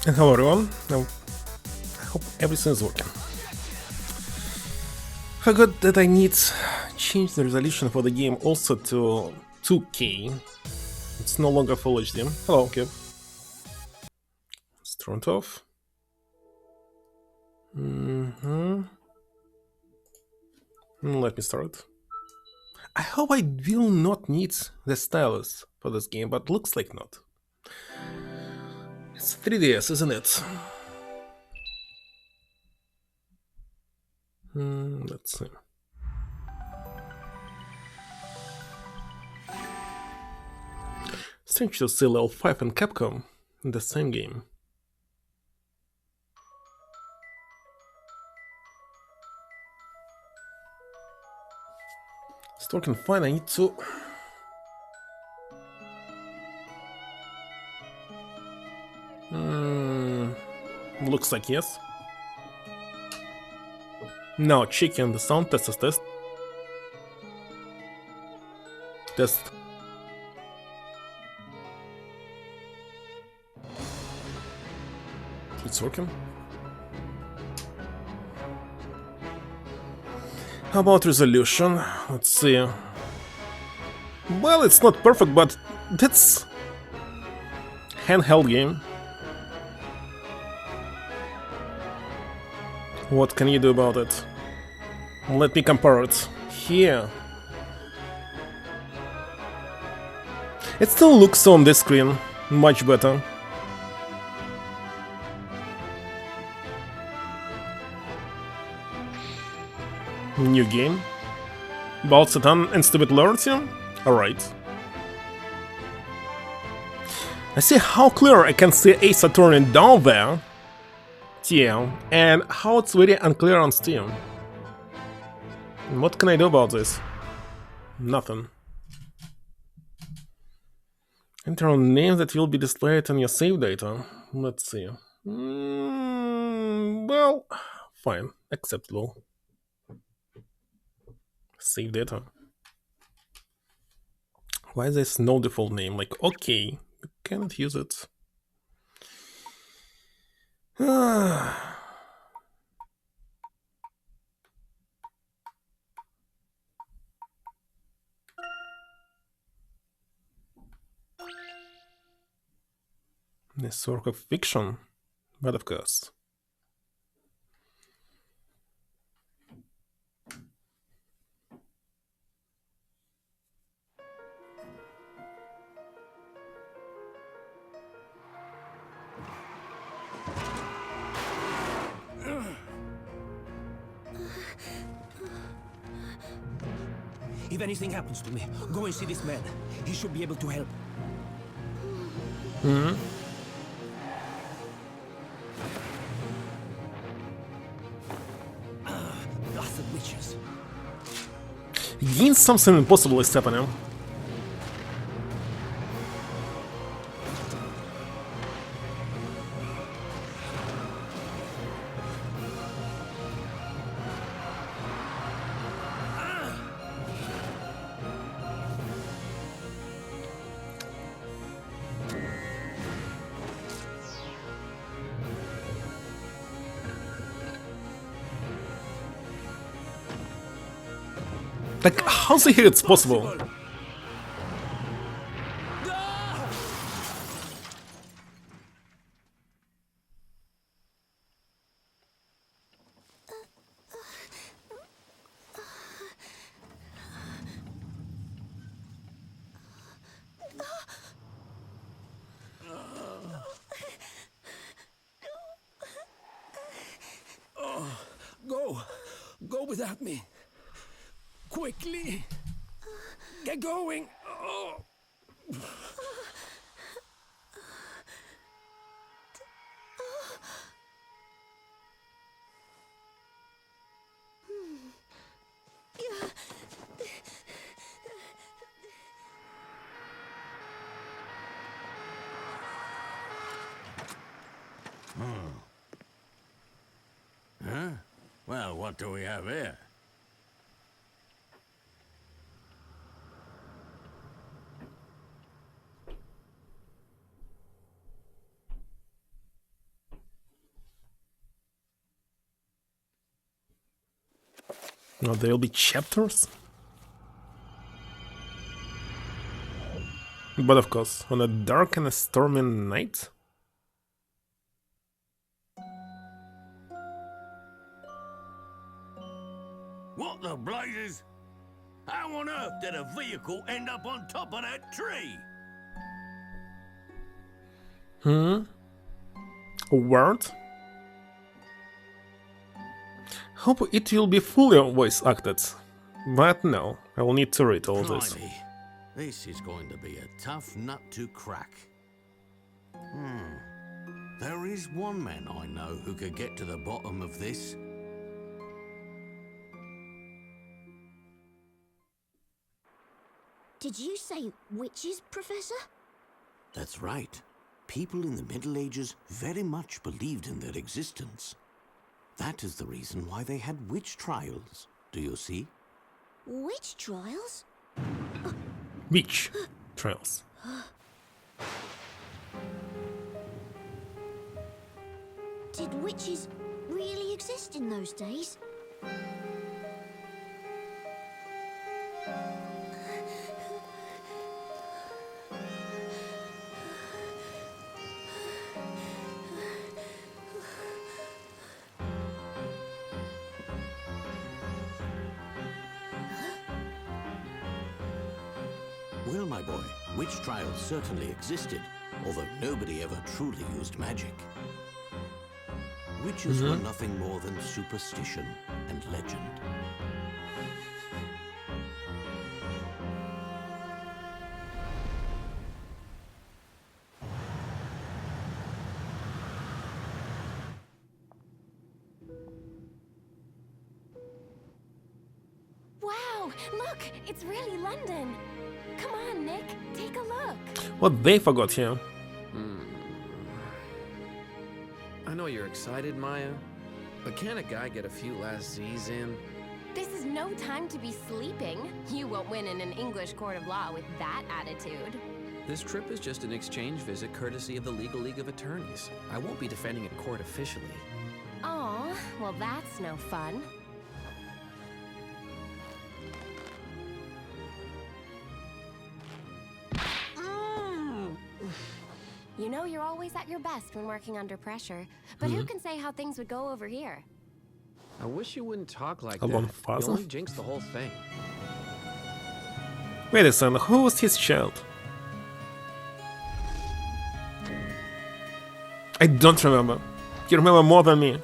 And hello everyone, I hope everything is working. Forgot that I need change the resolution for the game also to 2K. It's no longer full HD. Hello, okay. Let's turn it off. Let me start. I hope I will not need the stylus for this game, but looks like not. It's 3DS, isn't it? Let's see. Strange to see level 5 and Capcom in the same game. It's working fine, I need to... Looks like yes. Now checking the sound test. Test. It's working. How about resolution? Let's see. Well, it's not perfect, but that's handheld game. What can you do about it? Let me compare it. Here. It still looks on this screen much better. New game? About Satan and stupid loyalty? Alright. I see how clear I can see Ace Attorney down there. Yeah, and how it's very unclear on Steam. What can I do about this? Nothing. Enter a name that will be displayed on your save data. Let's see. Well, fine, acceptable. Save data. Why is this no default name? Like, okay, you cannot use it. This work of fiction, but of course. If anything happens to me, go and see this man. He should be able to help. Blasted witches. Again, something impossible is happening. Like, how's the heck it's possible? Go without me. Quickly. Get going. Oh. Huh? Well, what do we have here? Oh, there'll be chapters? But of course, on a dark and a stormy night? What the blazes? How on earth did a vehicle end up on top of that tree? A word? Hope it will be fully voice acted. But no, I will need to read all this. Blimey, this is going to be a tough nut to crack. There is one man I know who could get to the bottom of this. Did you say witches, Professor? That's right. People in the Middle Ages very much believed in their existence. That is the reason why they had witch trials, do you see? Witch trials? Witch trials. Did witches really exist in those days? Well, my boy, witch trials certainly existed, although nobody ever truly used magic. Witches were nothing more than superstition and legend. Wow, look, it's really London. Come on, Nick, take a look. What they forgot here? I know you're excited, Maya, but can a guy get a few last Z's in? This is no time to be sleeping. You won't win in an English court of law with that attitude. This trip is just an exchange visit courtesy of the Legal League of Attorneys. I won't be defending in court officially. Aw, well that's no fun. You know you're always at your best when working under pressure, but who can say how things would go over here? I wish you wouldn't talk like Alone that. father? You only jinx the whole thing. Wait a second, who was his child? I don't remember. You remember more than me.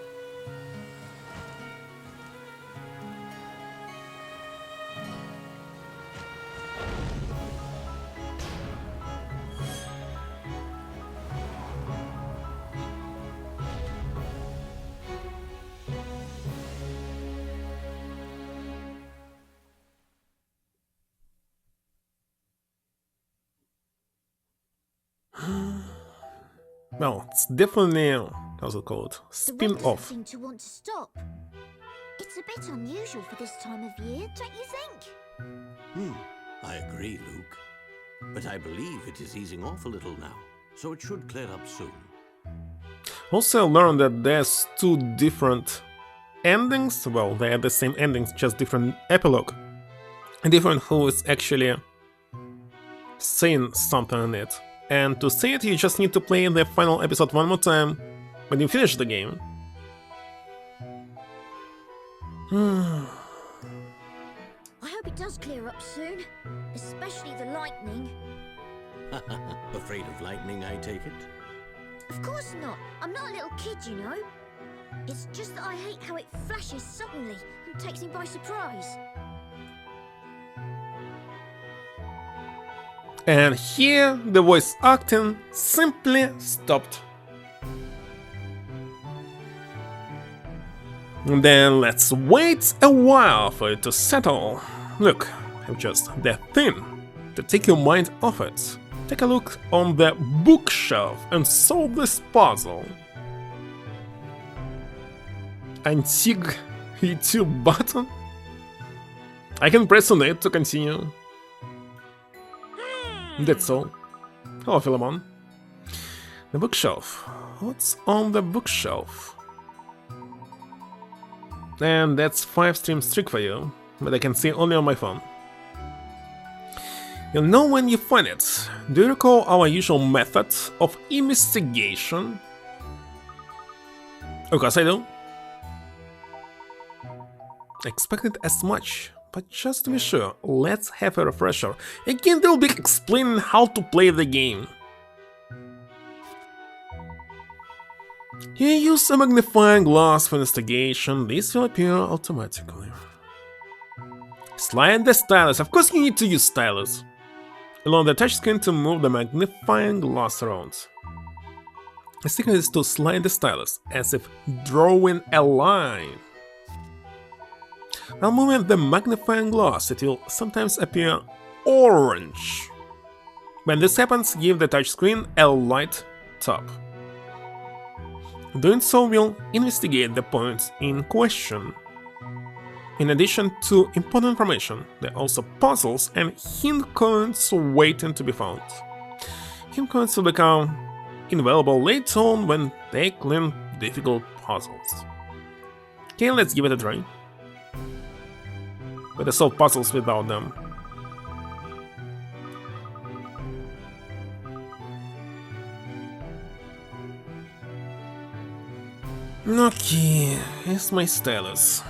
Well, it's definitely, how's it called? The Spin-off. website seemed to want to stop. It's a bit unusual for this time of year, don't you think? I agree, Luke. But I believe it is easing off a little now, so it should clear up soon. Also, I learned that there's two different endings. Well, they are the same endings, just different epilogue. And different who is actually saying something in it. And to say it, you just need to play the final episode one more time when you finish the game. I hope it does clear up soon, especially the lightning. Afraid of lightning, I take it? Of course not. I'm not a little kid, you know. It's just that I hate how it flashes suddenly and takes me by surprise. And here the voice acting simply stopped. Then let's wait a while for it to settle. Look, I've just the thing to take your mind off it. Take a look on the bookshelf and solve this puzzle. Antique YouTube button? I can press on it to continue. That's all. Hello, Philemon. The bookshelf. What's on the bookshelf? And that's 5 stream streak for you, but I can see only on my phone. You'll know when you find it. Do you recall our usual method of investigation? Of course I do. Expected as much, but just to be sure, let's have a refresher. Again, they'll be explaining how to play the game. You use a magnifying glass for investigation, this will appear automatically. Slide the stylus, of course you need to use stylus. Along the touchscreen to move the magnifying glass around. The secret is to slide the stylus, as if drawing a line. While moving the magnifying glass, it will sometimes appear orange. When this happens, give the touchscreen a light tap. Doing so will investigate the points in question. In addition to important information, there are also puzzles and hint coins waiting to be found. Hint coins will become invaluable later on when tackling difficult puzzles. Okay, let's give it a try. Better solve puzzles without them. Okay, here's my stylus.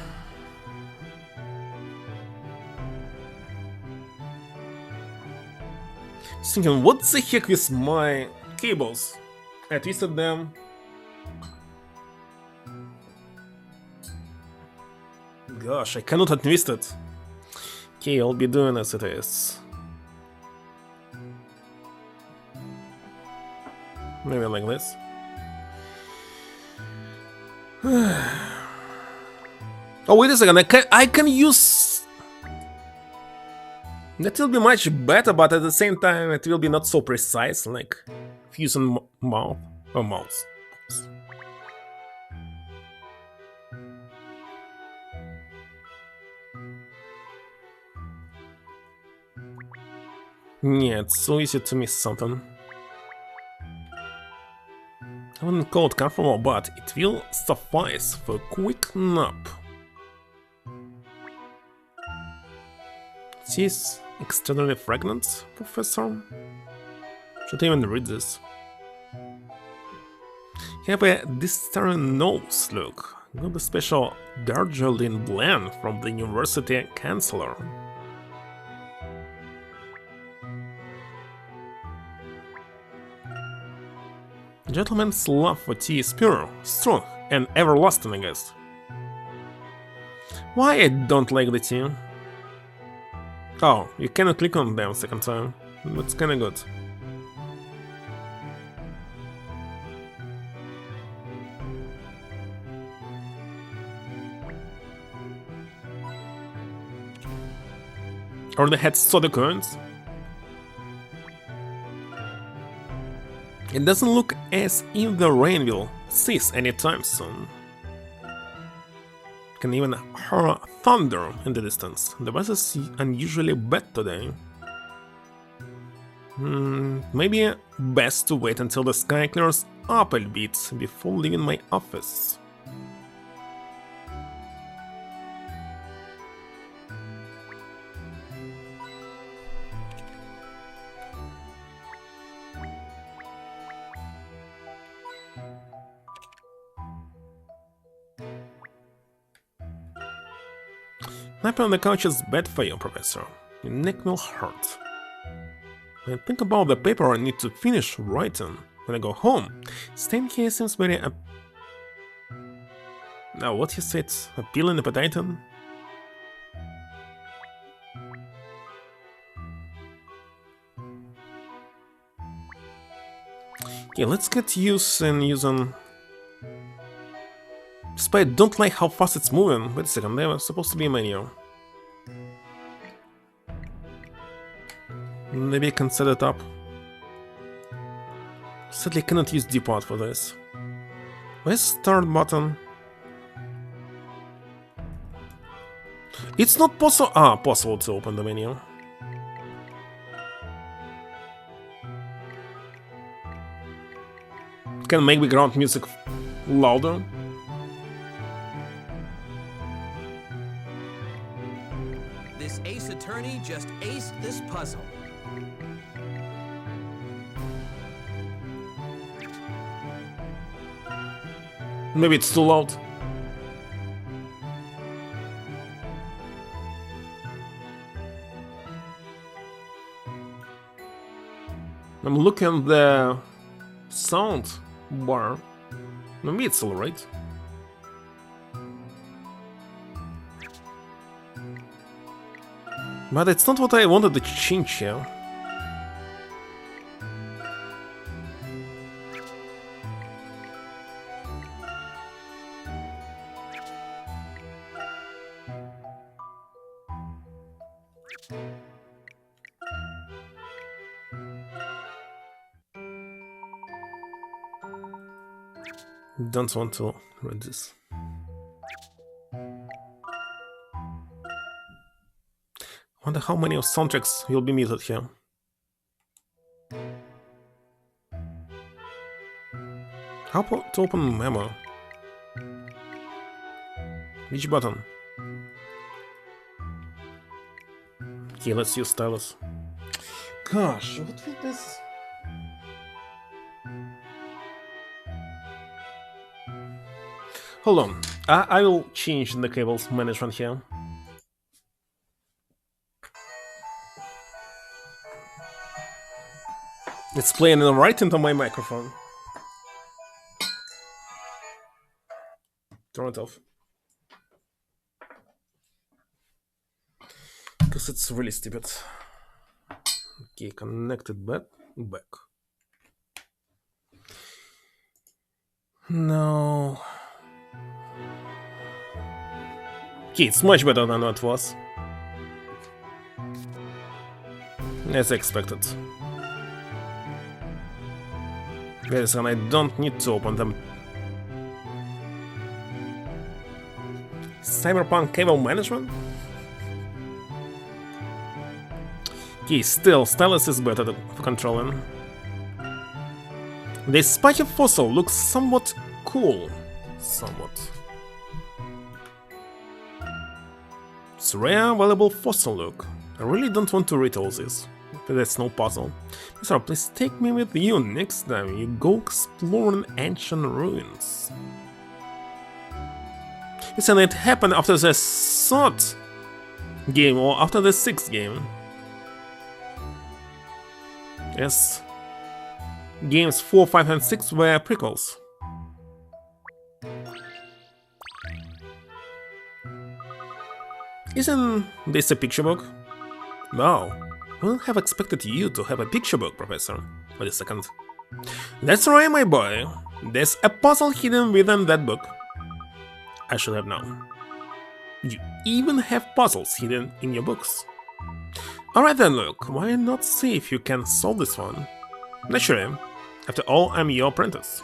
Thinking, what the heck with my cables? I twisted them. Gosh, I cannot untwist it. Okay, I'll be doing as it is. Maybe like this. Oh, wait a second, I can use... That will be much better, but at the same time it will be not so precise, like using mouth or mouse. Yeah, it's so easy to miss something. I wouldn't call it comfortable, but it will suffice for a quick nap. It is extraordinarily fragrant, Professor. Should I even read this? You have a disturbing nose, look. Got a special Darjeeling blend from the University Chancellor. Gentleman's love for tea is pure, strong, and everlasting, I guess. Why I don't like the tea? Oh, you cannot click on them second time. That's kinda good. Or the head soda coins. It doesn't look as if the rain will cease anytime soon. Can even hear thunder in the distance. The weather is unusually bad today. Maybe best to wait until the sky clears up a bit before leaving my office. Napping on the couch is bad for you, Professor. Your neck will hurt. When I think about the paper I need to finish writing when I go home, staying here seems very Now, what you said? Appealing appetite? Okay, let's get used and using... Despite I don't like how fast it's moving. Wait a second, there was supposed to be a menu. Maybe I can set it up. Sadly, I cannot use D-pad for this. Where's start button? It's not possible. Possible to open the menu. Can make background music louder. This ace attorney just aced this puzzle. Maybe it's too loud. I'm looking at the sound bar. Maybe it's alright. But it's not what I wanted to change here. Don't want to read this. Wonder how many of soundtracks will be muted here. How to open memo? Which button? Okay, let's use stylus. Gosh, what is this? Hold on, I will change the cables management here. It's playing right into my microphone. Turn it off. Because it's really stupid. Okay, connected back. No. Okay, it's much better than what it was. As expected. Yes, and I don't need to open them. Cyberpunk cable management? Okay, still, stylus is better for controlling. This spiky fossil looks somewhat cool. It's rare, valuable fossil look. I really don't want to read all this. That's no puzzle. So please take me with you next time you go exploring ancient ruins. You said it happened after the 3rd game or after the 6th game. Yes. Games 4, 5 and 6 were prequels. Isn't this a picture book? No. I wouldn't have expected you to have a picture book, Professor. Wait a second. That's right, my boy. There's a puzzle hidden within that book. I should have known. You even have puzzles hidden in your books. Alright then, look, why not see if you can solve this one? Naturally. After all, I'm your apprentice.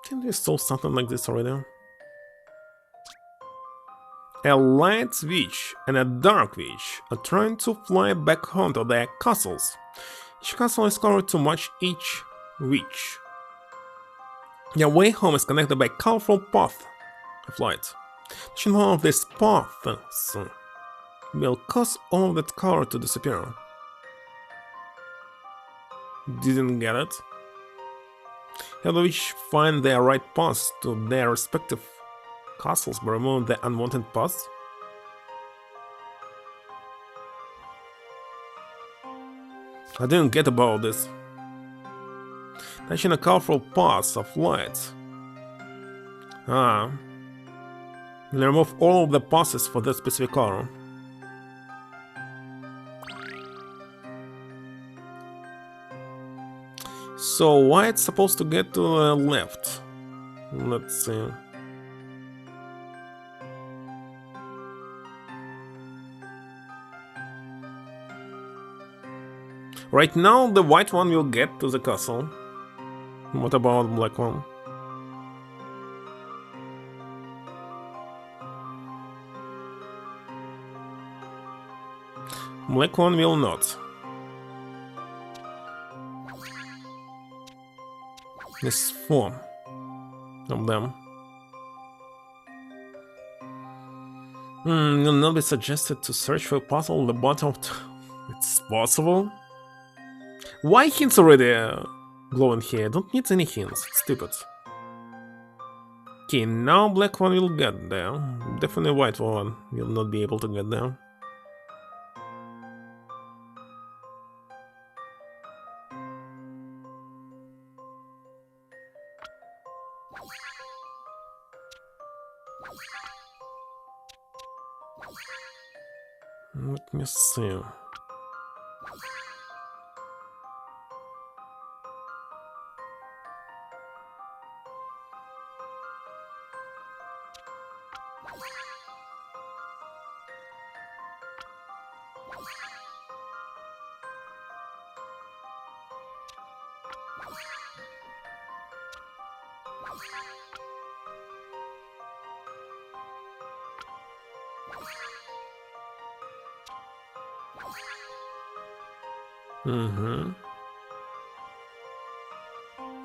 Can we solve something like this already? A light witch and a dark witch are trying to fly back home to their castles. Each castle is covered to match each witch. Their way home is connected by a colorful path of light. Each one of these paths will cause all of that color to disappear. Didn't get it? How do witch find their right paths to their respective castles but remove the unwanted paths? I didn't get about this. Touching a colorful paths of light. We'll remove all of the passes for that specific color. So why it's supposed to get to the left? Let's see. Right now the white one will get to the castle. What about the black one? Black one will not. There's 4 of them. Will not be suggested to search for a puzzle at the bottom. It's possible. Why hints already glowing here? I don't need any hints. It's stupid. Okay, now black one will get there. Definitely white one will not be able to get there. Let me see.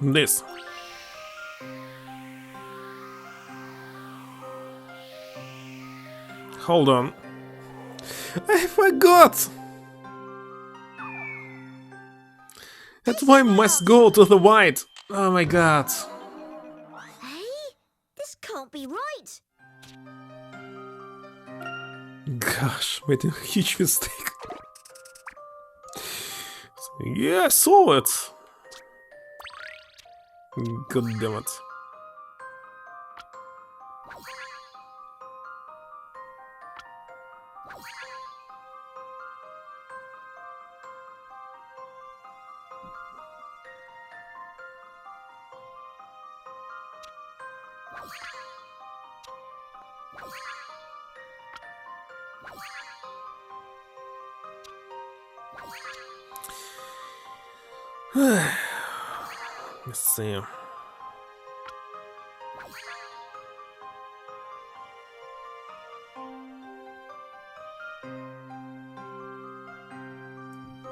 This. Hold on. I forgot! That's why I must go to the white. Oh my god. Hey? This can't be right. Gosh, made a huge mistake. Yeah, I saw it. God damn it. Let's see.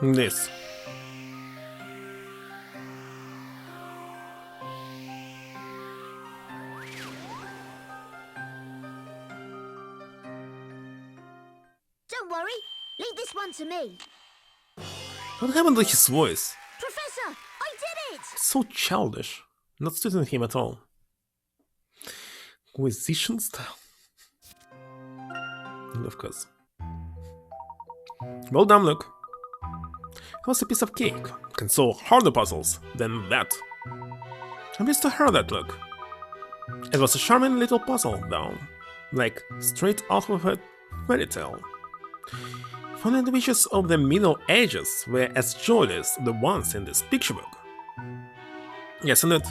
This. Don't worry. Leave this one to me. What happened to his voice? Professor, I did it! So childish. Not suiting him at all. Acquisition style. And of course. Well done, look. It was a piece of cake. Can solve harder puzzles than that. I'm used to her that look. It was a charming little puzzle, though. Like, straight out of a fairy tale. If only the witches of the Middle Ages were as joyless as the ones in this picture book. Yes, indeed.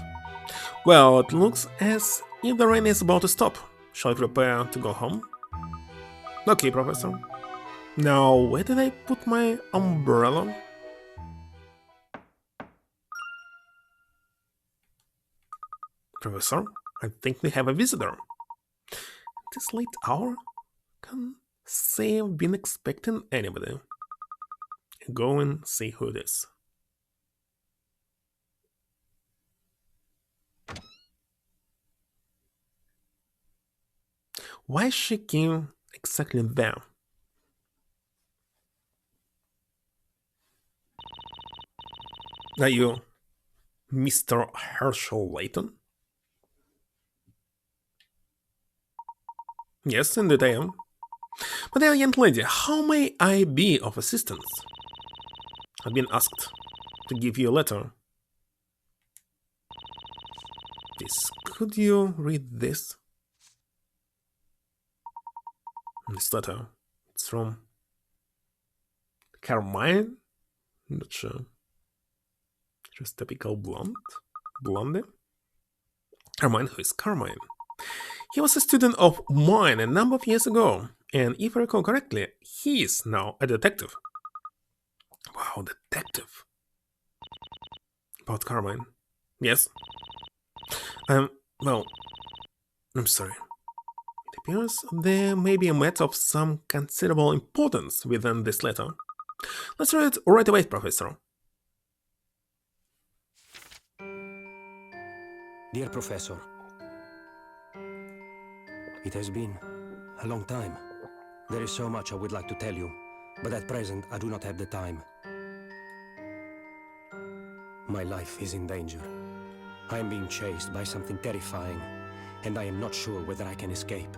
Well, it looks as if the rain is about to stop. Shall I prepare to go home? Okay, Professor. Now, where did I put my umbrella? Professor, I think we have a visitor. This late hour? Can't say I've been expecting anybody. Go and see who it is. Why she came exactly there? Are you Mr. Herschel Layton? Yes, indeed I am. But dear young lady, how may I be of assistance? I've been asked to give you a letter. Please, could you read this? This letter, it's from Carmine? Not sure. Just typical blonde? Carmine, who is Carmine? He was a student of mine a number of years ago, and if I recall correctly, he is now a detective. Wow, detective. About Carmine. Yes. Well, I'm sorry. It appears there may be a matter of some considerable importance within this letter. Let's read it right away, Professor. Dear Professor, it has been a long time. There is so much I would like to tell you, but at present I do not have the time. My life is in danger. I am being chased by something terrifying, and I am not sure whether I can escape.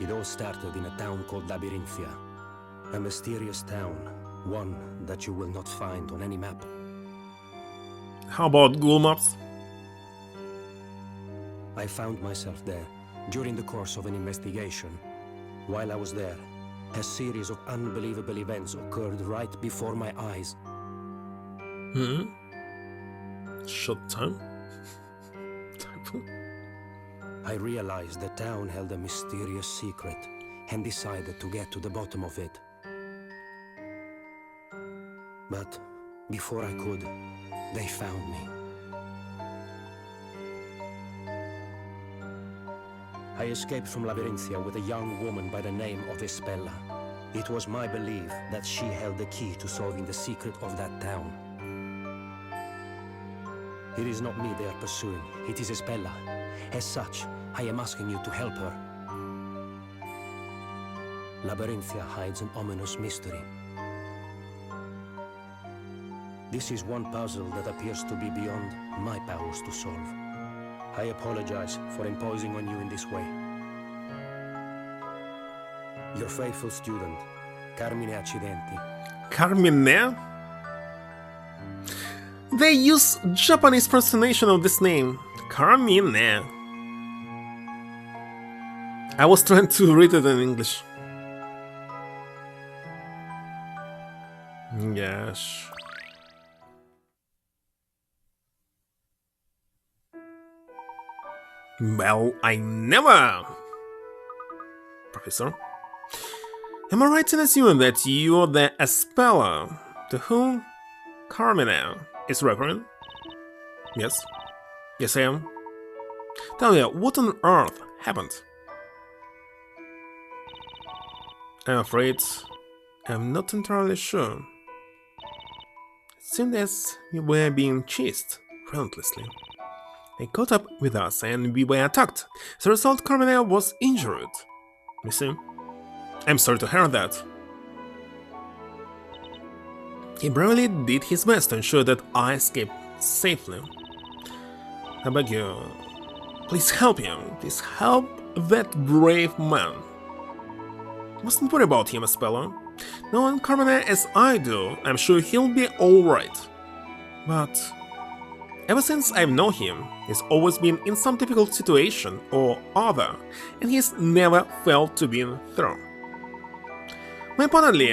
It all started in a town called Labyrinthia. A mysterious town, one that you will not find on any map. How about Google Maps? I found myself there during the course of an investigation. While I was there, a series of unbelievable events occurred right before my eyes. Short time? I realized the town held a mysterious secret and decided to get to the bottom of it. But before I could, they found me. I escaped from Labyrinthia with a young woman by the name of Espella. It was my belief that she held the key to solving the secret of that town. It is not me they are pursuing, it is Espella. As such, I am asking you to help her. Labyrinthia hides an ominous mystery. This is one puzzle that appears to be beyond my powers to solve. I apologize for imposing on you in this way. Your faithful student, Carmine Accidenti. Carmine? They use Japanese pronunciation of this name. Carmine. I was trying to read it in English. Yes. Well, I never! Professor? Am I right in assuming that you're the Espella to whom Carmine is referring? Yes. Yes, I am. Tell me, what on earth happened? I'm afraid I'm not entirely sure. It seemed as we were being chased relentlessly. They caught up with us and we were attacked. As a result, Carmine was injured. You see? I'm sorry to hear that. He bravely did his best to ensure that I escaped safely. I beg you, please help him. Please help that brave man. You mustn't worry about him, Espella. Knowing Carmine as I do, I'm sure he'll be alright. But ever since I've known him, he's always been in some difficult situation or other, and he's never failed to be through. More importantly,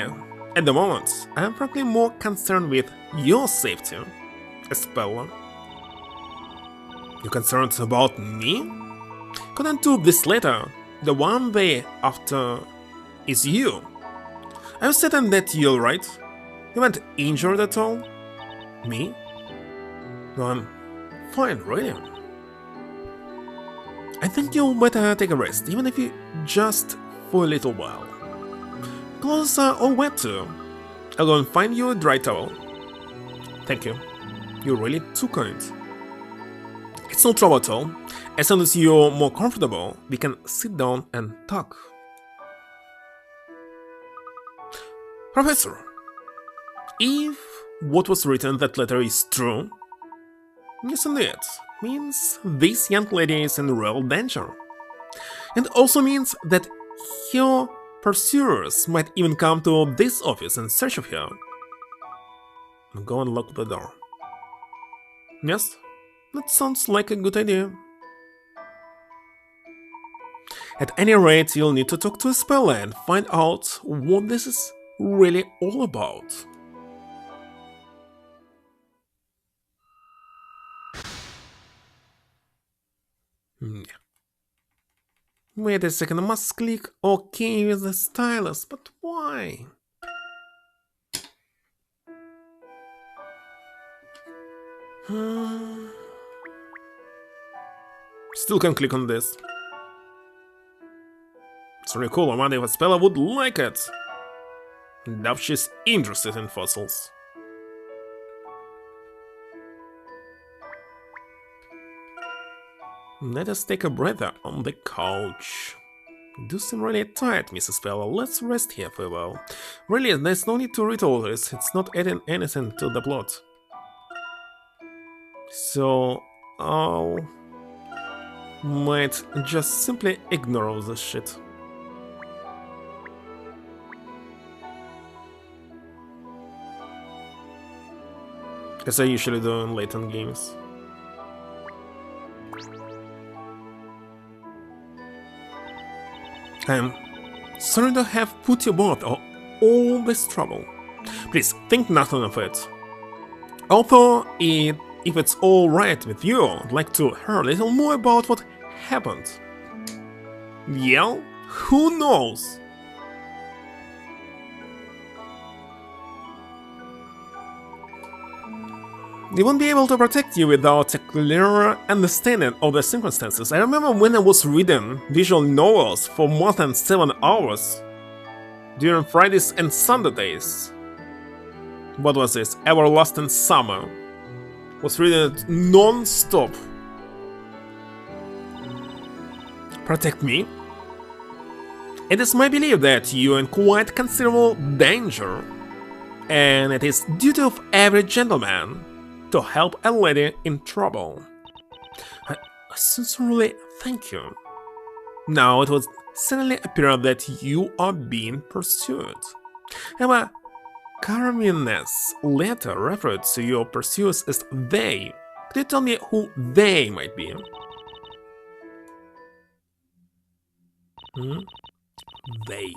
at the moment, I am frankly more concerned with your safety, Espella. You're concerned about me? According to this letter, the one they after is you. Are you certain that you're right? You weren't injured at all? Me? No, I'm fine, really. I think you better take a rest, even if you just for a little while. Clothes are all wet too. I'll go and find you a dry towel. Thank you. You're really too kind. It's no trouble at all. As soon as you're more comfortable, we can sit down and talk. Professor, if what was written in that letter is true, isn't it? Means this young lady is in real danger. And also means that her pursuers might even come to this office in search of her. Go and lock the door. Yes, that sounds like a good idea. At any rate, you'll need to talk to Espella and find out what this is really all about. Yeah. Wait a second, I must click OK with the stylus, but why? Still can click on this. It's really cool, I wonder if Espella would like it. Doubt she's interested in fossils. Let us take a breather on the couch. You do seem really tired, Mrs. Speller. Let's rest here for a while. Really, there's no need to read all this. It's not adding anything to the plot. So, I might just simply ignore all this shit. As I usually do in Layton games. I'm sorry to have put you both all this trouble. Please think nothing of it. Although, if it's all right with you, I'd like to hear a little more about what happened. Yeah? Who knows? They won't be able to protect you without a clearer understanding of the circumstances. I remember when I was reading visual novels for more than 7 hours during Fridays and Saturdays. What was this? Everlasting Summer. Was reading it non-stop. Protect me? It is my belief that you are in quite considerable danger, and it is duty of every gentleman to help a lady in trouble. I sincerely thank you. Now it would suddenly appear that you are being pursued. However, Carmina's letter referred to your pursuers as they. Could you tell me who they might be? They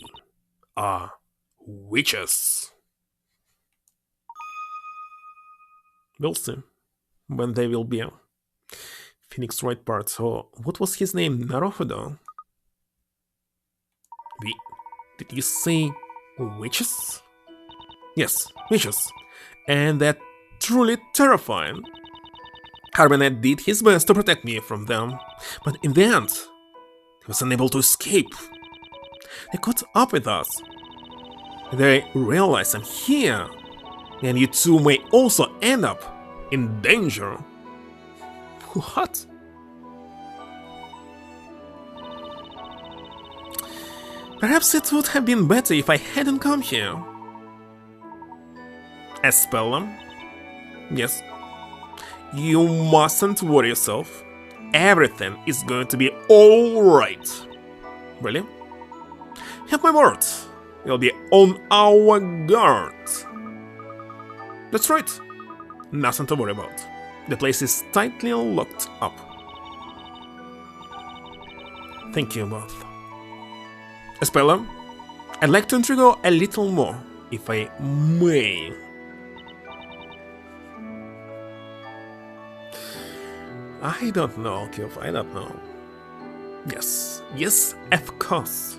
are witches. We'll see when they will be. Phoenix Wright part. So, what was his name? Naruhodo? Did you say witches? Yes, witches. And they're truly terrifying. Carmine did his best to protect me from them, but in the end, he was unable to escape. They caught up with us. They realize I'm here, and you two may also end up in danger. What? Perhaps it would have been better if I hadn't come here. Espella? Yes. You mustn't worry yourself. Everything is going to be alright. Really? Have my word. We'll be on our guard. That's right. Nothing to worry about. The place is tightly locked up. Thank you both. Espella, I'd like to intrigue a little more, if I may. I don't know, Kyof, I don't know. Yes, of course.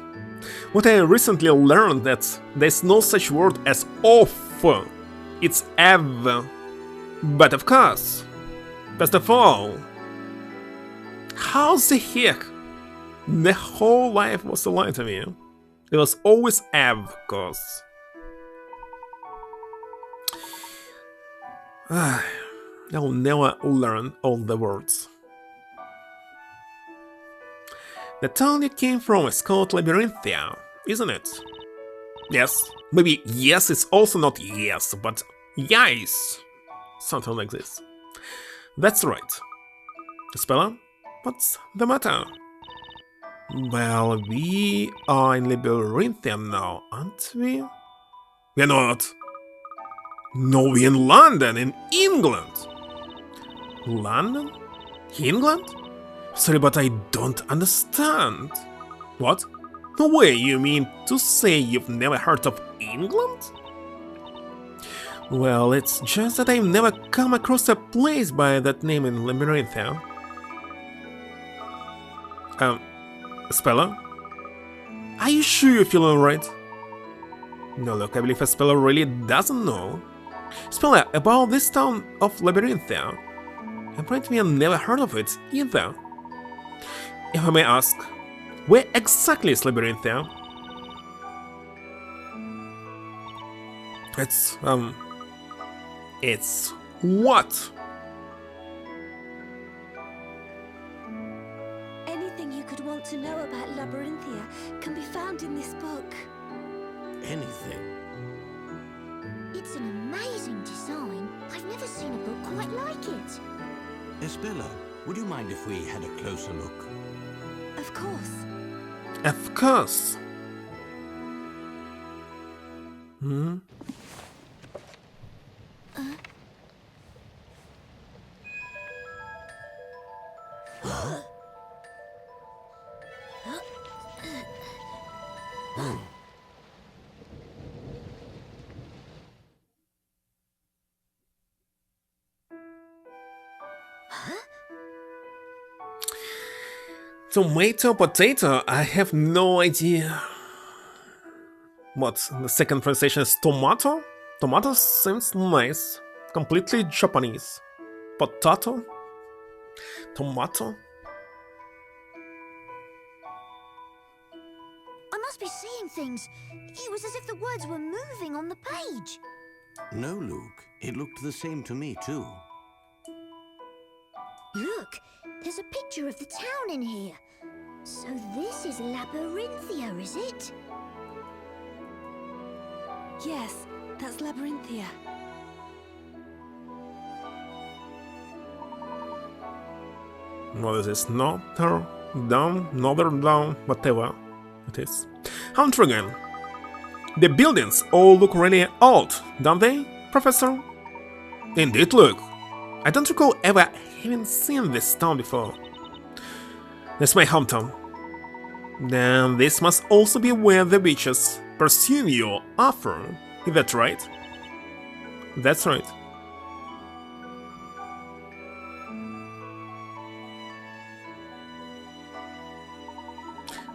What I recently learned that there's no such word as off. It's ev. But of course. First of all, how the heck? The whole life was a lie to me. It was always ev, of course. I'll never learn all the words. The town you came from is called Labyrinthia, isn't it? Yes. Maybe yes is also not yes, but yes. Something like this. That's right. Spella, what's the matter? Well, we are in Labyrinthia now, aren't we? We're not. No, we're in London, in England. London? England? Sorry, but I don't understand. What? No way, you mean to say you've never heard of England? Well, it's just that I've never come across a place by that name in Labyrinthia. Speller? Are you sure you're feeling alright? No, look, I believe Speller really doesn't know. Speller, about this town of Labyrinthia. Apparently I've never heard of it either. If I may ask, where exactly is Labyrinthia? It's what? Anything you could want to know about Labyrinthia can be found in this book. Anything? It's an amazing design. I've never seen a book quite like it. Espella, would you mind if we had a closer look? Of course. Of course. Hmm? Tomato, potato, I have no idea. What, the second pronunciation is tomato? Tomato seems nice. Completely Japanese. Potato? Tomato? I must be seeing things. It was as if the words were moving on the page. No, Luke. It looked the same to me, too. Look, there's a picture of the town in here. So this is Labyrinthia, is it? Yes, that's Labyrinthia. What is this? Northern down, northern down, whatever it is. Hunter again. The buildings all look really old, don't they, Professor? Indeed, look. I don't recall ever having seen this town before. That's my hometown. Then this must also be where the witches pursue your offer. Is that right? That's right.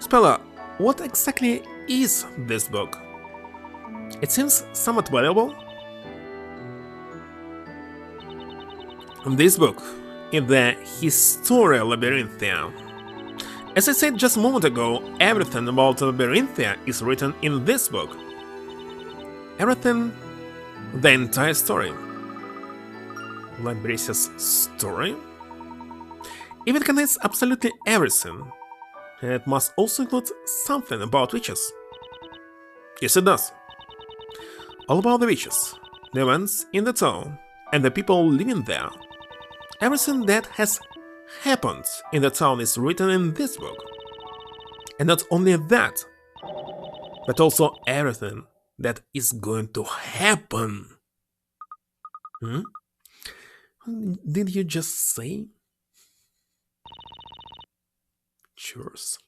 Spella, what exactly is this book? It seems somewhat valuable. This book is the Historia Labyrinthia. As I said just a moment ago, everything about Labyrinthia is written in this book. Everything, the entire story. Labyrinthia's story? If it contains absolutely everything, it must also include something about witches. Yes, it does. All about the witches, the events in the town, and the people living there. Everything that has happened in the town is written in this book. And not only that, but also everything that is going to happen. Hmm? Did you just say? Cheers.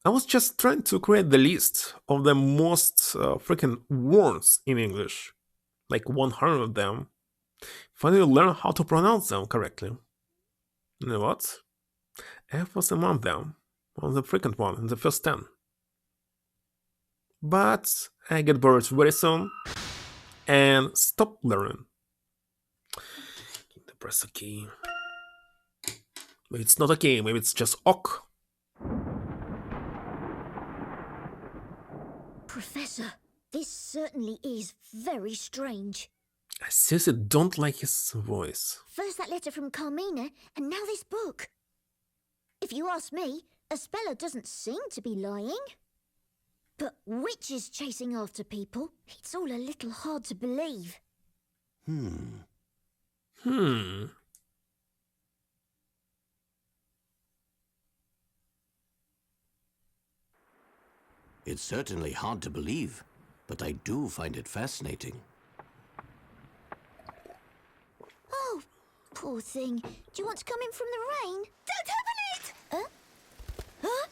I was just trying to create the list of the most freaking words in English, like 100 of them. Finally learn how to pronounce them correctly. You know what? F was among them, on the frequent one in the first 10. But I get bored very soon and stop learning. Press a key. Maybe it's not a key, maybe it's just OK. Professor, this certainly is very strange. I seriously don't like his voice. First that letter from Carmina, and now this book. If you ask me, Espella doesn't seem to be lying. But witches chasing after people, it's all a little hard to believe. It's certainly hard to believe, but I do find it fascinating. Oh, poor thing. Do you want to come in from the rain? Don't open it! Huh? Huh?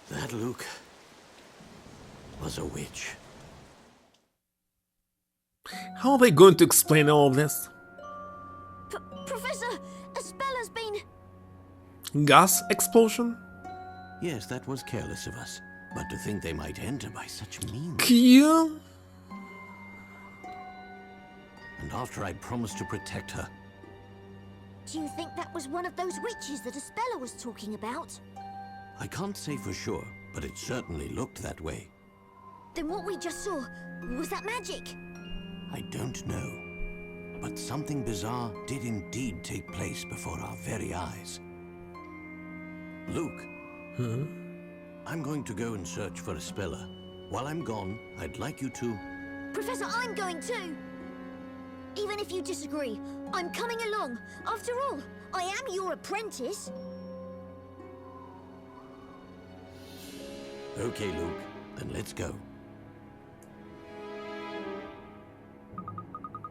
That Luke was a witch. How are they going to explain all of this? Professor, a spell has been... Gas explosion? Yes, that was careless of us. But to think they might enter by such means. Q? And after I'd promised to protect her. Do you think that was one of those witches that a speller was talking about? I can't say for sure, but it certainly looked that way. Then what we just saw, was that magic? I don't know. But something bizarre did indeed take place before our very eyes. Luke. I'm going to go and search for a speller. While I'm gone, I'd like you to... Professor, I'm going too! Even if you disagree, I'm coming along. After all, I am your apprentice. Okay, Luke. Then let's go.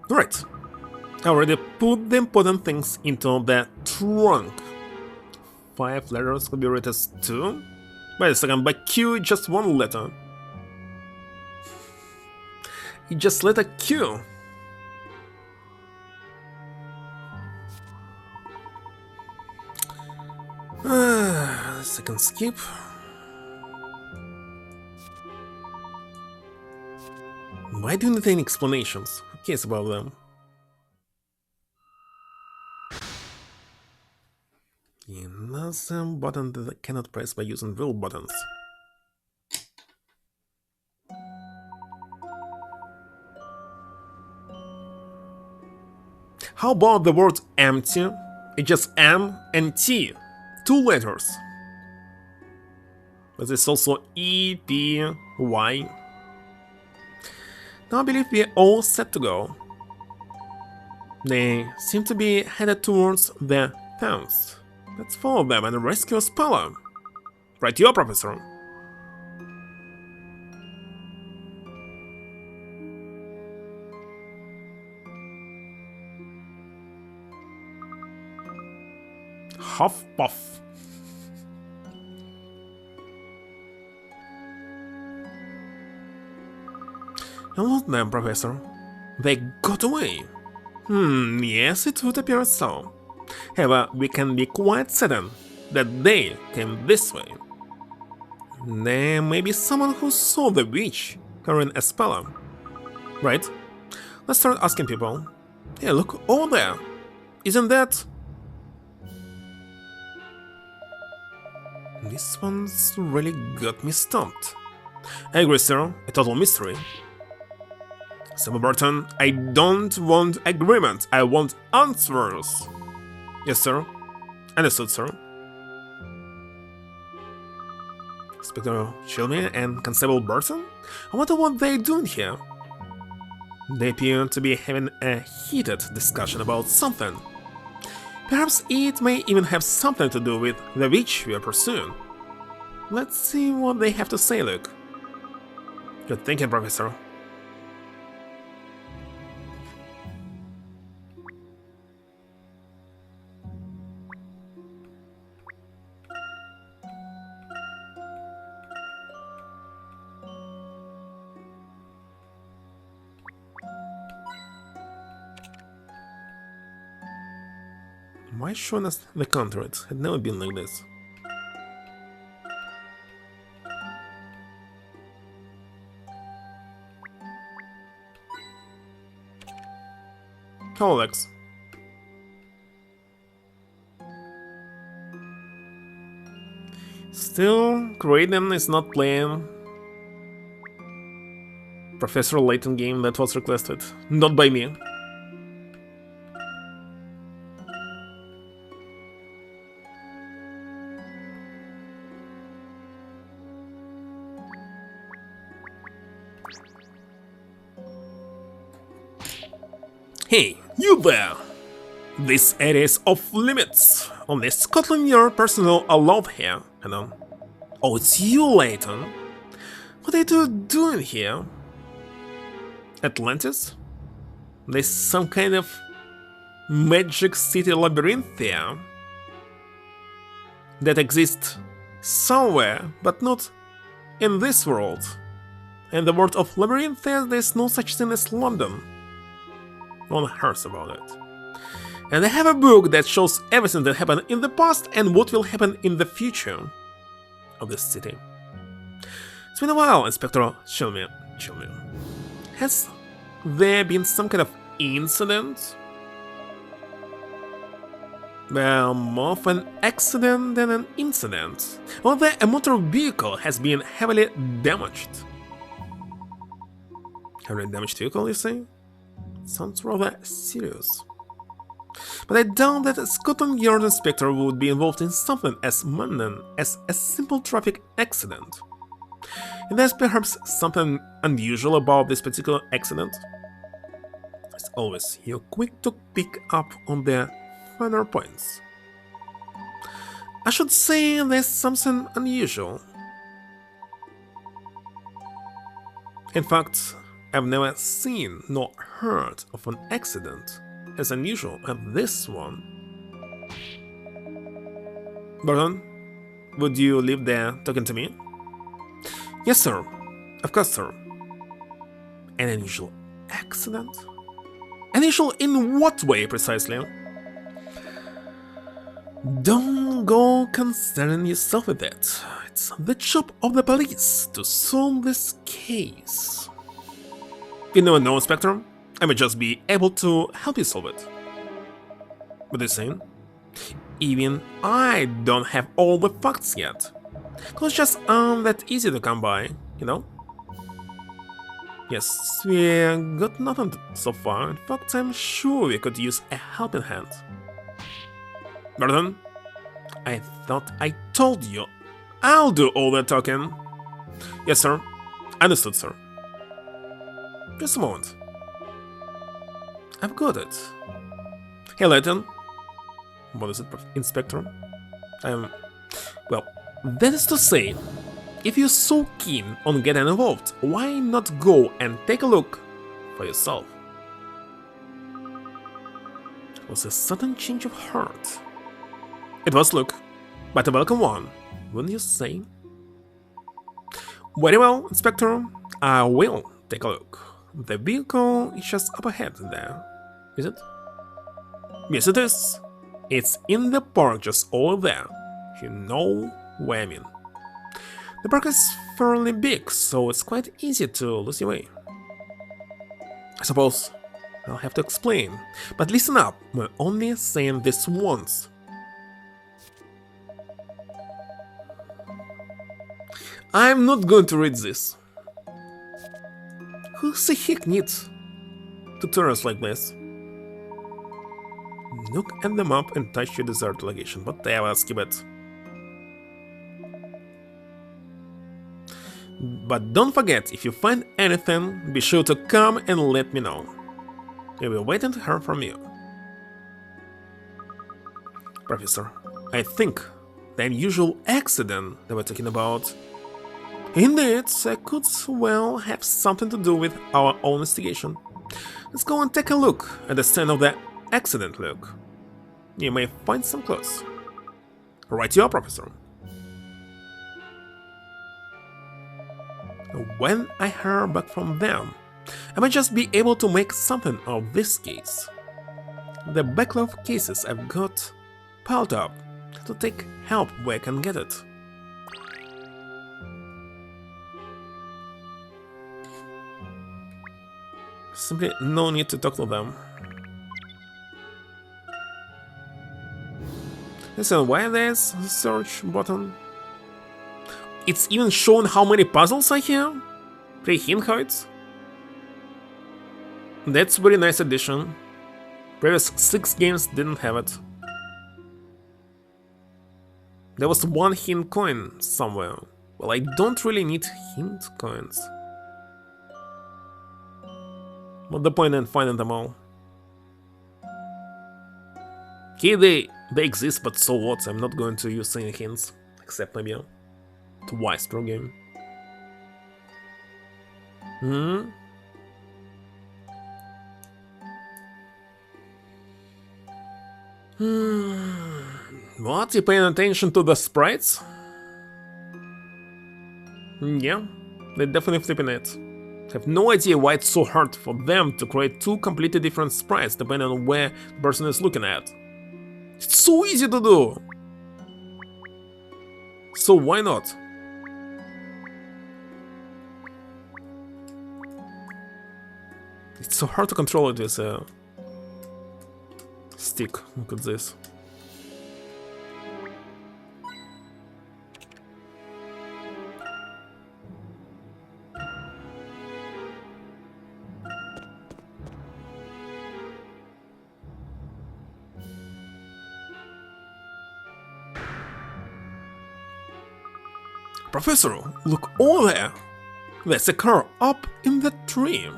Right. I already put the important things into the trunk. 5 letters could be read as 2. Wait a second, by Q, just 1 letter. It just letter Q. Second skip. Why do you need any explanations? Who cares about them? Another button that I cannot press by using real buttons. How about the word empty? It's just M and T. 2 letters. But it's also E, P, Y. Now I believe we're all set to go. They seem to be headed towards the house. Let's follow them and rescue a speller. Right, your professor. Huff puff. Hello then, Professor. They got away. Yes, it would appear so. However, we can be quite certain that they came this way. There may be someone who saw the witch carrying a speller. Right? Let's start asking people. Hey, look over there. Isn't that... This one's really got me stumped. I agree, sir. A total mystery. Samuel Burton, I don't want agreement. I want answers. Yes, sir. Understood, sir. Inspector Chilmy and Constable Burton? I wonder what they're doing here. They appear to be having a heated discussion about something. Perhaps it may even have something to do with the witch we are pursuing. Let's see what they have to say, Luke. Good thinking, Professor. Why showing us the contract? Had never been like this. Hello, Lex. Still, Graydon is not playing Professor Layton game that was requested. Not by me. Hey, you there! This area is off limits. Only Scotland Yard personnel allowed here. Hello. Oh, it's you, Layton. What are you doing here? Atlantis? There's some kind of magic city labyrinth there that exists somewhere, but not in this world. In the world of Labyrinthia, there's no such thing as London. No one hears about it. And I have a book that shows everything that happened in the past and what will happen in the future of this city. It's been a while, Inspector. Chill me. Has there been some kind of incident? Well, more of an accident than an incident. Although a motor vehicle has been heavily damaged. Heavily damaged vehicle, you say? Sounds rather serious. But I doubt that a Scotland Yard inspector would be involved in something as mundane as a simple traffic accident. And there's perhaps something unusual about this particular accident. As always, you're quick to pick up on the finer points. I should say there's something unusual. In fact, I've never seen nor heard of an accident as unusual as this one. Burton, would you live there talking to me? Yes, sir. Of course, sir. An unusual accident? Unusual in what way, precisely? Don't go concerning yourself with that. It's the job of the police to solve this case. You never know, Inspector. I may just be able to help you solve it. What are you saying? Even I don't have all the facts yet. Cause just aren't that easy to come by, you know? Yes, we got nothing so far. In fact, I'm sure we could use a helping hand. Burton, I thought I told you. I'll do all the talking. Yes, sir. Understood, sir. Just a moment. I've got it. Hey, Layton. What is it, Inspector? Well, that is to say, if you're so keen on getting involved, why not go and take a look for yourself? It was a sudden change of heart. It was look, but a welcome one, wouldn't you say? Very well, Inspector, I will take a look. The vehicle is just up ahead there, is it? Yes, it is. It's in the park just over there. You know where I mean. The park is fairly big, so it's quite easy to lose your way. I suppose I'll have to explain, but listen up, we're only saying this once. I'm not going to read this. Who the heck needs tutorials like this? Look at the map and touch your desired location, whatever, skip it. But don't forget, if you find anything, be sure to come and let me know. I'll be waiting to hear from you. Professor, I think the unusual accident that we're talking about, indeed, could well have something to do with our own investigation. Let's go and take a look at the scene of the accident, Luke. You may find some clues. Right you are, Professor. When I hear back from them, I might just be able to make something of this case. The backlog of cases I've got piled up to take help where I can get it. Simply no need to talk to them. Listen, why there's a search button? It's even showing how many puzzles are here? 3 hint cards? That's a very nice addition. Previous 6 games didn't have it. There was 1 hint coin somewhere. Well, I don't really need hint coins. What's the point in finding them all? Okay, they exist, but so what? I'm not going to use any hints, except maybe twice per game. What? You paying attention to the sprites? Yeah, they're definitely flipping it. Have no idea why it's so hard for them to create two completely different sprites depending on where the person is looking at. It's so easy to do! So why not? It's so hard to control it with a stick. Look at this. Professor, look over there! There's a car up in the tree.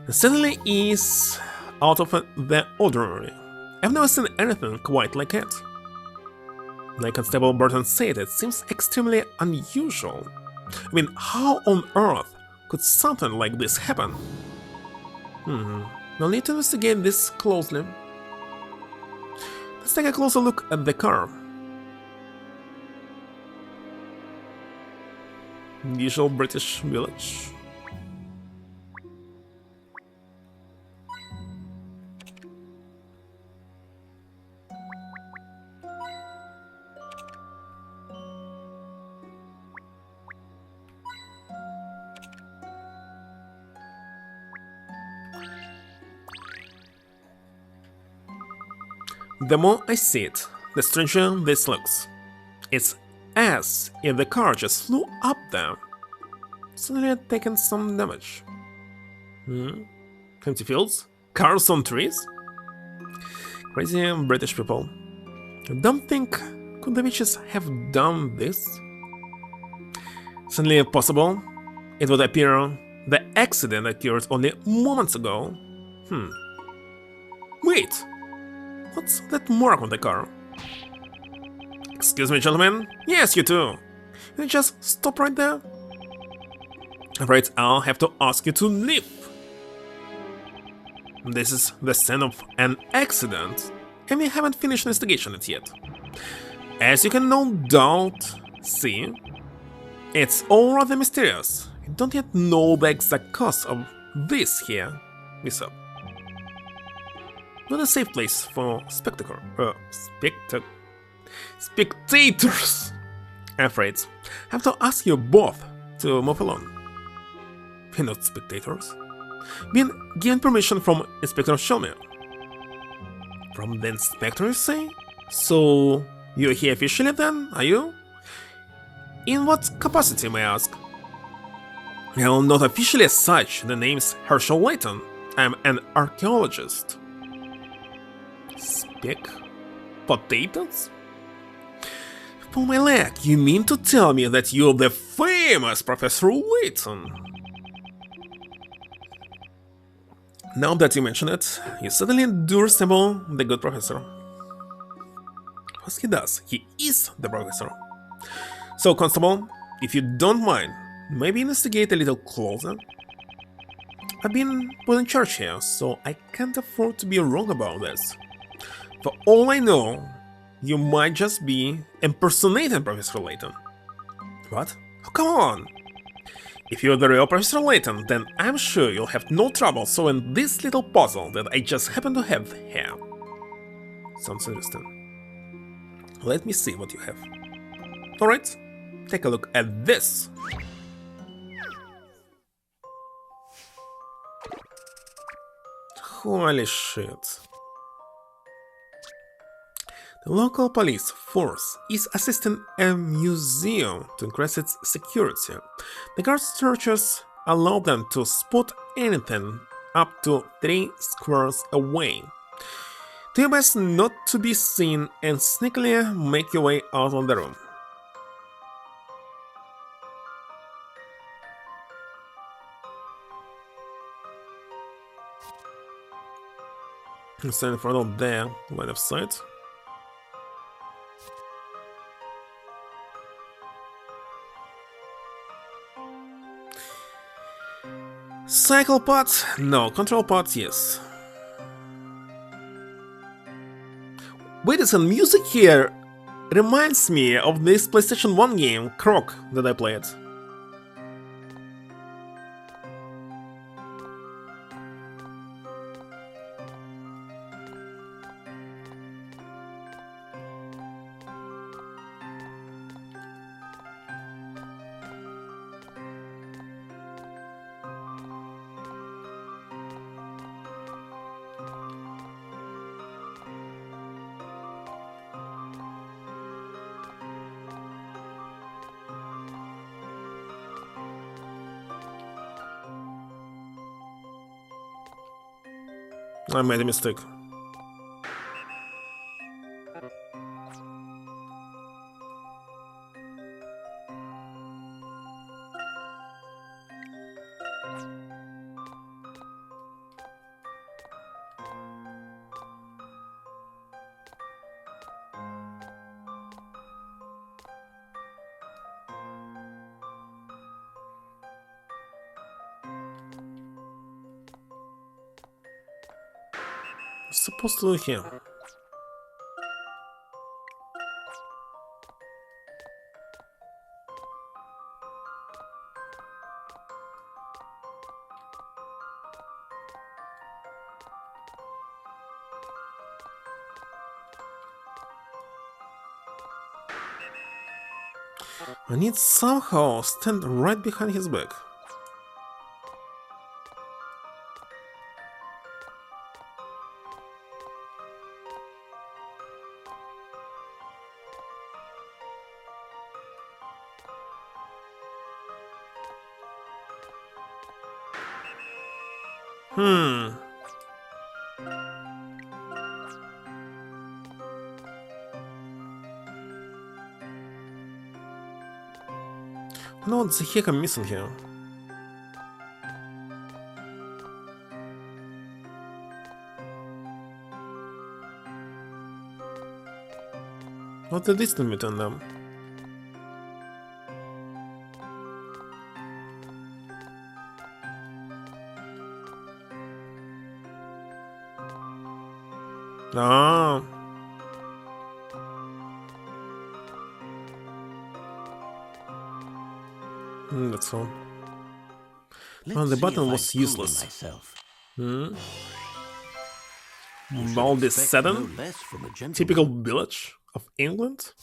It certainly is out of the ordinary. I've never seen anything quite like it. Like Constable Burton said, it seems extremely unusual. I mean, how on earth could something like this happen? We'll need to investigate this closely. Let's take a closer look at the car. Usual British village. The more I see it, the stranger this looks. It's as if the car just flew up there. Suddenly had taken some damage. Empty fields? Cars on trees? Crazy British people. I don't think could the witches have done this? Certainly possible. It would appear the accident occurred only moments ago. Wait! What's that mark on the car? Excuse me, gentlemen? Yes, you too. Can you just stop right there? Right, I'll have to ask you to leave. This is the scene of an accident, and we haven't finished investigation it yet. As you can no doubt see, it's all rather mysterious. I don't yet know the exact cause of this here mishap. Not a safe place for spectators. I'm afraid. I have to ask you both to move along. We're not spectators. Been given permission from Inspector Shelmere. From the inspector, you say? So, you're here officially then, are you? In what capacity, may I ask? Well, not officially as such. The name's Herschel Layton. I'm an archaeologist. Speck? Potatoes? Pull my leg, you mean to tell me that you're the famous Professor Layton? Now that you mention it, you suddenly do resemble the good professor. Because he does, he is the professor. So, Constable, if you don't mind, maybe investigate a little closer? I've been put in charge here, so I can't afford to be wrong about this. For all I know, you might just be impersonating Professor Layton. What? Oh, come on! If you're the real Professor Layton, then I'm sure you'll have no trouble solving this little puzzle that I just happen to have here. Sounds interesting. Let me see what you have. Alright, take a look at this. Holy shit. The local police force is assisting a museum to increase its security. The guard searchers allow them to spot anything up to 3 squares away. Do your best not to be seen and sneakily make your way out of the room. Stand in front of their line of sight. Cycle pod? No. Control pod? Yes. Wait, there's some music here! reminds me of this PlayStation 1 game, Croc, that I played. I made a mistake. Supposed to do here. I need somehow stand right behind his back. I know what the heck I'm missing here. What's the distance between them? Ah. That's all. Well, the button was useless. All this sudden, typical village of England,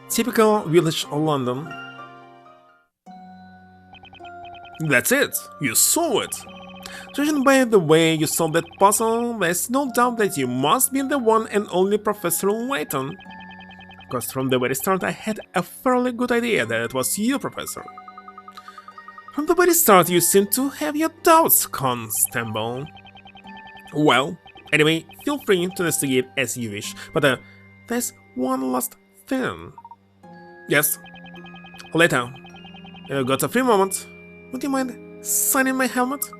typical village of London. That's it, you saw it. Judging by the way you solved that puzzle, there's no doubt that you must be the one and only Professor Layton. Because from the very start I had a fairly good idea that it was you, Professor. From the very start you seem to have your doubts, Constable. Well, anyway, feel free to investigate as you wish, but there's one last thing. Yes, later. You got a free moment. Would you mind signing my helmet?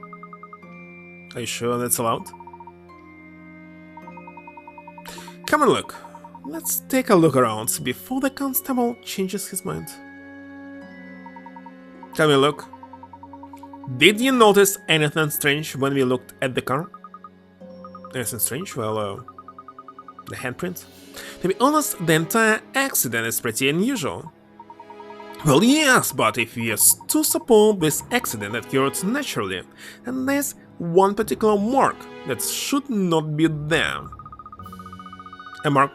Are you sure that's allowed? Come and look. Let's take a look around before the constable changes his mind. Come and look. Did you notice anything strange when we looked at the car? Anything strange? Well, the handprint? To be honest, the entire accident is pretty unusual. Well, yes, but if we are to suppose this accident occurred naturally, then there's one particular mark that should not be there. A mark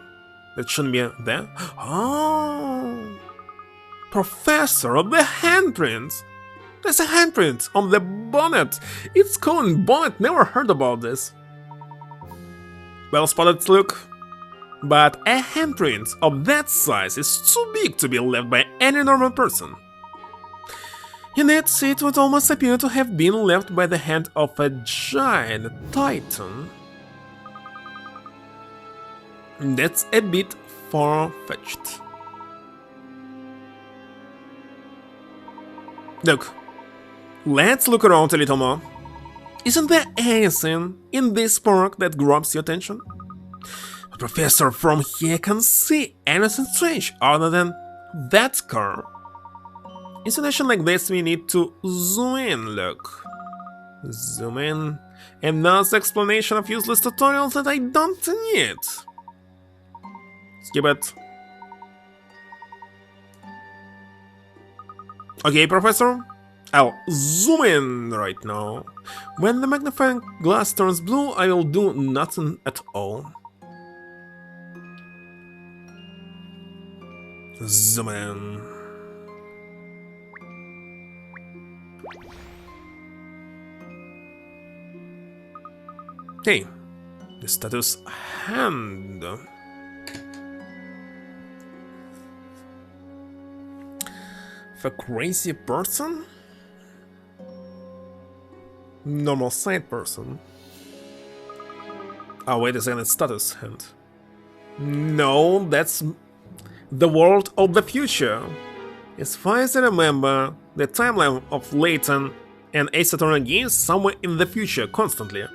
that shouldn't be there? Oh! Professor, the handprint! There's a handprint on the bonnet! It's called bonnet, never heard about this. Well spotted, Luke. But a handprint of that size is too big to be left by any normal person. Indeed, it would almost appear to have been left by the hand of a giant titan. That's a bit far-fetched. Look, let's look around a little more. Isn't there anything in this park that grabs your attention? But Professor, from here I can't see anything strange other than that car. In situations like this we need to zoom in, look. Zoom in. Another explanation of useless tutorials that I don't need. Skip it. Okay, Professor? I'll zoom in right now. When the magnifying glass turns blue, I will do nothing at all. Zoom in. Hey, the status hand. For crazy person? Normal side person. Oh, wait a second, it's status hand. No, that's the world of the future. As far as I remember, the timeline of Layton and Ace Attorney games somewhere in the future constantly.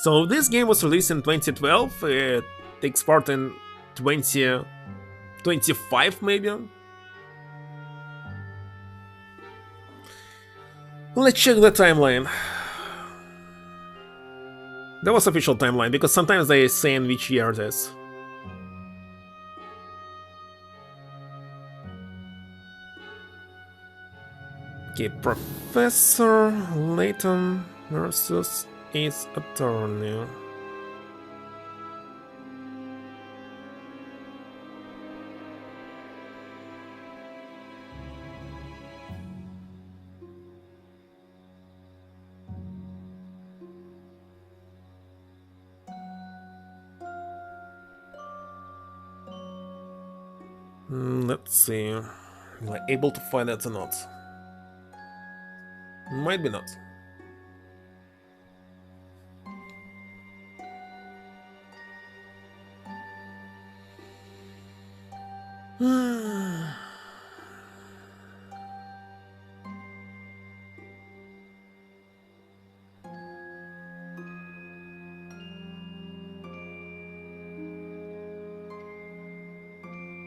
So this game was released in 2012, it takes part in 2025 maybe? Let's check the timeline. That was official timeline, because sometimes they say in which year it is. Okay, Professor Layton versus Ace Attorney. Let's see. Am I able to find that or not? Might be not.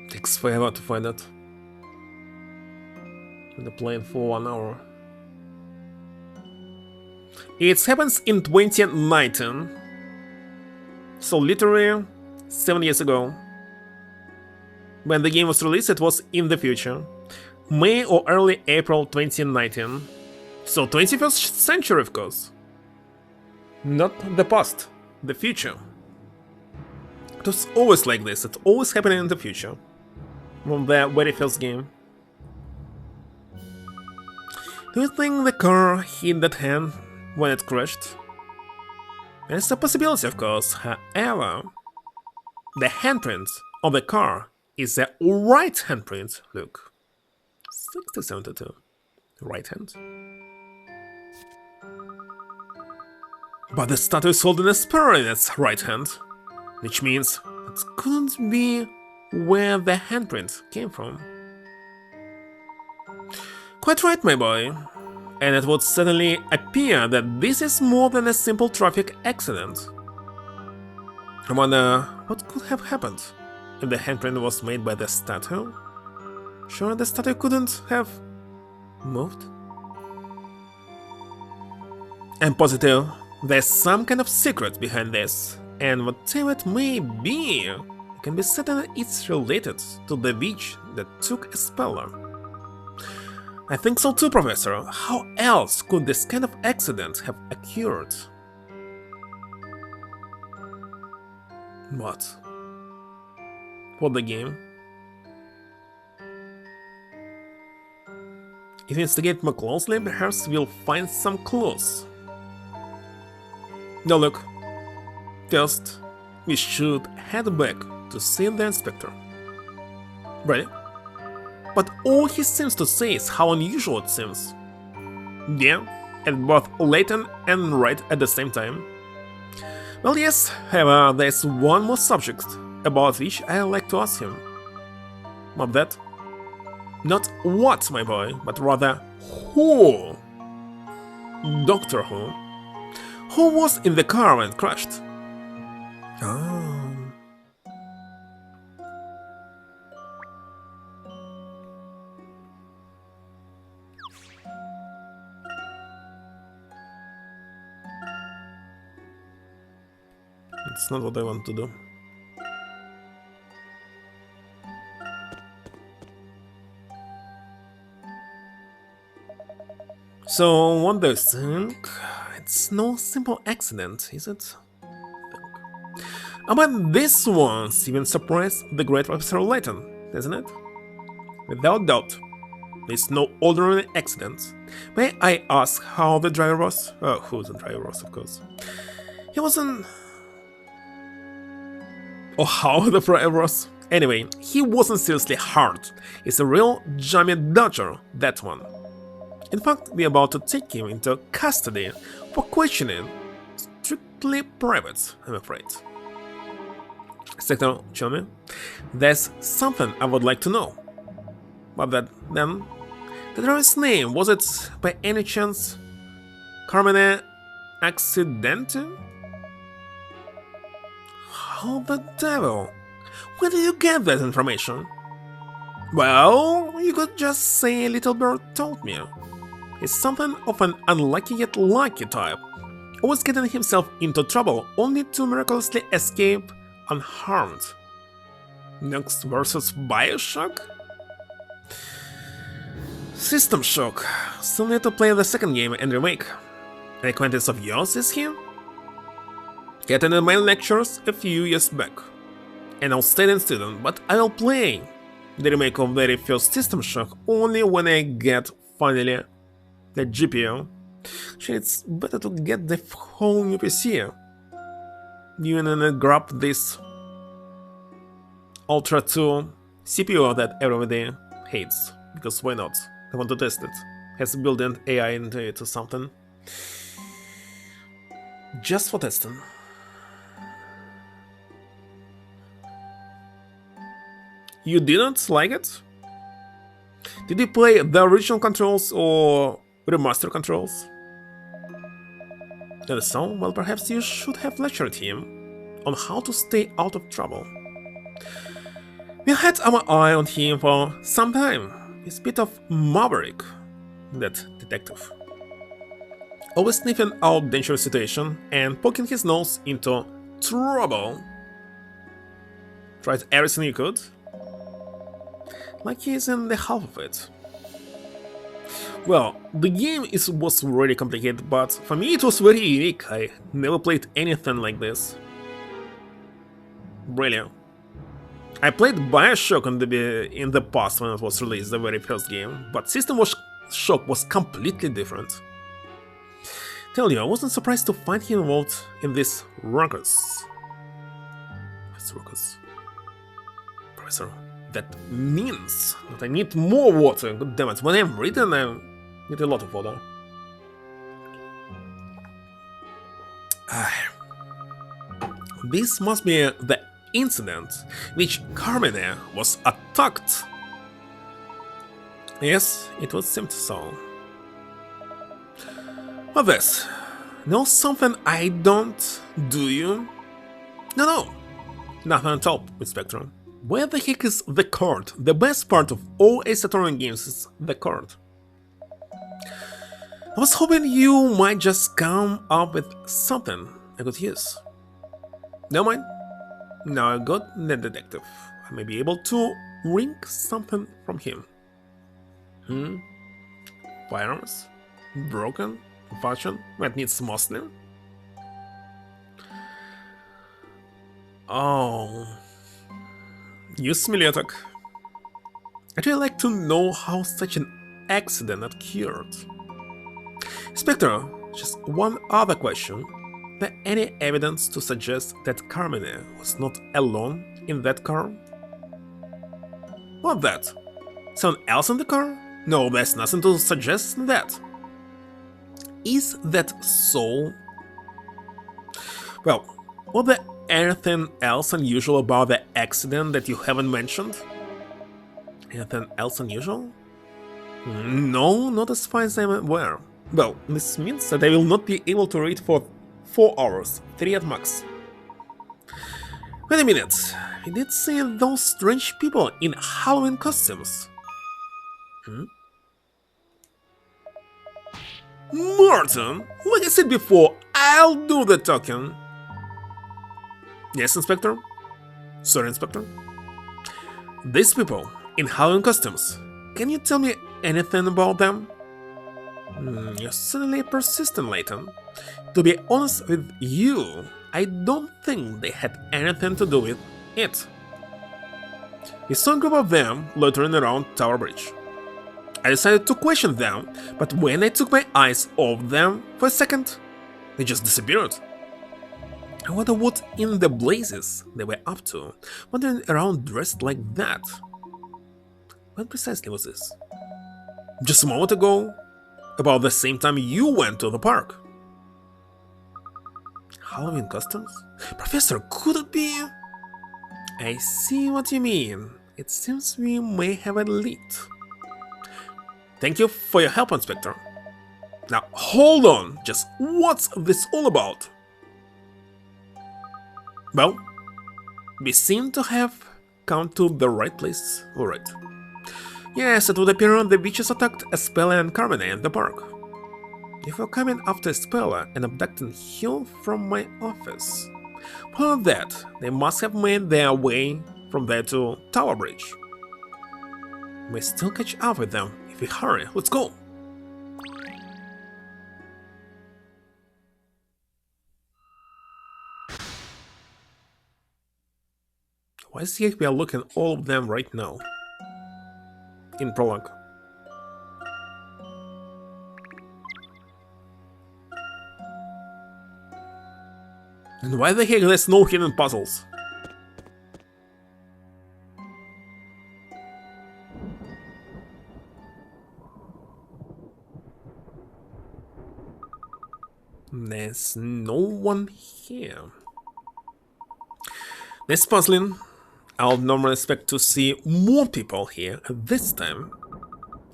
Takes forever to find that. Been playing for 1 hour. It happens in 2019. So literally 7 years ago. When the game was released, it was in the future. May or early April 2019. So 21st century, of course. Not the past, the future. It was always like this, it's always happening in the future. From the very first game. Do you think the car hit that hand when it crashed? It's a possibility, of course. However, the handprint of the car is the right handprint. Look, 6072, right hand. But the statue is holding a sparrow in its right hand, which means it couldn't be where the handprint came from. Quite right, my boy. And it would certainly appear that this is more than a simple traffic accident. I wonder what could have happened if the handprint was made by the statue? Sure, the statue couldn't have moved? I'm positive there's some kind of secret behind this, and whatever it may be, you can be certain it's related to the witch that took a speller. I think so too, Professor. How else could this kind of accident have occurred? What? For the game? If we investigate more closely, perhaps we'll find some clues. Now look, first, we should head back to see the inspector. Ready? But all he seems to say is how unusual it seems. Yeah, and both Layton and Wright at the same time. Well, yes, however, there's one more subject about which I'd like to ask him. What that? Not what, my boy, but rather who? Doctor Who? Who was in the car when it crashed? Oh. It's not what I want to do. So, what do you think? It's no simple accident, is it? I bet this one's even surprised the great Professor Layton, isn't it? Without doubt, it's no ordinary accident. May I ask how the driver was? Oh, who the driver was, of course. He wasn't... Or how the driver was? Anyway, he wasn't seriously hurt. He's a real Jammy Dodger, that one. In fact, we're about to take him into custody for questioning. Strictly private, I'm afraid. Inspector, tell me, there's something I would like to know. But then, the driver's name, was it by any chance Carmine Accidente? How the devil? Where did you get that information? Well, you could just say a little bird told me. He's something of an unlucky yet lucky type, always getting himself into trouble only to miraculously escape unharmed. Next versus Bioshock? System Shock. Still need to play the second game and remake. An acquaintance of yours, is he? He attended my lectures a few years back. An outstanding student, but I will play the remake of the very first System Shock only when I get, finally, the GPU. Actually, it's better to get the whole new PC. You and grab this Ultra 2 CPU that everybody hates, because why not? I want to test it. Has built-in AI into it or something. Just for testing. You didn't like it? Did you play the original controls or remaster controls? That is so? Well, perhaps you should have lectured him on how to stay out of trouble. We had our eye on him for some time. He's a bit of maverick, that detective. Always sniffing out dangerous situation and poking his nose into trouble. Tried everything he could. Like he's in the half of it. Well, the game was really complicated, but for me it was very unique. I never played anything like this. Brilliant. I played Bioshock in the past when it was released, the very first game, but System Shock was completely different. Tell you, I wasn't surprised to find him involved in this ruckus. What's ruckus? Professor, that means that I need more water. God damn it, when I'm reading I need a lot of water. This must be the incident in which Carmine was attacked. Yes, it would seem so. What this? Know something I don't, do you? No, nothing at all, Inspector. Where the heck is the card? The best part of all Ace Attorney games is the card. I was hoping you might just come up with something I could use. Never mind. Now I got the detective. I may be able to wring something from him. Firearms? Broken? Fashion? That needs mostly? Oh. Use Smiletok. I'd really like to know how such an accident occurred. Inspector, just one other question. Is there any evidence to suggest that Carmine was not alone in that car? What that? Someone else in the car? No, there's nothing to suggest that. Is that so? Well, was there anything else unusual about the accident that you haven't mentioned? Anything else unusual? No, not as far as I'm aware. Well, this means that I will not be able to read for 4 hours, 3 at max. Wait a minute, we did see those strange people in Halloween costumes. Martin, like I said before, I'll do the talking. Yes, Inspector? Sorry, Inspector? These people in Halloween costumes, can you tell me anything about them? You're certainly persistent, Layton. To be honest with you, I don't think they had anything to do with it. We saw a group of them loitering around Tower Bridge. I decided to question them, but when I took my eyes off them for a second, they just disappeared. I wonder what in the blazes they were up to, wandering around dressed like that. When precisely was this? Just a moment ago, about the same time you went to the park. Halloween costumes? Professor, could it be? I see what you mean. It seems we may have a lead. Thank you for your help, Inspector. Now, hold on. Just what's this all about? Well, we seem to have come to the right place. Alright. Yes, it would appear the witches attacked Espella and Carmine in the park. If you're coming after Espella and abducting Hill from my office, for that, they must have made their way from there to Tower Bridge. We still catch up with them if we hurry. Let's go! Why is it we are looking at all of them right now? In prologue. And why the heck there's no hidden puzzles? There's no one here. That's puzzling. I'll normally expect to see more people here at this time.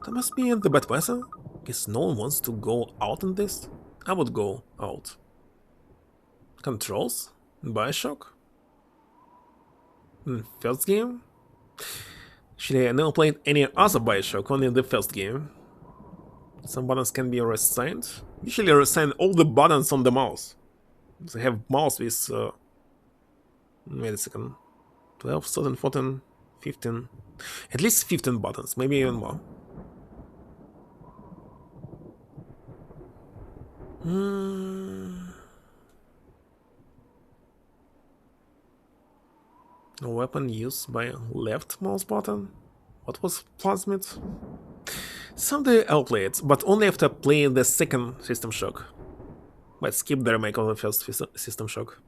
That must be the bad weather. Guess no one wants to go out in this. I would go out. Controls? Bioshock? First game? Actually, I never played any other Bioshock, only the first game. Some buttons can be reassigned. Usually reassign all the buttons on the mouse. They have mouse with... wait a second. 12, 13, 14, 15... At least 15 buttons, maybe even more. A weapon used by left mouse button? What was plasmid? Someday I'll play it, but only after playing the second System Shock. Let's skip the remake of the first System Shock.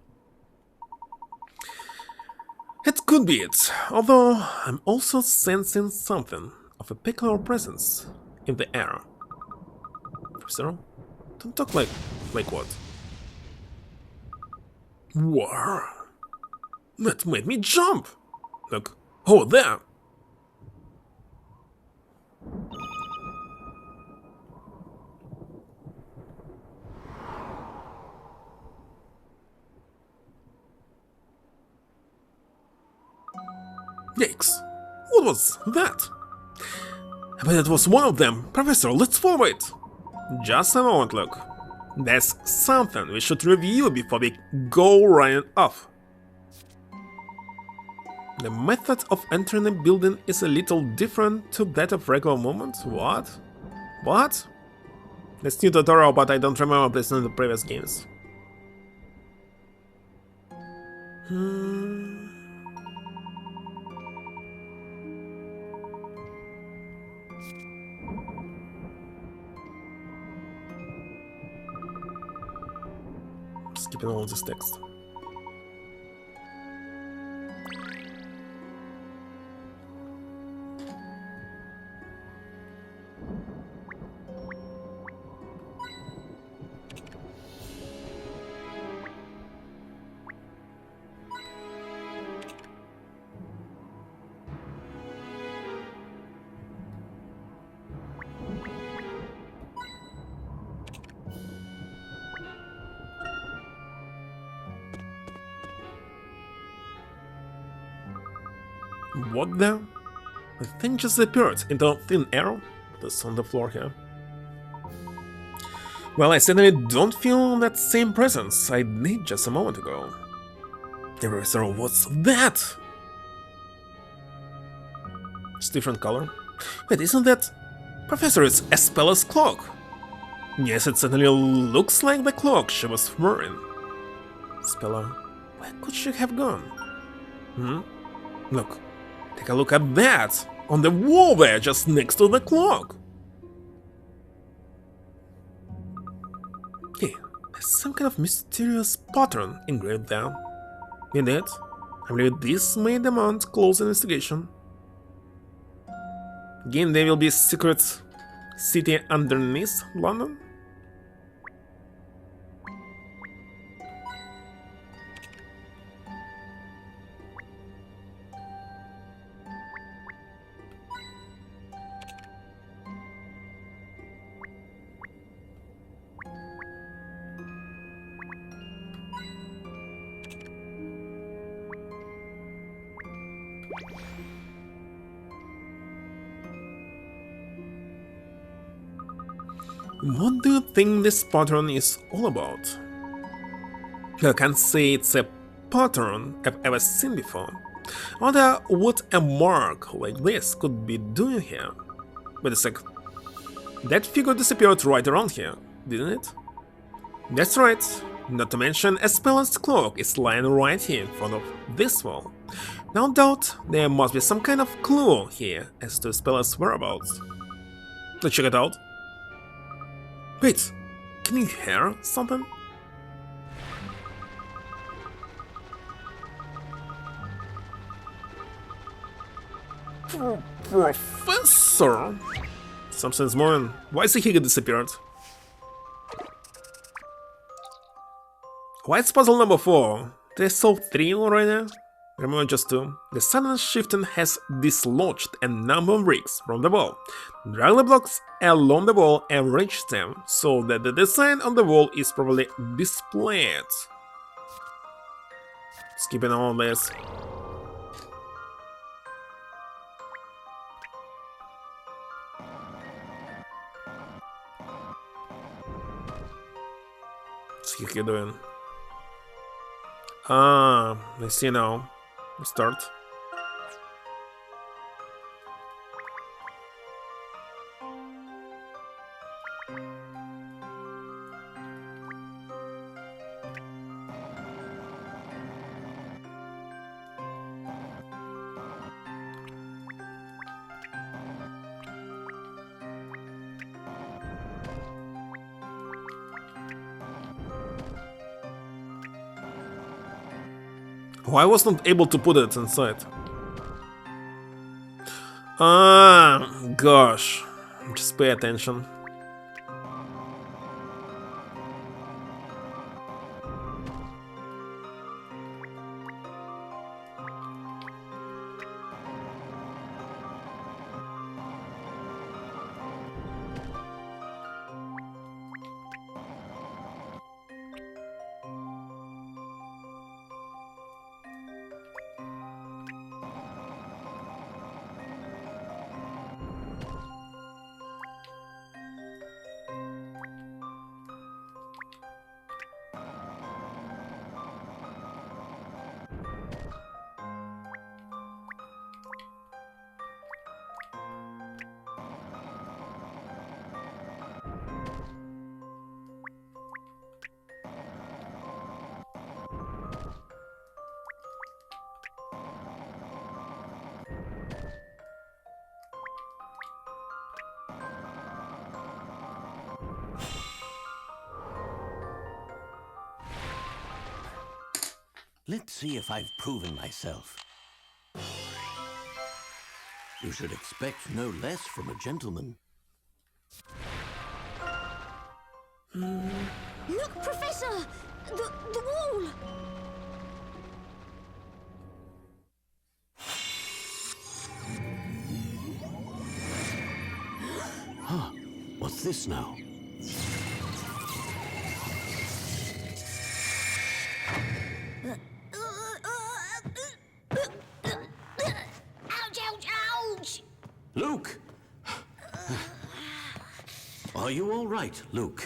It could be it, although I'm also sensing something of a peculiar presence in the air. Professor, don't talk like what? Whoa! That made me jump! Look, oh there! Yikes! What was that? I bet it was one of them. Professor, let's follow it! Just a moment, look. There's something we should review before we go running off. The method of entering a building is a little different to that of regular movement. What? What? It's new tutorial, but I don't remember this in the previous games. Skipping all this text. What the? The thing just appeared into thin air that's on the floor here. Well, I certainly don't feel that same presence I did just a moment ago. Professor, what's that? It's different color. Wait, isn't that... Professor, it's Espella's cloak! Yes, it certainly looks like the cloak she was wearing. Speller, where could she have gone? Look, take a look at that! On the wall there, just next to the clock! Hey, there's some kind of mysterious pattern engraved there. Indeed, I believe this may demand close investigation. Again, there will be a secret city underneath London? What do you think this pattern is all about? I can't say it's a pattern I've ever seen before. I wonder what a mark like this could be doing here. Wait a sec. That figure disappeared right around here, didn't it? That's right. Not to mention a speller's cloak is lying right here in front of this wall. No doubt there must be some kind of clue here as to speller's whereabouts. Let's check it out. Wait, can you hear something? Professor? Something's moving. Why is he disappeared? What's puzzle number 4? They solved 3 already? Remember just 2. The sudden shifting has dislodged a number of bricks from the wall. Drag the blocks along the wall and reach them so that the design on the wall is properly displayed. Skipping all this. What's he doing? Ah, I see now. Start. Oh, I was not able to put it inside. Ah, gosh. Just pay attention. Let's see if I've proven myself. You should expect no less from a gentleman. Look, Professor! The wall! Huh, what's this now? Ouch, ouch, ouch! Luke! Are you all right, Luke?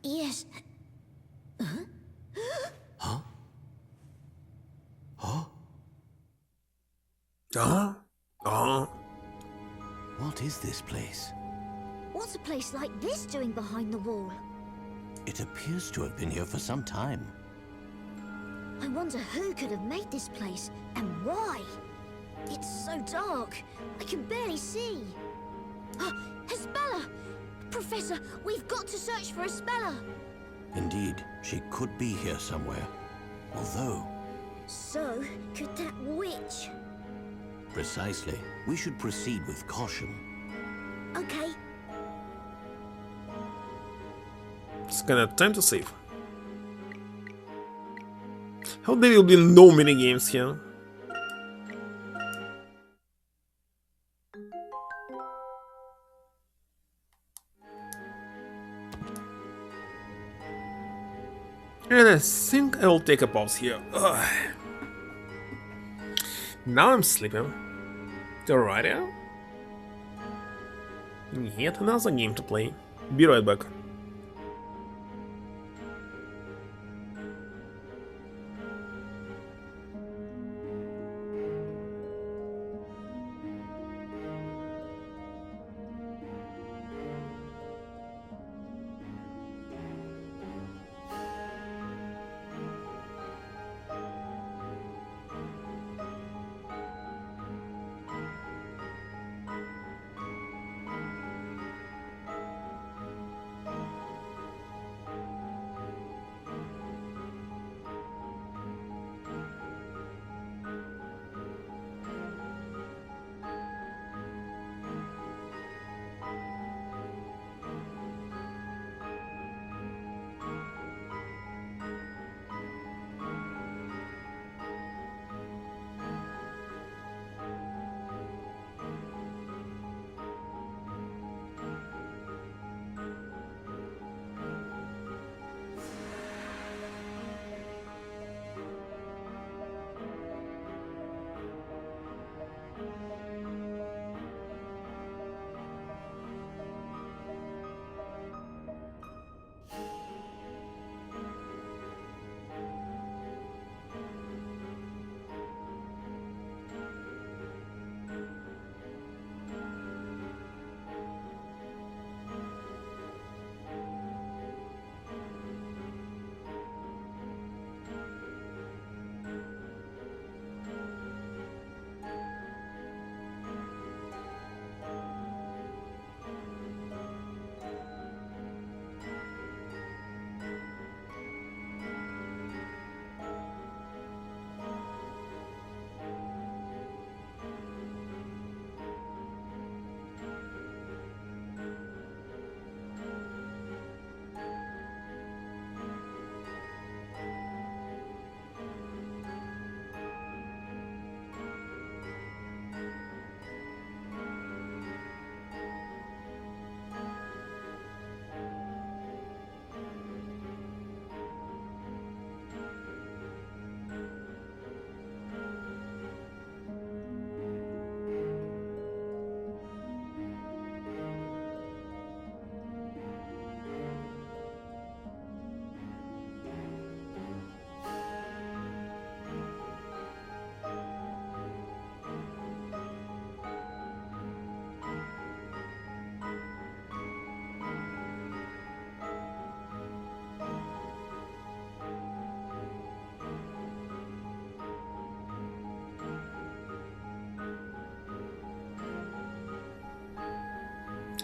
Yes. Huh? Uh-huh. Uh-huh. What is this place? What's a place like this doing behind the wall? It appears to have been here for some time. I wonder who could have made this place and why. It's so dark. I can barely see. Hespella! Professor, we've got to search for Hespella. Indeed, she could be here somewhere. Although... So, could that witch? Precisely. We should proceed with caution. Okay. It's kinda time to save. How there will be no minigames here? And I think I'll take a pause here. Ugh. Now I'm sleeping. Alright, yeah? Yet another game to play. Be right back.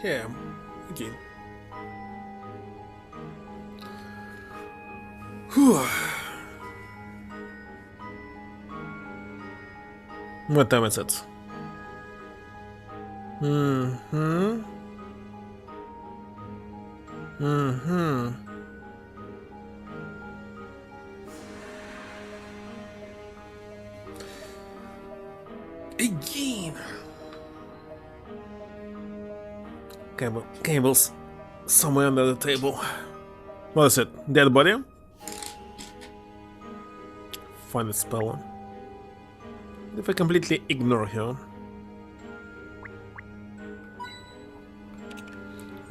Yeah, okay. Whew. What time is it? Again. Cables somewhere under the table. What is it? Dead body? Find a spell. If I completely ignore her.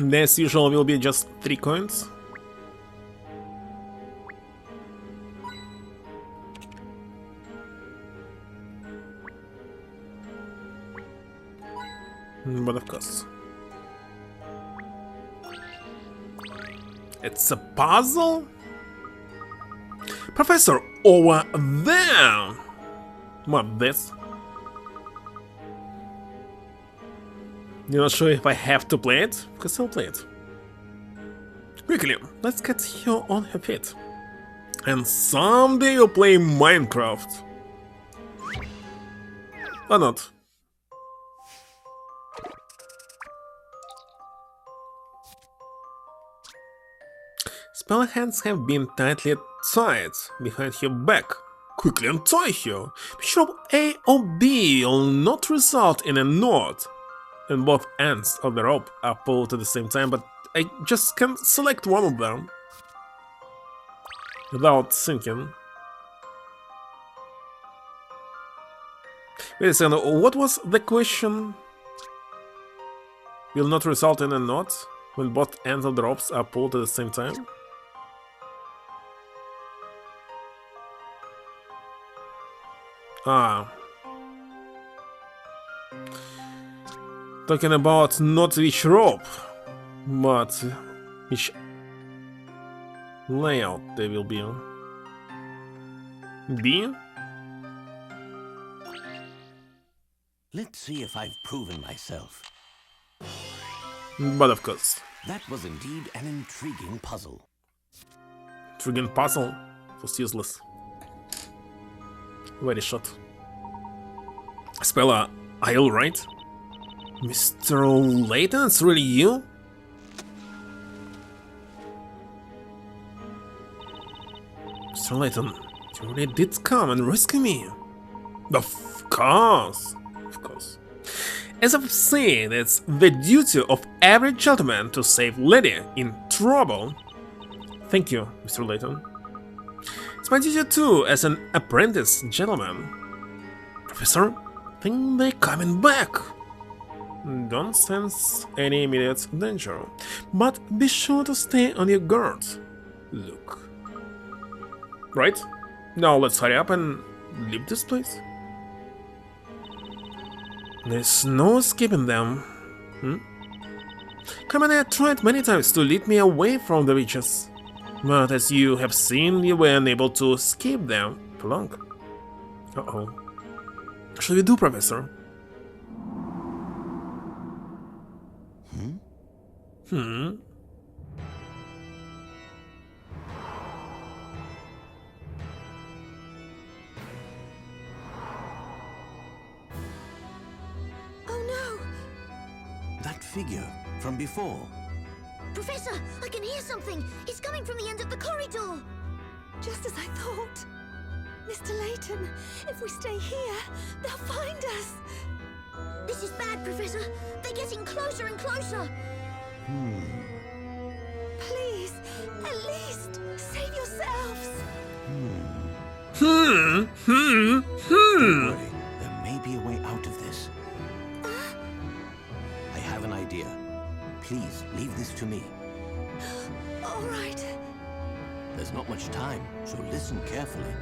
As usual, will be just 3 coins. But of course. It's a puzzle? Professor, over there! What, this? You're not sure if I have to play it? Because I'll play it. Quickly, let's get her on her feet. And someday you'll play Minecraft. Or not. Spell hands have been tightly tied behind her back. Quickly untie her. Be sure A or B will not result in a knot. And both ends of the rope are pulled at the same time, but I just can't select one of them without thinking. Wait a second, what was the question? Will not result in a knot when both ends of the ropes are pulled at the same time? Ah. Talking about not which rope, but which layout they will be on. B? Let's see if I've proven myself. But of course. That was indeed an intriguing puzzle. Intriguing puzzle was useless. Very short. Speller, are you right? Mr. Layton, it's really you? Mr. Layton, you really did come and rescue me. Of course. Of course. As I've said, it's the duty of every gentleman to save lady in trouble. Thank you, Mr. Layton. It's my duty too, as an apprentice gentleman. Professor, I think they're coming back. Don't sense any immediate danger, but be sure to stay on your guard. Look. Right? Now let's hurry up and leave this place. There's no escaping them. Commander tried many times to lead me away from the witches, but as you have seen, you were unable to escape them for long. Uh-oh. What shall we do, Professor? Oh no! That figure from before. Professor, I can hear something. It's coming from the end of the corridor. Just as I thought. Mr. Layton, if we stay here, they'll find us. This is bad, Professor. They're getting closer and closer. Please, at least, save yourselves. Don't worry, there may be a way out of this. I have an idea. Please, leave this to me. All right. There's not much time, so listen carefully.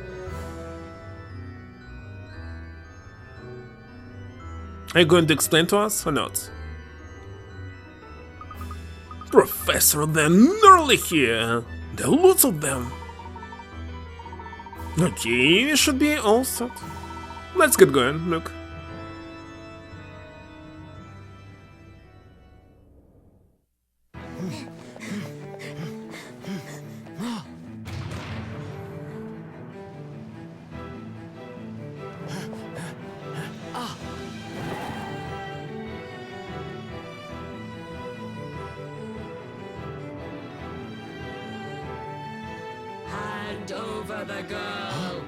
Are you going to explain to us or not? Professor, they're nearly here. There are lots of them. Okay, we should be all set. Let's get going, look. Hand over the girl!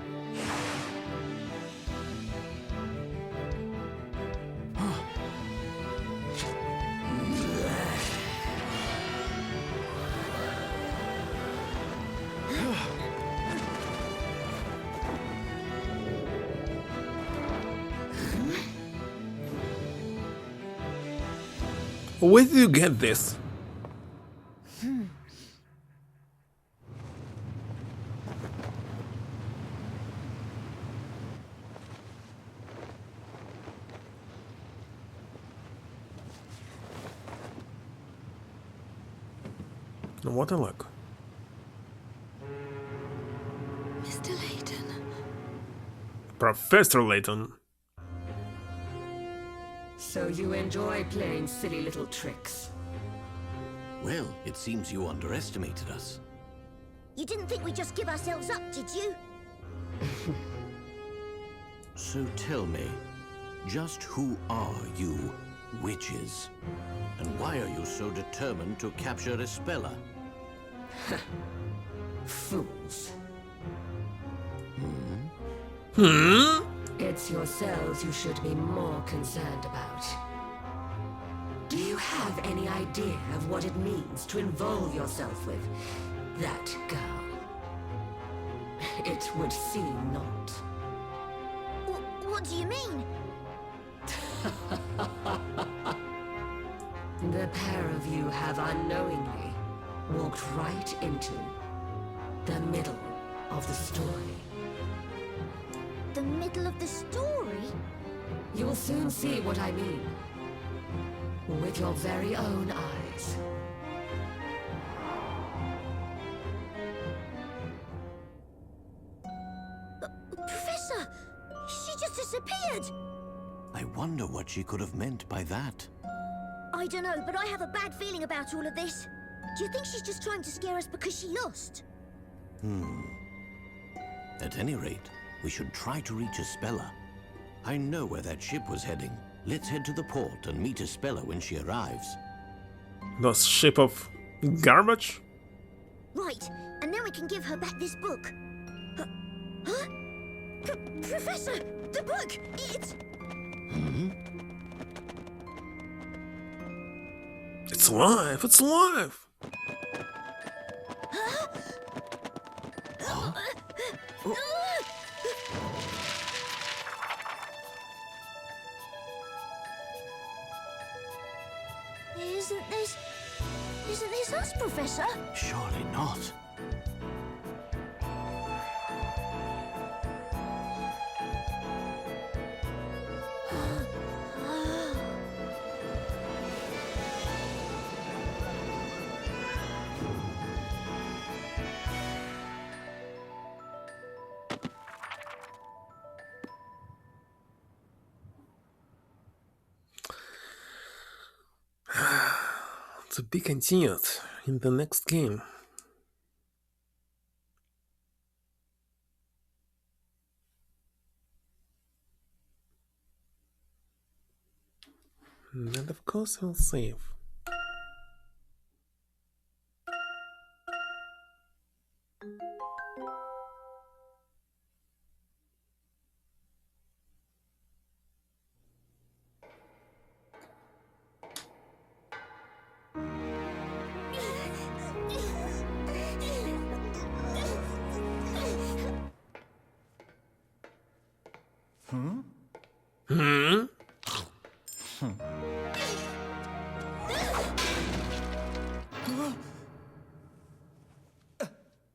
Where did you get this? What a luck. Professor Layton. So you enjoy playing silly little tricks? Well, it seems you underestimated us. You didn't think we'd just give ourselves up, did you? So tell me, just who are you, witches? And why are you so determined to capture Espella? Fools. Hmm? It's yourselves you should be more concerned about. Do you have any idea of what it means to involve yourself with that girl? It would seem not. What do you mean? The pair of you have unknowingly walked right into the middle of the story. The middle of the story? You will soon see what I mean. With your very own eyes. Professor! She just disappeared! I wonder what she could have meant by that. I don't know, but I have a bad feeling about all of this. Do you think she's just trying to scare us because she lost? At any rate, we should try to reach Espella. I know where that ship was heading. Let's head to the port and meet Espella when she arrives. The ship of garbage? Right, and then we can give her back this book. Huh? Professor! The book! It's... It's alive! It's alive! Isn't this us, Professor? Surely not. To be continued in the next game. And of course I'll save.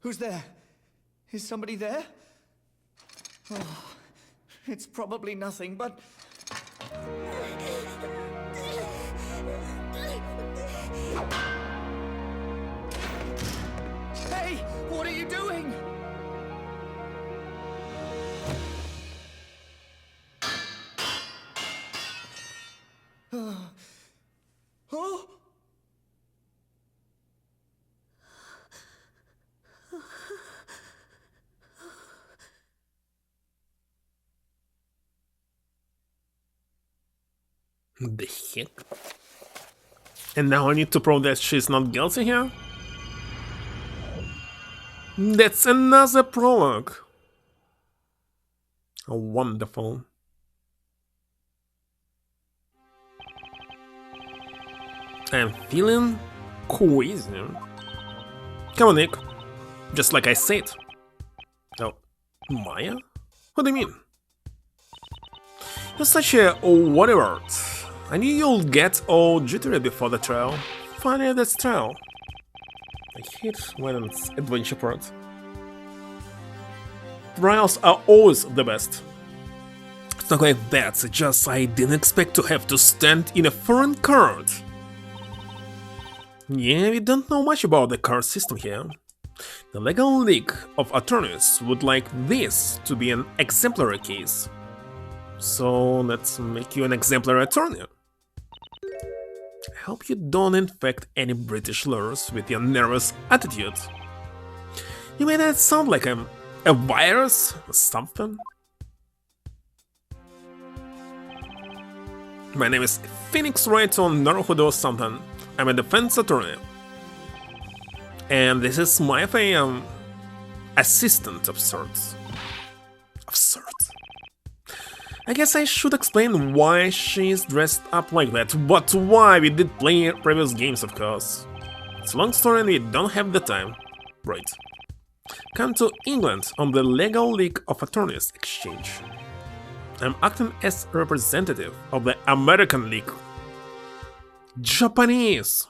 Who's there? Is somebody there? Oh, it's probably nothing, but... Hey! What are you doing? Oh! The heck? And now I need to prove that she's not guilty here? That's another prologue. Oh, wonderful. I'm feeling queasy. Come on, Nick. Just like I said. Oh, Maya? What do you mean? You're such a whatever. I knew you'll get all jittery before the trial. Finally, this trial. I hate when it's adventure part. Trials are always the best. It's not like that, it's just I didn't expect to have to stand in a foreign court. Yeah, we don't know much about the court system here. The Legal League of Attorneys would like this to be an exemplary case. So let's make you an exemplary attorney. I hope you don't infect any British lawyers with your nervous attitude. You made it sound like a virus or something. My name is Phoenix Wright on Naruhodo or something. I'm a defense attorney. And this is my assistant of sorts. I guess I should explain why she's dressed up like that, but why we did play previous games, of course. It's a long story and we don't have the time. Right. Come to England on the Legal League of Attorneys exchange. I'm acting as representative of the American League. Japanese!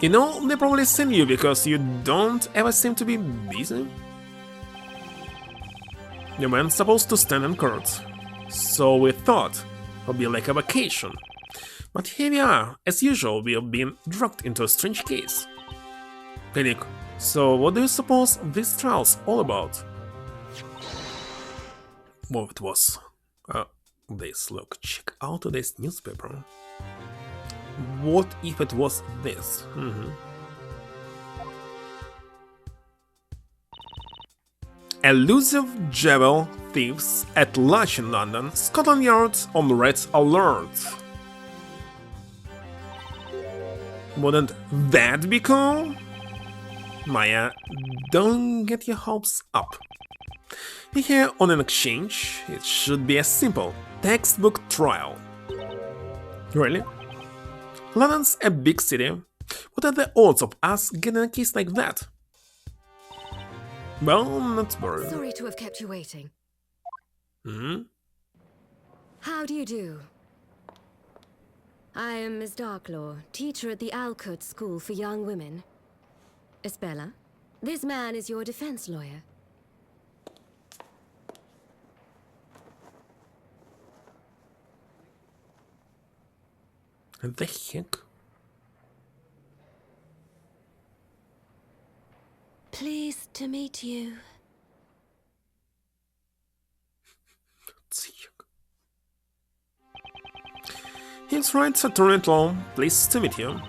You know, they probably send you because you don't ever seem to be busy. Your man's supposed to stand in court, so we thought it would be like a vacation. But here we are, as usual, we have been dragged into a strange case. Panic, so what do you suppose this trial's all about? What it was? This, look, check out today's newspaper. What if it was this? Elusive jewel thieves at large in London, Scotland Yard on red alert. Wouldn't that be cool? Maya, don't get your hopes up. We're here on an exchange, it should be a simple textbook trial. Really? London's a big city. What are the odds of us getting a case like that? Well, not worry. Sorry to have kept you waiting. How do you do? I am Miss Darklaw, teacher at the Alcott School for Young Women. Isabella, this man is your defense lawyer. What the heck? Pleased to meet you. He's right, Attorney at Law. Pleased to meet you.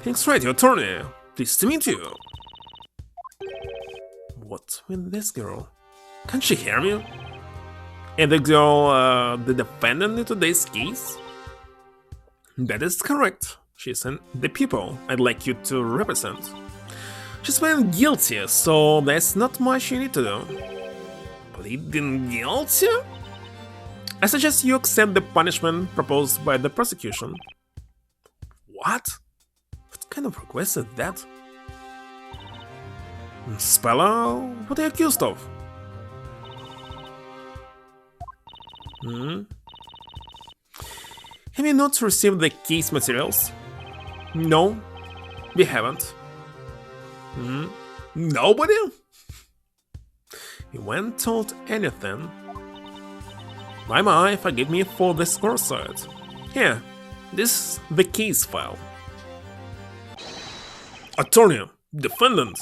He's right, Attorney. Pleased to meet you. What with this girl? Can't she hear me? And the girl, the defendant in today's case? That is correct. She's the people I'd like you to represent. She's been guilty, so there's not much you need to do. Pleading guilty? I suggest you accept the punishment proposed by the prosecution. What? What kind of request is that? Speller, what are you accused of? Have you not received the case materials? No, we haven't. Nobody? You weren't told anything. My, forgive me for this oversight. Here, this is the case file. Attorney, defendant,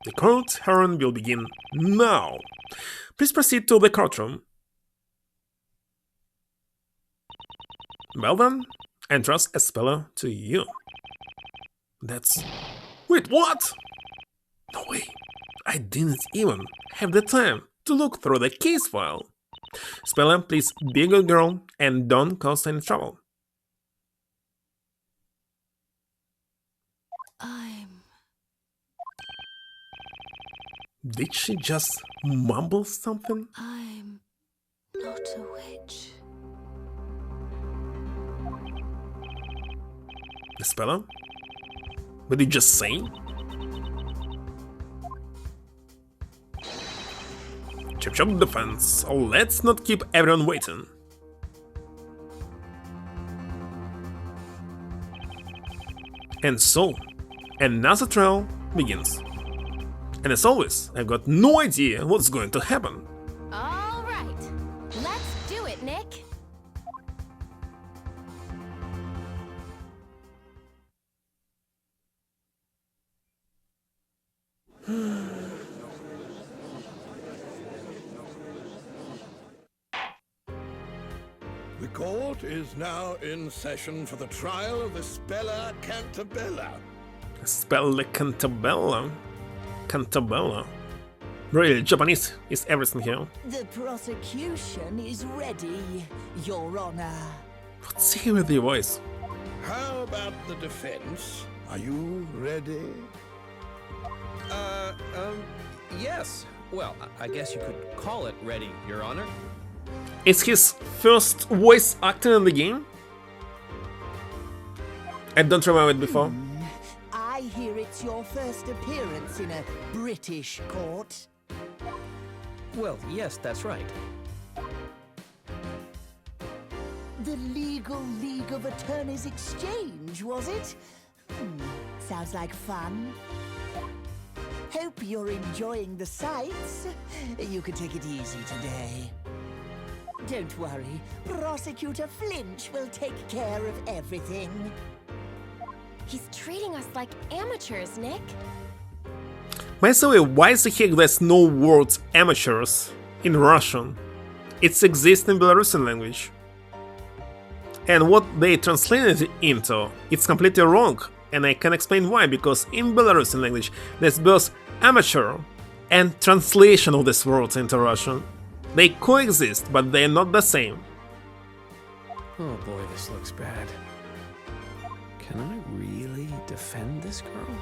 the court hearing will begin now. Please proceed to the courtroom. Well then, entrust a speller to you. That's... Wait, what? No way, I didn't even have the time to look through the case file. Speller, please be a good girl and don't cause any trouble. Did she just mumble something? I'm not a witch. The speller? What did you just say? Chop chop defense. Let's not keep everyone waiting. And so, another trial begins. And as always, I've got no idea what's going to happen. All right, let's do it, Nick. court is now in session for the trial of the Spella Cantabella. Spella Cantabella? Cantabella? Really, Japanese is everything here. The prosecution is ready, Your Honor. What's here with your voice? How about the defense? Are you ready? Yes. Well, I guess you could call it ready, Your Honor. Is his first voice acting in the game? I don't remember it before. I hear it's your first appearance in a British court. Well, yes, that's right. The Legal League of Attorneys Exchange, was it? Sounds like fun. Hope you're enjoying the sights. You can take it easy today. Don't worry, Prosecutor Flinch will take care of everything. He's treating us like amateurs, Nick. By the way, why the heck there's no word amateurs in Russian? It exists in Belarusian language. And what they translated it into, it's completely wrong. And I can explain why, because in Belarusian language there's both amateur and translation of this word into Russian. They coexist, but they're not the same. Oh boy, this looks bad. Can I really defend this girl?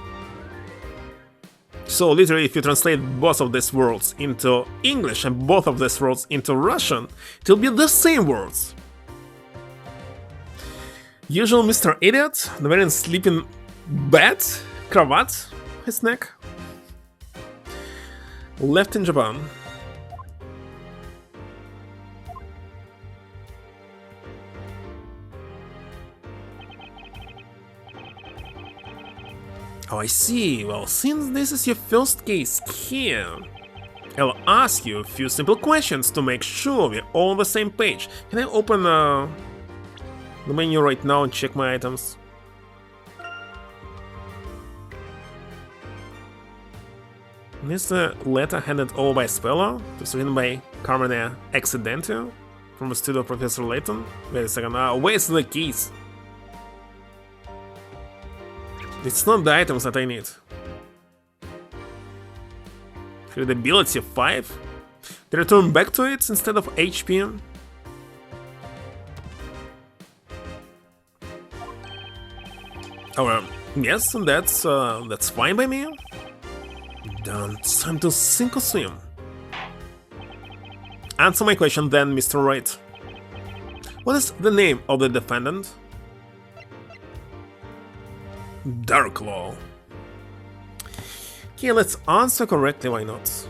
So literally, if you translate both of these words into English and both of these words into Russian, it'll be the same words. Usual Mr. Idiot, the man in sleeping bed, cravat, his neck. Left in Japan. Oh, I see. Well, since this is your first case here, I'll ask you a few simple questions to make sure we're all on the same page. Can I open the menu right now and check my items? This is a letter handed over by Spella. It's written by Carmine Accidentio from the studio of Professor Layton. Wait a second, where's the keys? It's not the items that I need. Credibility 5? They return back to it instead of HP? Oh, yes, that's fine by me. Then it's time to sink or swim. Answer my question then, Mr. Wright. What is the name of the defendant? Darklaw. Okay, let's answer correctly, why not?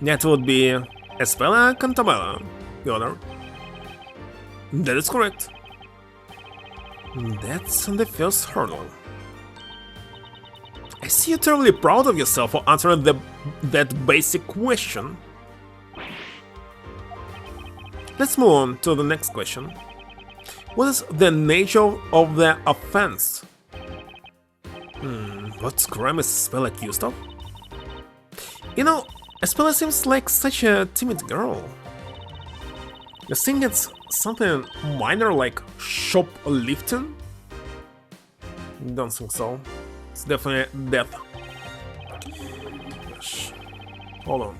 That would be Spella Cantabella, Your Honor. That is correct. That's the first hurdle. I see you're terribly proud of yourself for answering that basic question. Let's move on to the next question. What is the nature of the offense? What crime is Spella accused of? You know, Spella seems like such a timid girl. You think it's something minor like shoplifting? Don't think so. It's definitely death. Hold on.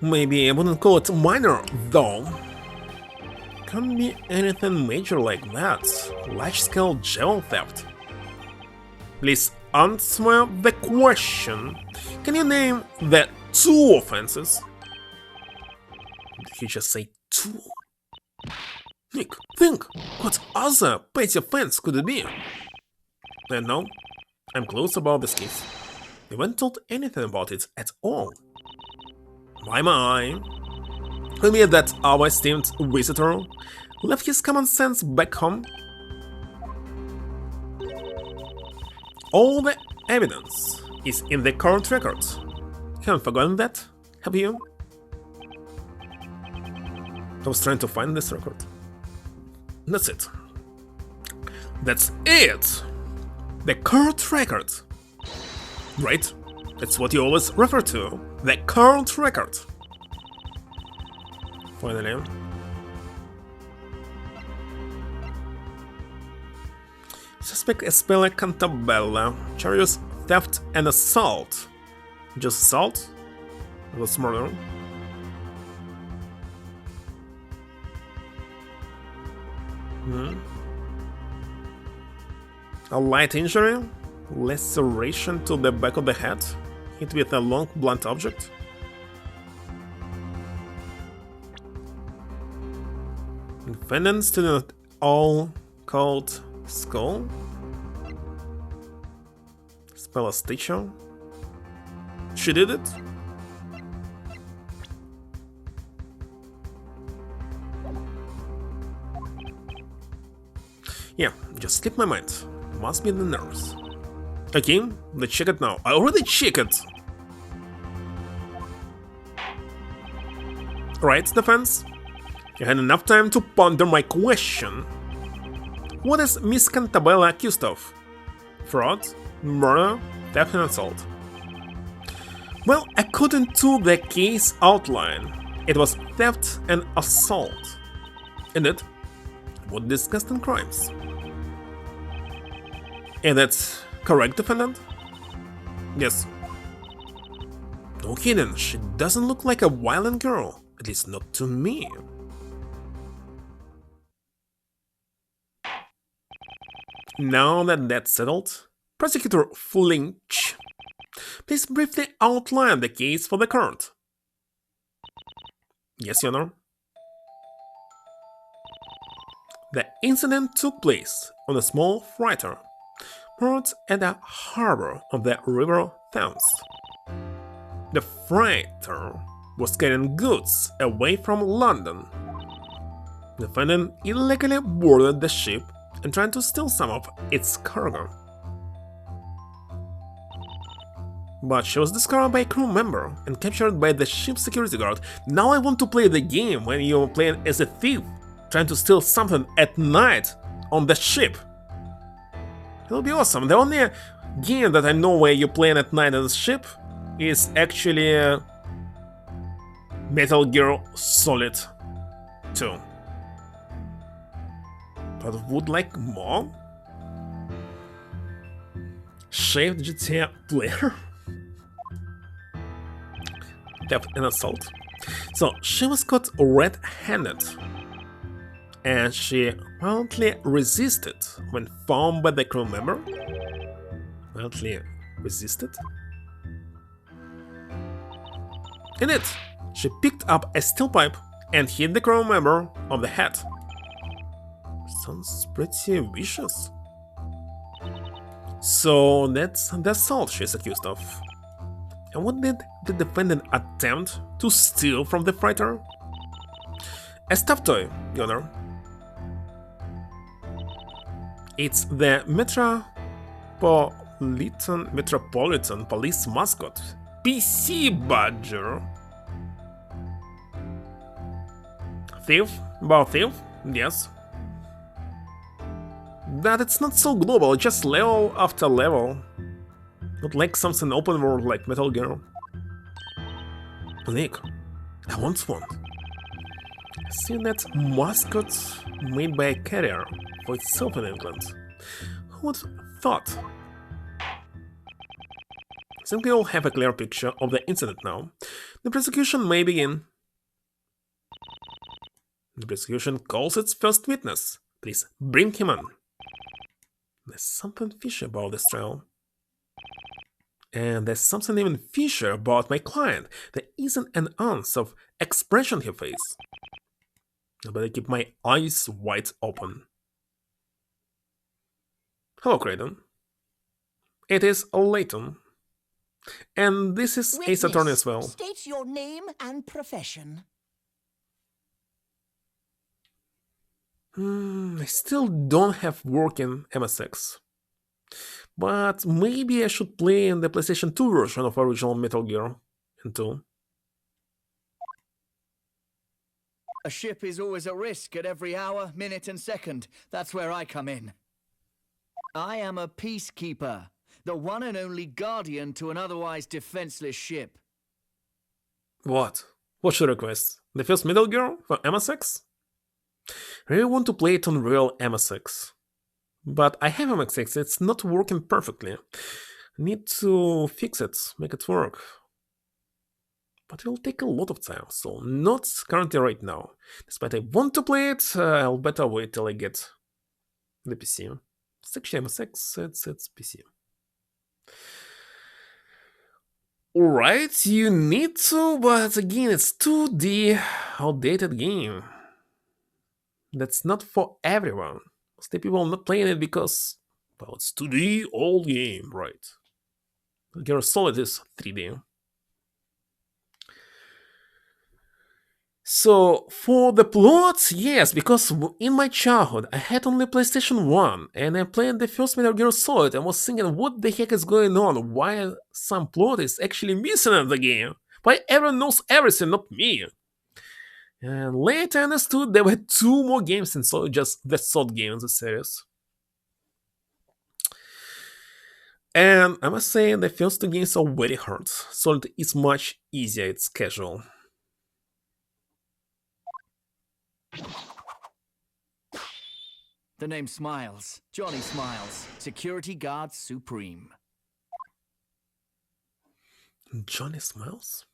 Maybe I wouldn't call it minor, though. Can't be anything major like that. Large-scale jewel theft. Please answer the question. Can you name the 2 offenses? Did he just say 2? Nick, think, what other petty offense could it be? And no, I'm close about this case. We weren't told anything about it at all. My. Tell me that our esteemed visitor left his common sense back home. All the evidence is in the current record. Haven't forgotten that, have you? I was trying to find this record. That's it. That's it! The current record. Right? That's what you always refer to. The current record. Finally. Suspect Espela Cantabella. Charges theft and assault. Just assault? What's murder? A light injury? Laceration to the back of the head? Hit with a long blunt object? Defendant still not all called skull? Spell a stitcher? She did it? Yeah, just slipped my mind. Must be the nerves. Okay, let's check it now. I already checked it! Right, defense? You had enough time to ponder my question. What is Miss Cantabella accused of? Fraud, murder, theft and assault. Well, according to the case outline, it was theft and assault. In it, what disgusting crimes. And that's correct, defendant? Yes. Okay then, she doesn't look like a violent girl, at least not to me. Now that that's settled, Prosecutor Flinch, please briefly outline the case for the court. Yes, Your Honor. The incident took place on a small freighter moored at the harbor of the River Thames. The freighter was carrying goods away from London. The defendant illegally boarded the ship and tried to steal some of its cargo. But she was discovered by a crew member and captured by the ship's security guard. Now I want to play the game when you're playing as a thief, trying to steal something at night on the ship. It'll be awesome. The only game that I know where you're playing at night on the ship is actually Metal Gear Solid 2. But would like more? Shaved GTA player? Theft and assault. So she was caught red-handed, and she violently resisted when found by the crew member. Violently resisted? In it, she picked up a steel pipe and hit the crew member on the head. Sounds pretty vicious. So that's the assault she's accused of. And what did the defendant attempt to steal from the freighter? A stuffed toy, Your Honor. It's the Metropolitan Police mascot, PC Badger. Thief? About thief? Yes. But it's not so global, just level after level. Not like something open world like Metal Gear. Nick, I want one. I see that mascot made by a carrier for itself in England. Who would have thought? I think we all have a clear picture of the incident now. The prosecution may begin. The prosecution calls its first witness. Please bring him on. There's something fishy about this trial. And there's something even fishier about my client. There isn't an ounce of expression in her face. I better keep my eyes wide open. Hello, Creighton. It is Layton. And this is Ace Attorney as well. State your name and profession. I still don't have working MSX. But maybe I should play in the PlayStation 2 version of original Metal Gear 2. A ship is always at risk at every hour, minute, and second. That's where I come in. I am a peacekeeper, the one and only guardian to an otherwise defenseless ship. What? What's your request? The first Metal Gear for MSX? I really want to play it on real MSX. But I have MSX, it's not working perfectly. I need to fix it, make it work. But it will take a lot of time, so not currently right now. Despite I want to play it, I'll better wait till I get the PC. It's actually MSX, it's PC. Alright, you need to, but again, it's 2D outdated game. That's not for everyone. Most people are not playing it because, well, it's 2D old game, right? Gear Solid is 3D. So, for the plot, yes, because in my childhood I had only PlayStation 1 and I played the first Metal Gear Solid and was thinking what the heck is going on, why some plot is actually missing in the game, why everyone knows everything, not me. And later I understood there were 2 more games and so just the third game in the series. And I must say the first 2 games are very hard, Solid is much easier, it's casual. The name Smiles. Johnny Smiles. Security Guard Supreme. Johnny Smiles?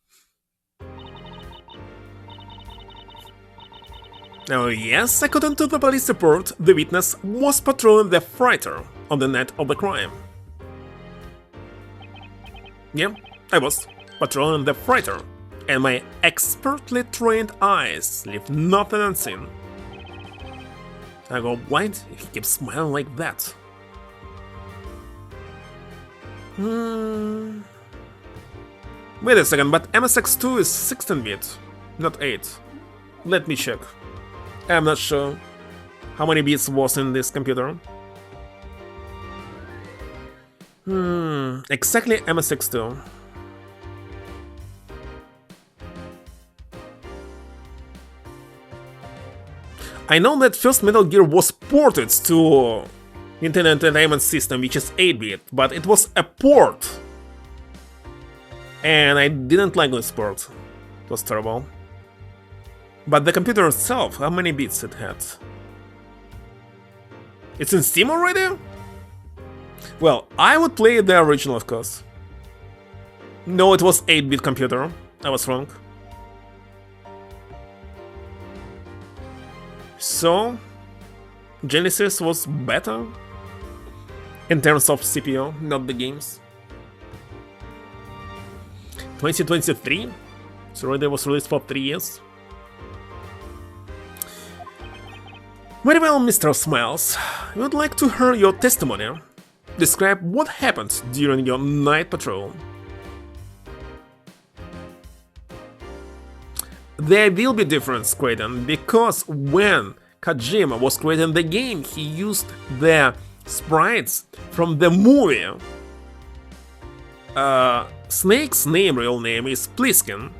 Oh yes, according to the police report, the witness was patrolling the freighter on the night of the crime. Yeah, I was patrolling the freighter, and my expertly trained eyes leave nothing unseen. I go blind if he keeps smiling like that. Wait a second, but MSX2 is 16-bit, not 8. Let me check. I'm not sure how many bits was in this computer. Exactly MSX2. I know that first Metal Gear was ported to Nintendo Entertainment System, which is 8-bit, but it was a port. And I didn't like this port. It was terrible. But the computer itself, how many bits it had? It's in Steam already? Well, I would play the original, of course. No, it was 8-bit computer. I was wrong. So, Genesis was better in terms of CPU, not the games. 2023, so already was released for 3 years. Very well, Mr. Smiles, we would like to hear your testimony. Describe what happened during your night patrol. There will be difference, Creighton, because when Kojima was creating the game, he used the sprites from the movie. Snake's real name is Pliskin,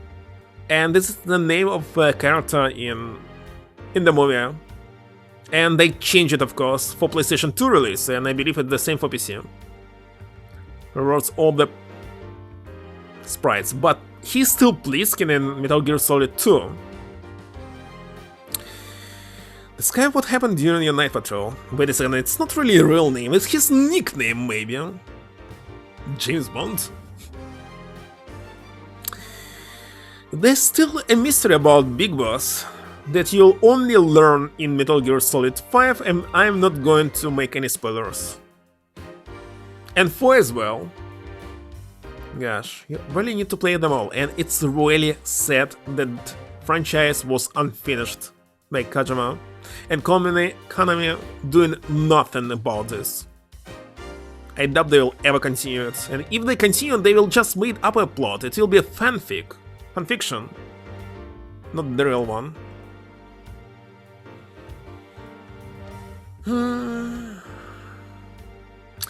and this is the name of a character in the movie. And they changed it, of course, for PlayStation 2 release, and I believe it's the same for PC. Rewards all the sprites, but he's still Pliskin in Metal Gear Solid 2. Describe what happened during your night patrol. Wait a second, it's not really a real name, it's his nickname, maybe. James Bond? There's still a mystery about Big Boss that you'll only learn in Metal Gear Solid 5, and I'm not going to make any spoilers. And 4 as well. Gosh, you really need to play them all, and it's really sad that franchise was unfinished by Kojima, and Konami doing nothing about this. I doubt they will ever continue it, and if they continue, they will just made up a plot, it will be a fanfiction, not the real one.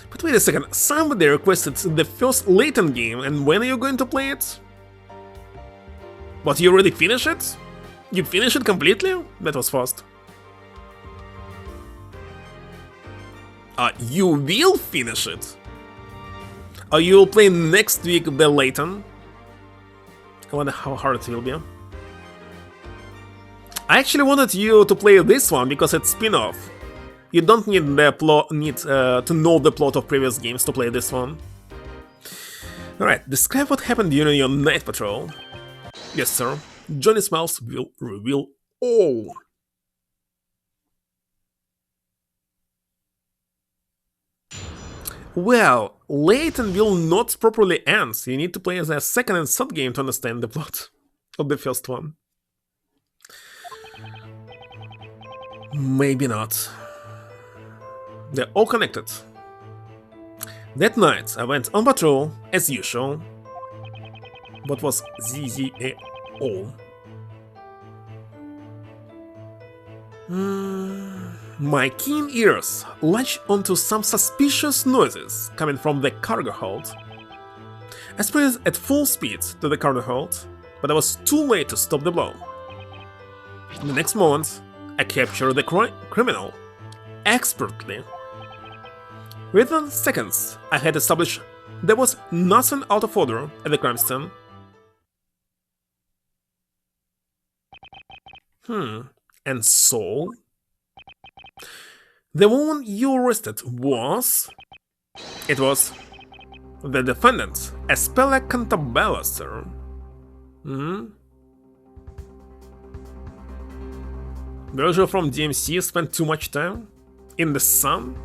But wait a second, somebody requested the first Layton game, and when are you going to play it? But you already finished it? You finished it completely? That was fast. You will finish it? You will play next week the Layton. I wonder how hard it will be. I actually wanted you to play this one because it's spin-off. You don't need the plot, to know the plot of previous games to play this one. Alright, describe what happened during your night patrol. Yes, sir. Johnny Smiles will reveal all. Well, Layton will not properly end, so you need to play as a second and third game to understand the plot of the first one. Maybe not. They're all connected. That night I went on patrol, as usual. What was ZZAO? My keen ears latched onto some suspicious noises coming from the cargo hold. I sprinted at full speed to the cargo hold, but I was too late to stop the blow. The next moment, I captured the criminal expertly. Within seconds, I had established there was nothing out of order at the crime scene. And so? The woman you arrested was... It was... the defendant, Espella Cantabella, sir. Virgil from DMC spent too much time in the sun?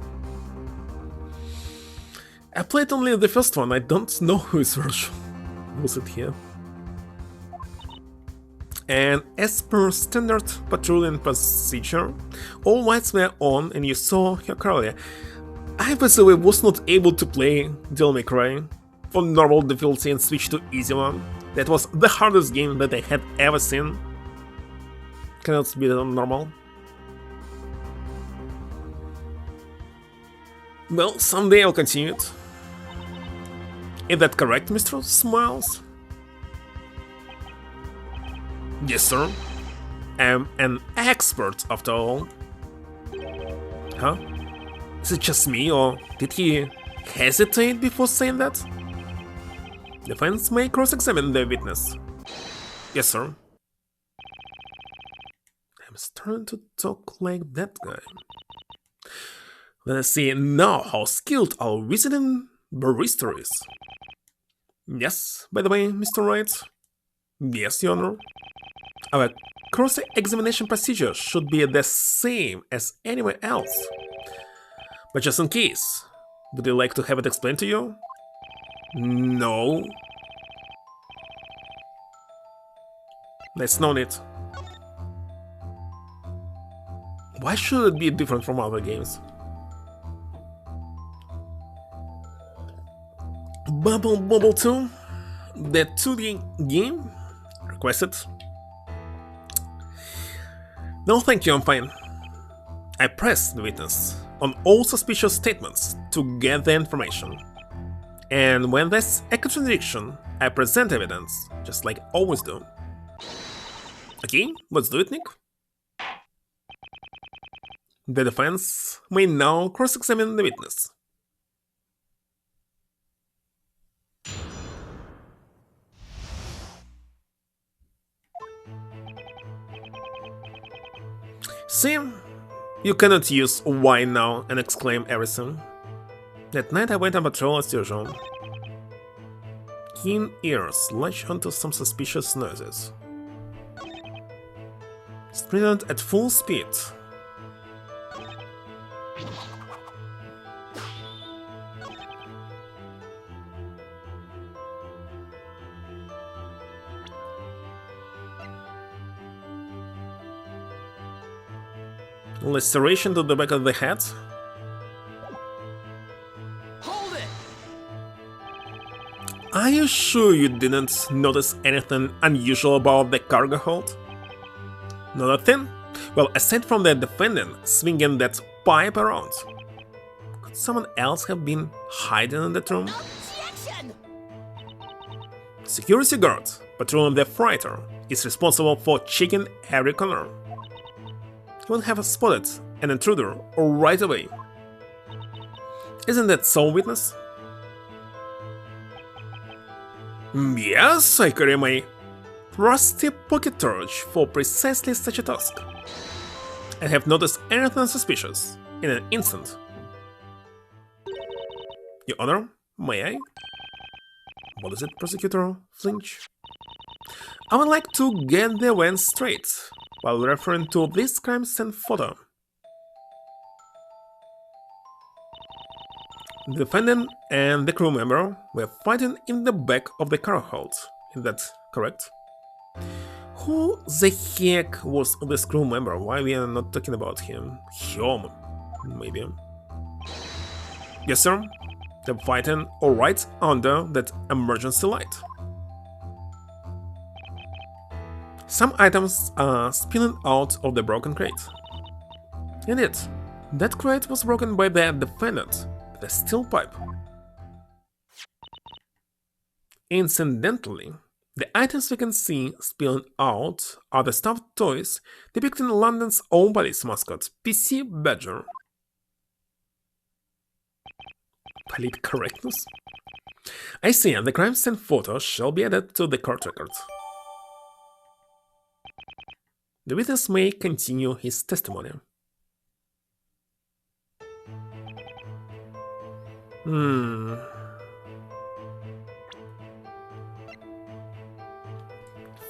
I played only the first one, I don't know who is Virgil. Was it here? And as per standard patrolling procedure, all lights were on and you saw her clearly. I basically was not able to play Devil May Cry for normal difficulty and switch to easy one. That was the hardest game that I had ever seen. Cannot be on normal. Well, someday I'll continue it. Is that correct, Mr. Smiles? Yes, sir. I'm an expert, after all. Huh? Is it just me, or did he hesitate before saying that? Defense may cross-examine the witness. Yes, sir. I'm starting to talk like that guy. Let us see now how skilled our visiting barrister is. Yes, by the way, Mr. Wright. Yes, Your Honor. Our cross-examination procedure should be the same as anywhere else. But just in case, would you like to have it explained to you? No. That's no need. Why should it be different from other games? Bubble Bobble 2, the 2D game? Requested. No, thank you, I'm fine. I pressed the witness on all suspicious statements to get the information. And when there's a contradiction, I present evidence, just like I always do. Okay, let's do it, Nick. The defense may now cross-examine the witness. See, you cannot use why now and exclaim everything. That night I went on patrol as usual. Keen ears latched onto some suspicious noises. Sprinted at full speed. Laceration to the back of the head. Hold it! Are you sure you didn't notice anything unusual about the cargo hold? Not a thing? Well, aside from the defendant swinging that pipe around, could someone else have been hiding in that room? Objection! Security guard patrolling the freighter is responsible for checking every corner. He would have spotted an intruder right away. Isn't that so, witness? Yes, I carry my trusty pocket torch for precisely such a task. I have noticed anything suspicious in an instant. Your Honor, may I? What is it, Prosecutor Flinch? I would like to get the events straight while referring to this crime scene photo. The defendant and the crew member were fighting in the back of the car hold. Is that correct? Who the heck was this crew member? Why we are not talking about him? Hume, maybe. Yes, sir. They're fighting right under that emergency light. Some items are spilling out of the broken crate. Indeed, that crate was broken by the defendant with a steel pipe. Incidentally, the items we can see spilling out are the stuffed toys depicting London's own police mascot, PC Badger. Polite correctness? I see, and the crime scene photo shall be added to the court record. The witness may continue his testimony.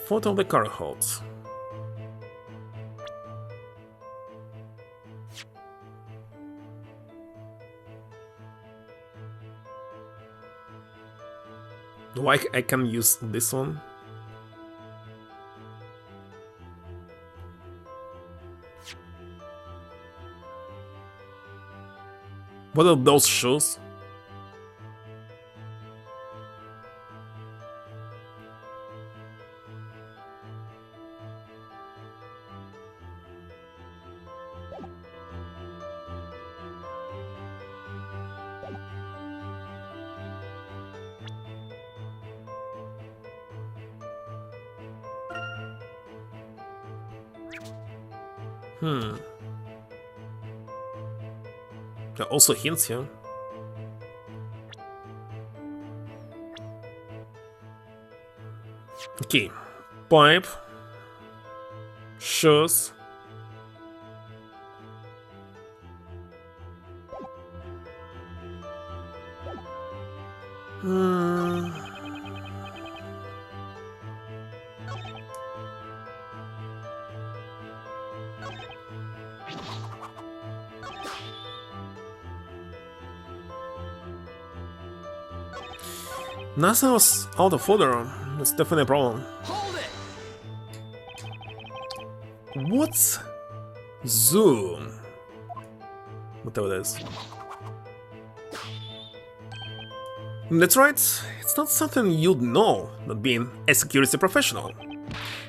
Photo of the car holds. Why I can use this one? What are those shoes? There are also hints here. Okay, pipe, shoes. Nothing was out of order. That's definitely a problem. Hold it! What's Zoom? Whatever it is. That's right, it's not something you'd know, not being a security professional.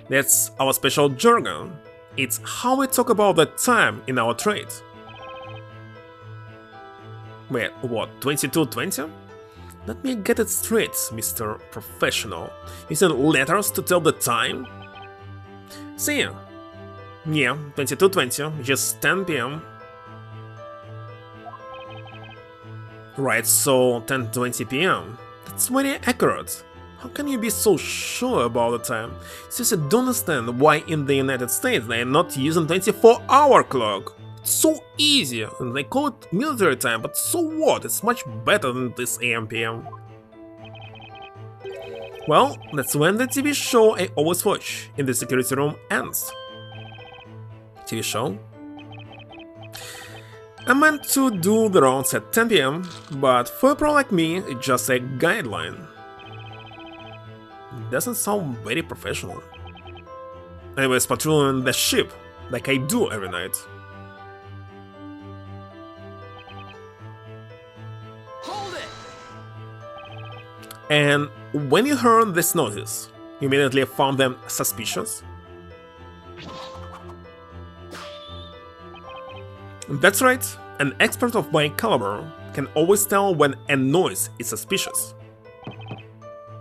That's our special jargon. It's how we talk about the time in our trade. Wait, what, 22:20? Let me get it straight, Mr. Professional. Using letters to tell the time? See, yeah, 22:20, just 10 p.m. Right, so 10:20 p.m. That's very accurate. How can you be so sure about the time? Since I don't understand why in the United States they are not using 24-hour clock. It's so easy, and they call it military time, but so what? It's much better than this AM PM. Well, that's when the TV show I always watch in the security room ends. TV show? I meant to do the rounds at 10 p.m, but for a pro like me, it's just a guideline. Doesn't sound very professional. Anyways, patrolling the ship, like I do every night. Hold it! And when you heard this notice, you immediately found them suspicious? That's right, an expert of my caliber can always tell when a noise is suspicious.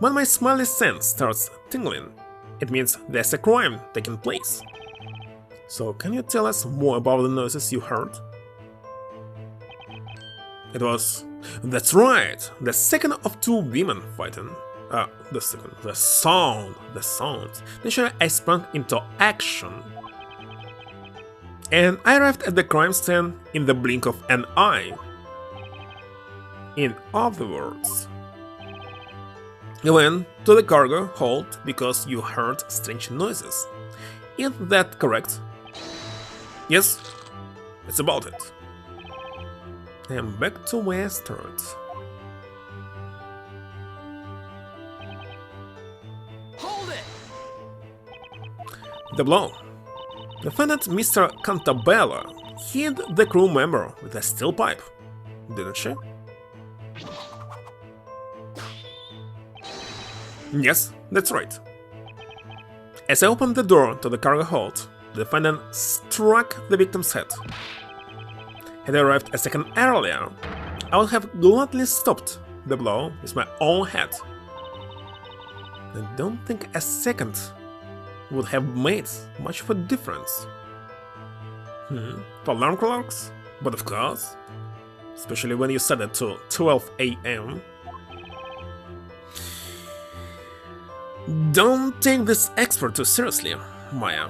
When my smiley sense starts tingling, it means there's a crime taking place. So can you tell us more about the noises you heard? It was... That's right! The second of two women fighting. The sound. Naturally, I sprang into action. And I arrived at the crime scene in the blink of an eye. In other words, you went to the cargo hold because you heard strange noises. Is that correct? Yes, it's about it. I'm back to where I started. Hold it! The blow. Defendant Mr. Cantabella hit the crew member with a steel pipe, didn't she? Yes, that's right. As I opened the door to the cargo hold, the defendant struck the victim's head. Had I arrived a second earlier, I would have gladly stopped the blow with my own head. I don't think a second would have made much of a difference. For alarm clocks? But of course. Especially when you set it to 12 AM. Don't take this expert too seriously, Maya.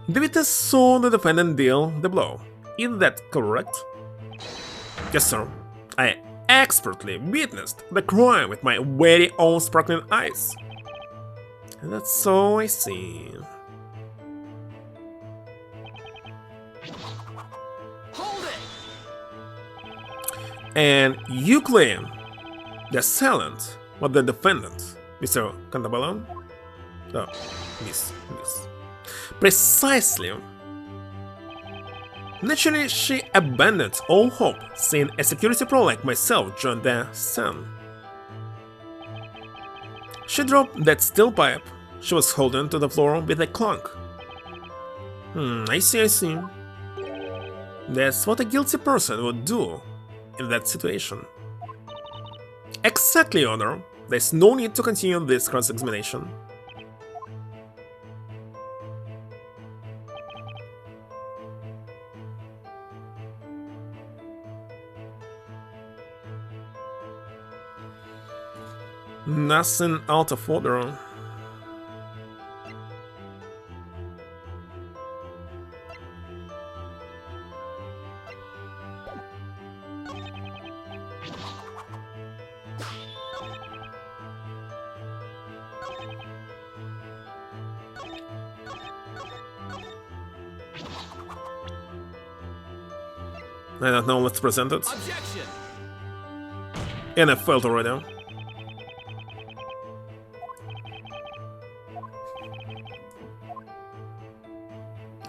The witness saw the defendant deal the blow. Is that correct? Yes, sir. I expertly witnessed the crime with my very own sparkling eyes. That's so I see. Hold it! And you claim the assailant was the defendant, Mr. Cantabella? Oh, Miss. Precisely. Naturally, she abandoned all hope, seeing a security pro like myself join the scene. She dropped that steel pipe she was holding to the floor with a clunk. I see. That's what a guilty person would do in that situation. Exactly, Honor. There's no need to continue this cross-examination. Nothing out of order. I don't know, let's present it. Objection! And I failed already.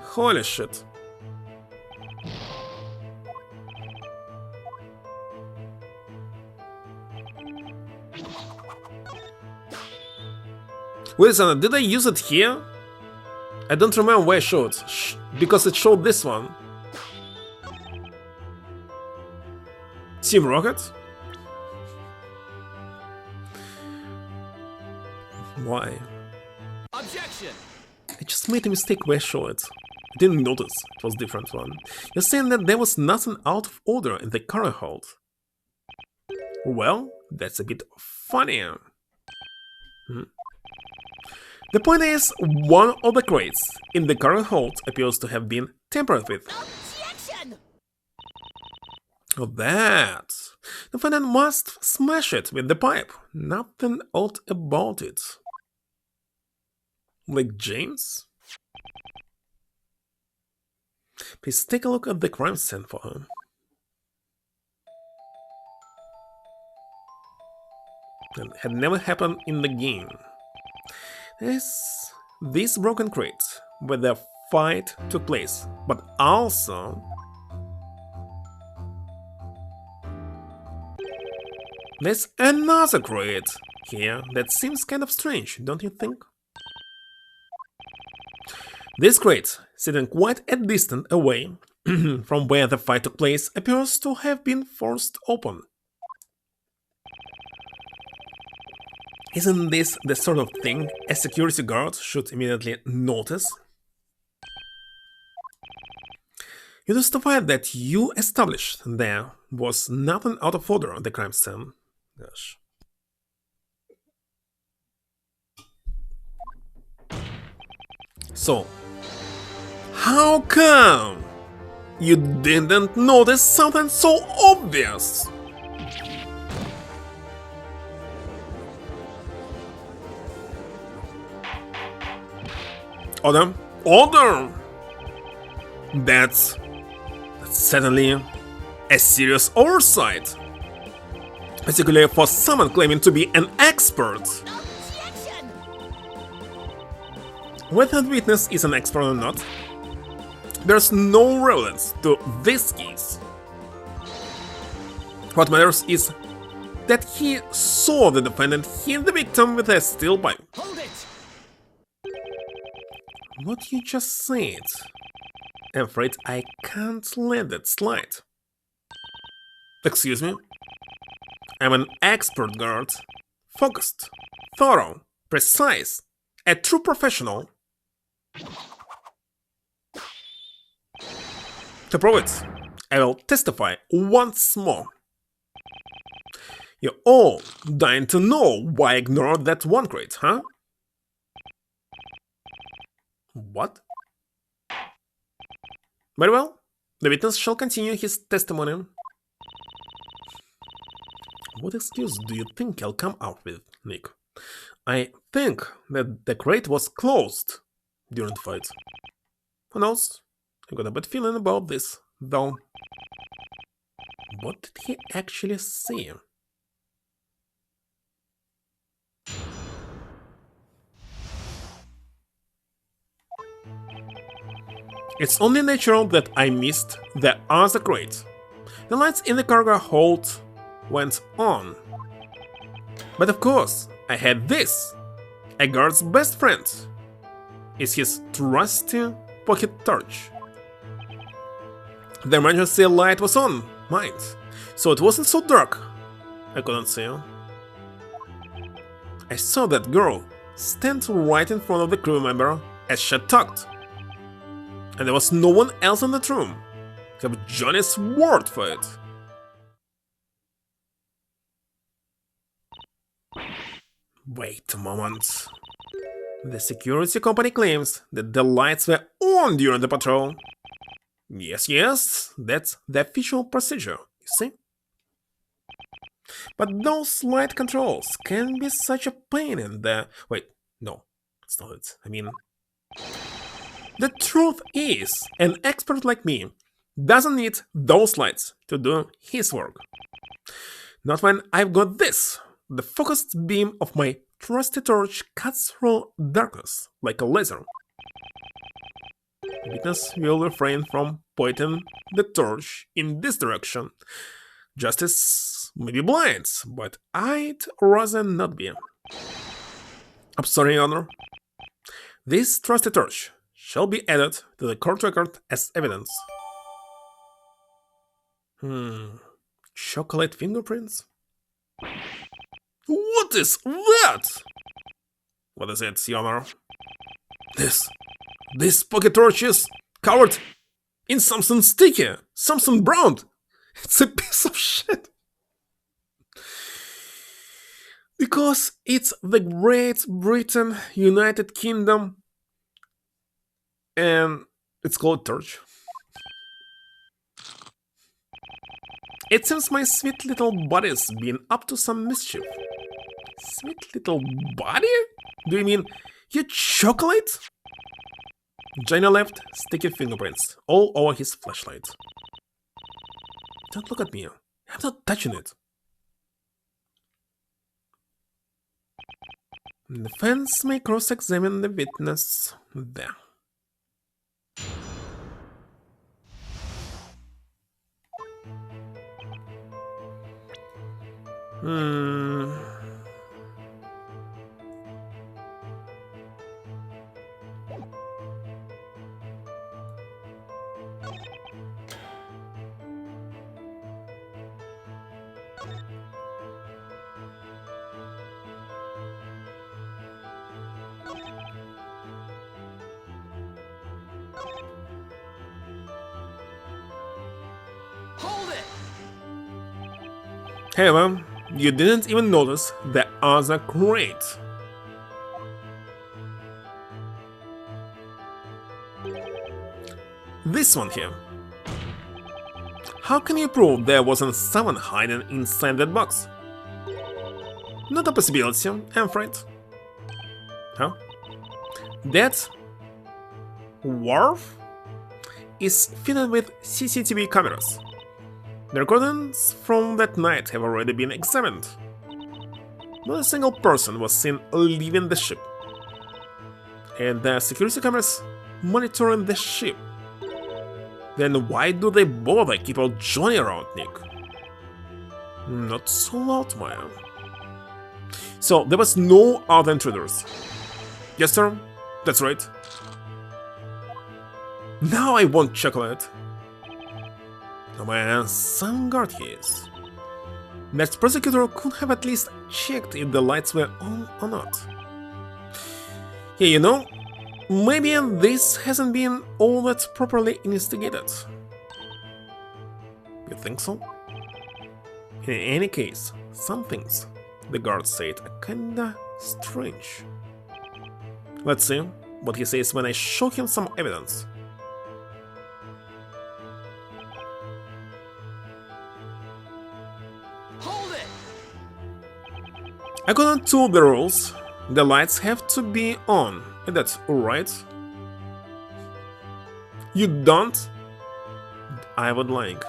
Holy shit. Wait a second, did I use it here? I don't remember where I showed, because it showed this one. Team Rocket? Why? Objection! I just made a mistake where I showed it. I didn't notice it was a different one. You're saying that there was nothing out of order in the cargo hold. Well, that's a bit funny. The point is, one of the crates in the cargo hold appears to have been tampered with. Objection! Oh, that. The defendant must smash it with the pipe. Nothing odd about it. Like James? Please take a look at the crime scene for him. That had never happened in the game. Yes, this broken crate where the fight took place, but also there's another crate here that seems kind of strange, don't you think? This crate, sitting quite a distance away from where the fight took place, appears to have been forced open. Isn't this the sort of thing a security guard should immediately notice? You justify that you established there was nothing out of order on the crime scene. Gosh. So, how come you didn't notice something so obvious? Order! Order! That's certainly a serious oversight, particularly for someone claiming to be an expert. Objection! Whether the witness is an expert or not, there's no relevance to this case. What matters is that he saw the defendant hit the victim with a steel pipe. Hold it! What you just said, I'm afraid I can't let that slide. Excuse me? I'm an expert guard. Focused, thorough, precise, a true professional. To prove it, I will testify once more. You're all dying to know why I ignored that one crate, huh? What? Very well, the witness shall continue his testimony. What excuse do you think I'll come up with, Nick? I think that the crate was closed during the fight. Who knows? I've got a bad feeling about this, though. What did he actually say? It's only natural that I missed the other crate. The lights in the cargo hold went on. But of course, I had this. A guard's best friend is his trusty pocket torch. The emergency light was on, mind, so it wasn't so dark. I couldn't see her. I saw that girl stand right in front of the crew member as she talked. And there was no one else in that room. I have Johnny's word for it. Wait a moment. The security company claims that the lights were on during the patrol. Yes, that's the official procedure, you see? But those light controls can be such a pain in the... Wait, no, it's not it. I mean... The truth is, an expert like me doesn't need those lights to do his work. Not when I've got this. The focused beam of my trusty torch cuts through darkness like a laser. The witness will refrain from pointing the torch in this direction. Justice may be blind, but I'd rather not be. I'm sorry, Your Honor. This trusty torch shall be added to the court record as evidence. Chocolate fingerprints? What is that? What is it, Your Honor? This pocket torch is covered in something sticky, something brown. It's a piece of shit. Because it's the Great Britain, United Kingdom, and it's called torch. It seems my sweet little body's been up to some mischief. Sweet little body? Do you mean your chocolate? Johnny left sticky fingerprints all over his flashlight. Don't look at me. I'm not touching it. The defense may cross-examine the witness there. However, you didn't even notice the other crate. This one here. How can you prove there wasn't someone hiding inside that box? Not a possibility, I'm afraid. Huh? That wharf is fitted with CCTV cameras. The recordings from that night have already been examined. Not a single person was seen leaving the ship. And the security cameras monitoring the ship. Then why do they bother keep on Johnny around, Nick? Not so loud, Maya. So, there was no other intruders. Yes, sir? That's right. Now I want chocolate. Oh man, some guard he is. That prosecutor could have at least checked if the lights were on or not. Yeah, you know, maybe this hasn't been all that properly investigated. You think so? In any case, some things the guard said are kinda strange. Let's see what he says when I show him some evidence. Hold it! According to the rules, the lights have to be on. That's alright. You don't? I would like.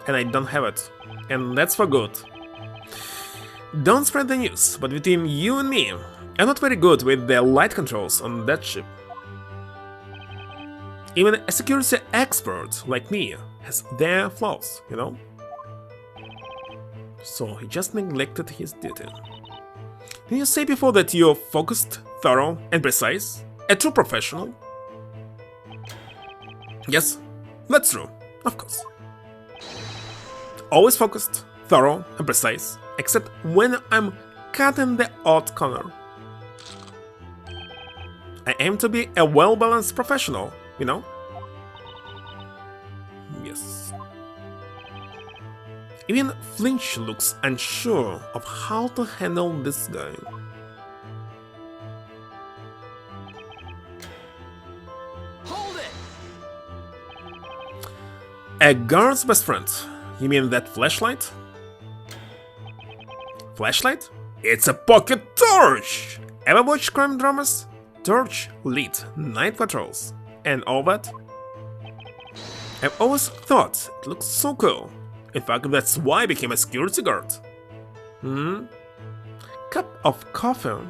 And I don't have it. And that's for good. Don't spread the news, but between you and me, I'm not very good with the light controls on that ship. Even a security expert like me has their flaws, you know? So he just neglected his duty. Did you say before that you're focused, thorough, and precise? A true professional? Yes, that's true, of course. Always focused, thorough, and precise, except when I'm cutting the odd corner. I aim to be a well-balanced professional, you know? Yes. Even Flinch looks unsure of how to handle this guy. Hold it! A guard's best friend? You mean that flashlight? Flashlight? It's a pocket torch! Ever watch crime dramas? Torch lit night patrols and all that? I've always thought it looks so cool. In fact, that's why I became a security guard. Cup of coffee.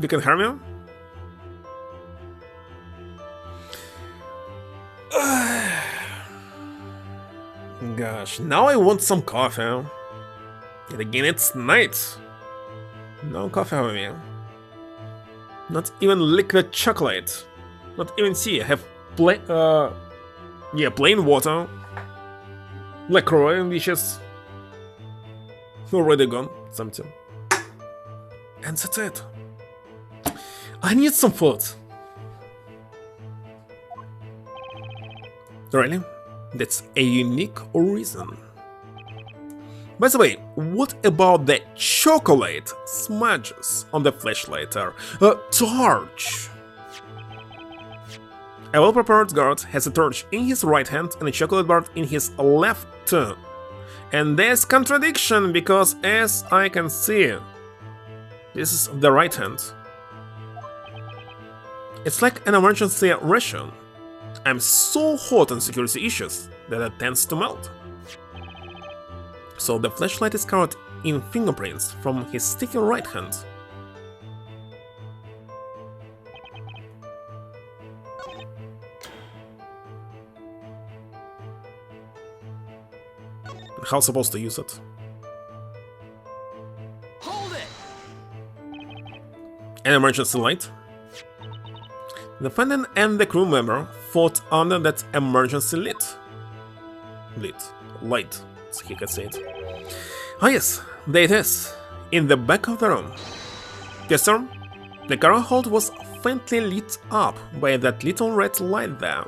You can hear me? Gosh, now I want some coffee. And again, it's night. No coffee for me. Not even liquid chocolate. Not even tea. I have plain water. LaCroix, which is already gone. Something. And that's it. I need some food. Really? That's a unique reason. By the way, what about the chocolate smudges on the flashlight torch? A well-prepared guard has a torch in his right hand and a chocolate bar in his left. And there's contradiction because, as I can see, this is the right hand. It's like an emergency ration. I'm so hot on security issues that it tends to melt. So the flashlight is covered in fingerprints from his sticky right hand. How supposed to use it? Hold it! An emergency light? The defendant and the crew member fought under that emergency light, so he could say it. Ah yes, there it is, in the back of the room. Yes sir, the cargo hold was faintly lit up by that little red light there.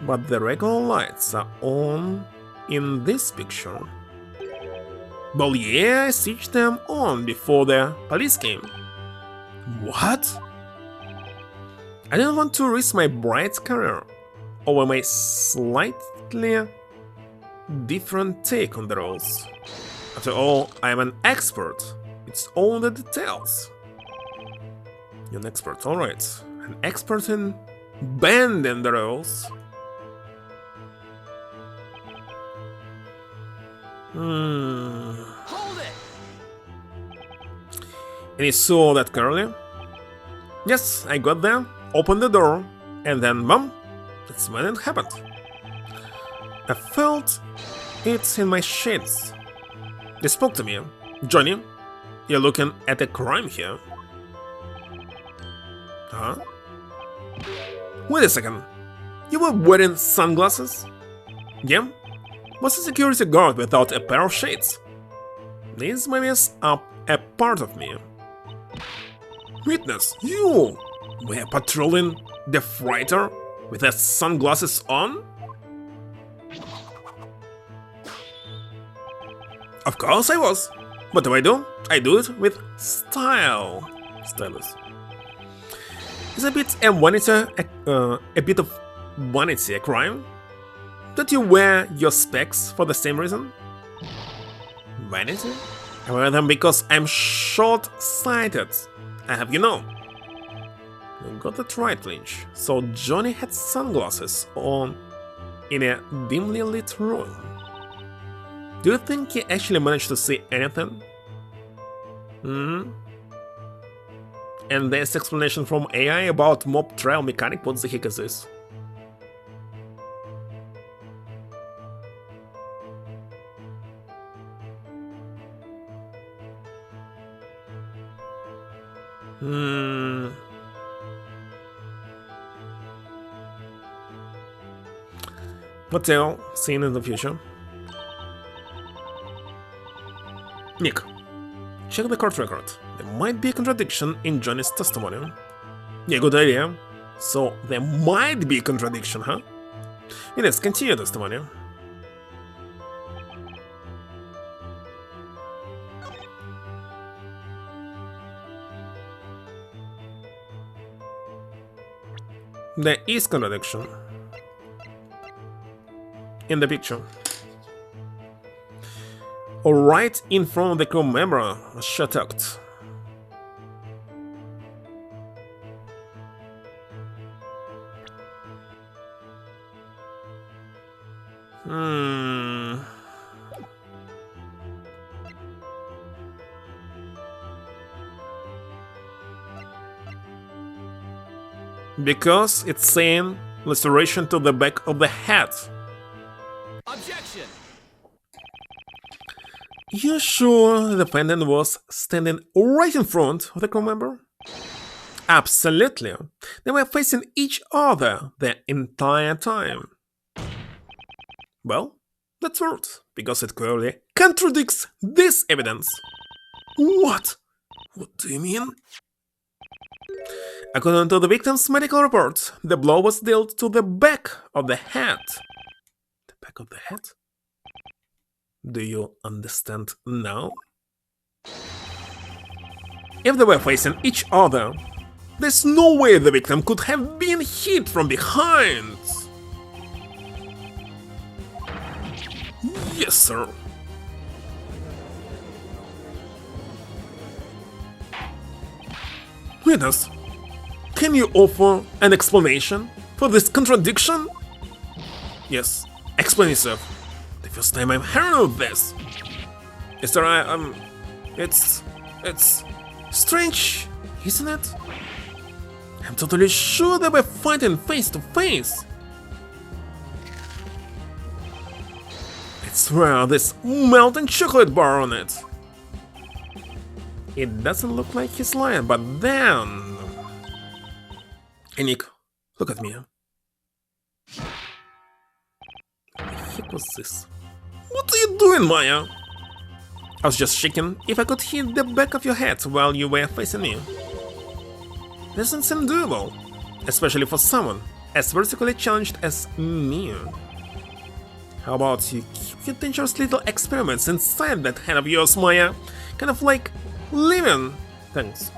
But the regular lights are on in this picture. Well, yeah, I switched them on before the police came. What? I didn't want to risk my bright career over my slightly different take on the rules. After all, I am an expert. It's all the details. You're an expert, alright. An expert in bending the rules. Hold it! And you saw that clearly? Yes, I got there, opened the door, and then boom, that's when it happened. I felt it in my shades. They spoke to me. Johnny, you're looking at a crime here. Huh? Wait a second. You were wearing sunglasses? Yeah? Was a security guard without a pair of shades? These memories are a part of me. Witness, you were patrolling the freighter with the sunglasses on? Of course I was. What do? I do it with style. Stylus. Is a bit of vanity a crime? Don't you wear your specs for the same reason? Vanity? I wear them because I'm short-sighted. I have, you know. You got that right, Lynch. So Johnny had sunglasses on in a dimly lit room. Do you think he actually managed to see anything? And there's explanation from AI about mob trial mechanic. What the heck is this? Mateo, seen in the future. Nick, check the court record. There might be a contradiction in Johnny's testimony. Yeah, good idea. So there might be a contradiction, huh? Let's continue testimony. There is contradiction in the picture. Right in front of the crew member, shut out. Because it's saying laceration to the back of the head. Objection! You sure the defendant was standing right in front of the crew member? Absolutely. They were facing each other the entire time. Well, that's weird, because it clearly contradicts this evidence. What? What do you mean? According to the victim's medical report, the blow was dealt to the back of the head. The back of the head? Do you understand now? If they were facing each other, there's no way the victim could have been hit from behind. Yes, sir. Witness, can you offer an explanation for this contradiction? Yes, explain yourself. The first time I'm hearing of this. Yes, sir, it's strange, isn't it? I'm totally sure they were fighting face to face. I swear there's melting chocolate bar on it. It doesn't look like he's lying, but then... Hey Nick, look at me. What the heck was this? What are you doing, Maya? I was just checking if I could hit the back of your head while you were facing me. Doesn't seem doable, especially for someone as vertically challenged as me. How about you keep your dangerous little experiments inside that head of yours, Maya? Kind of like living things.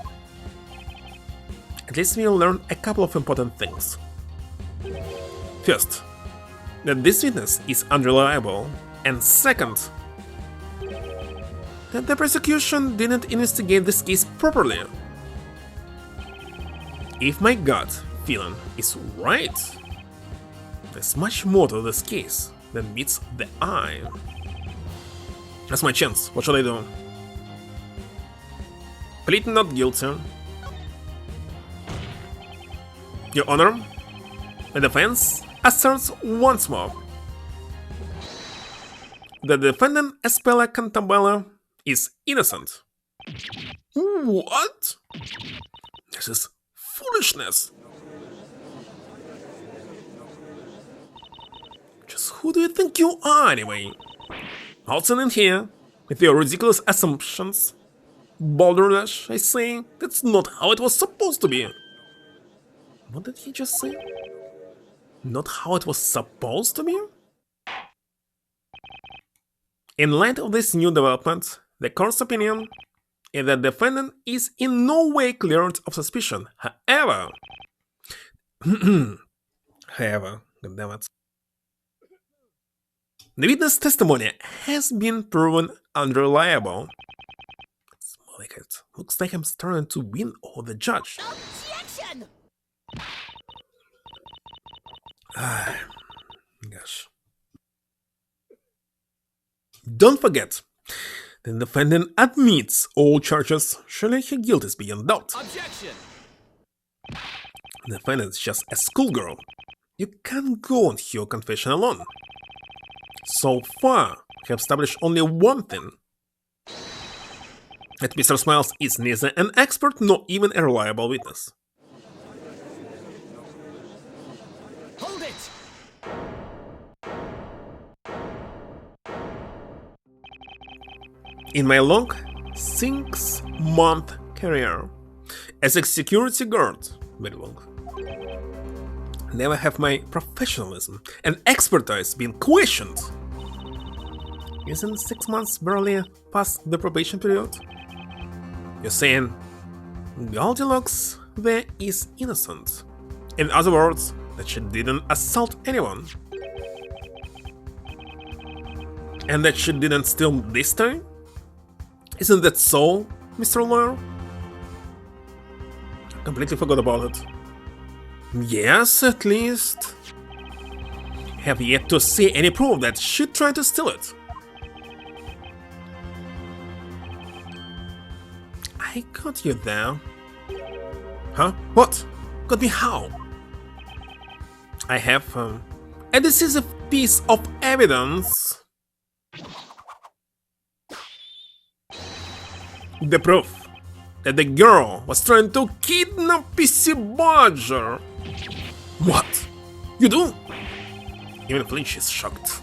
At least we'll learn a couple of important things. First, that this witness is unreliable, and second, that the prosecution didn't investigate this case properly. If my gut feeling is right, there's much more to this case than meets the eye. That's my chance. What should I do? Plead not guilty. Your Honor, the defense asserts once more. The defendant Espela Cantabella is innocent. What? This is foolishness. Just who do you think you are, anyway? Waltzing in here with your ridiculous assumptions. Balderdash, I say, that's not how it was supposed to be. What did he just say? Not how it was supposed to be? In light of this new development, the court's opinion is that the defendant is in no way cleared of suspicion. However, goddammit, the witness testimony has been proven unreliable. It's more like it looks like I'm starting to win over the judge. Objection! Gosh. Don't forget, the defendant admits all charges, surely her guilt is beyond doubt. Objection! The defendant is just a schoolgirl. You can't go on her confession alone. So far, we have established only one thing. That Mr. Smiles is neither an expert nor even a reliable witness. Hold it! In my long 6-month career as a security guard, very long, never have my professionalism and expertise been questioned. Isn't 6 months barely past the probation period? You're saying Goldilocks there is innocent. In other words, that she didn't assault anyone. And that she didn't steal this time? Isn't that so, Mr. Lawyer? I completely forgot about it. Yes, at least. Have yet to see any proof that she tried to steal it. I got you there. Huh? What? Got me how? I have a decisive piece of evidence. The proof that the girl was trying to kidnap PC Badger. What? You do? Even Flinch is shocked.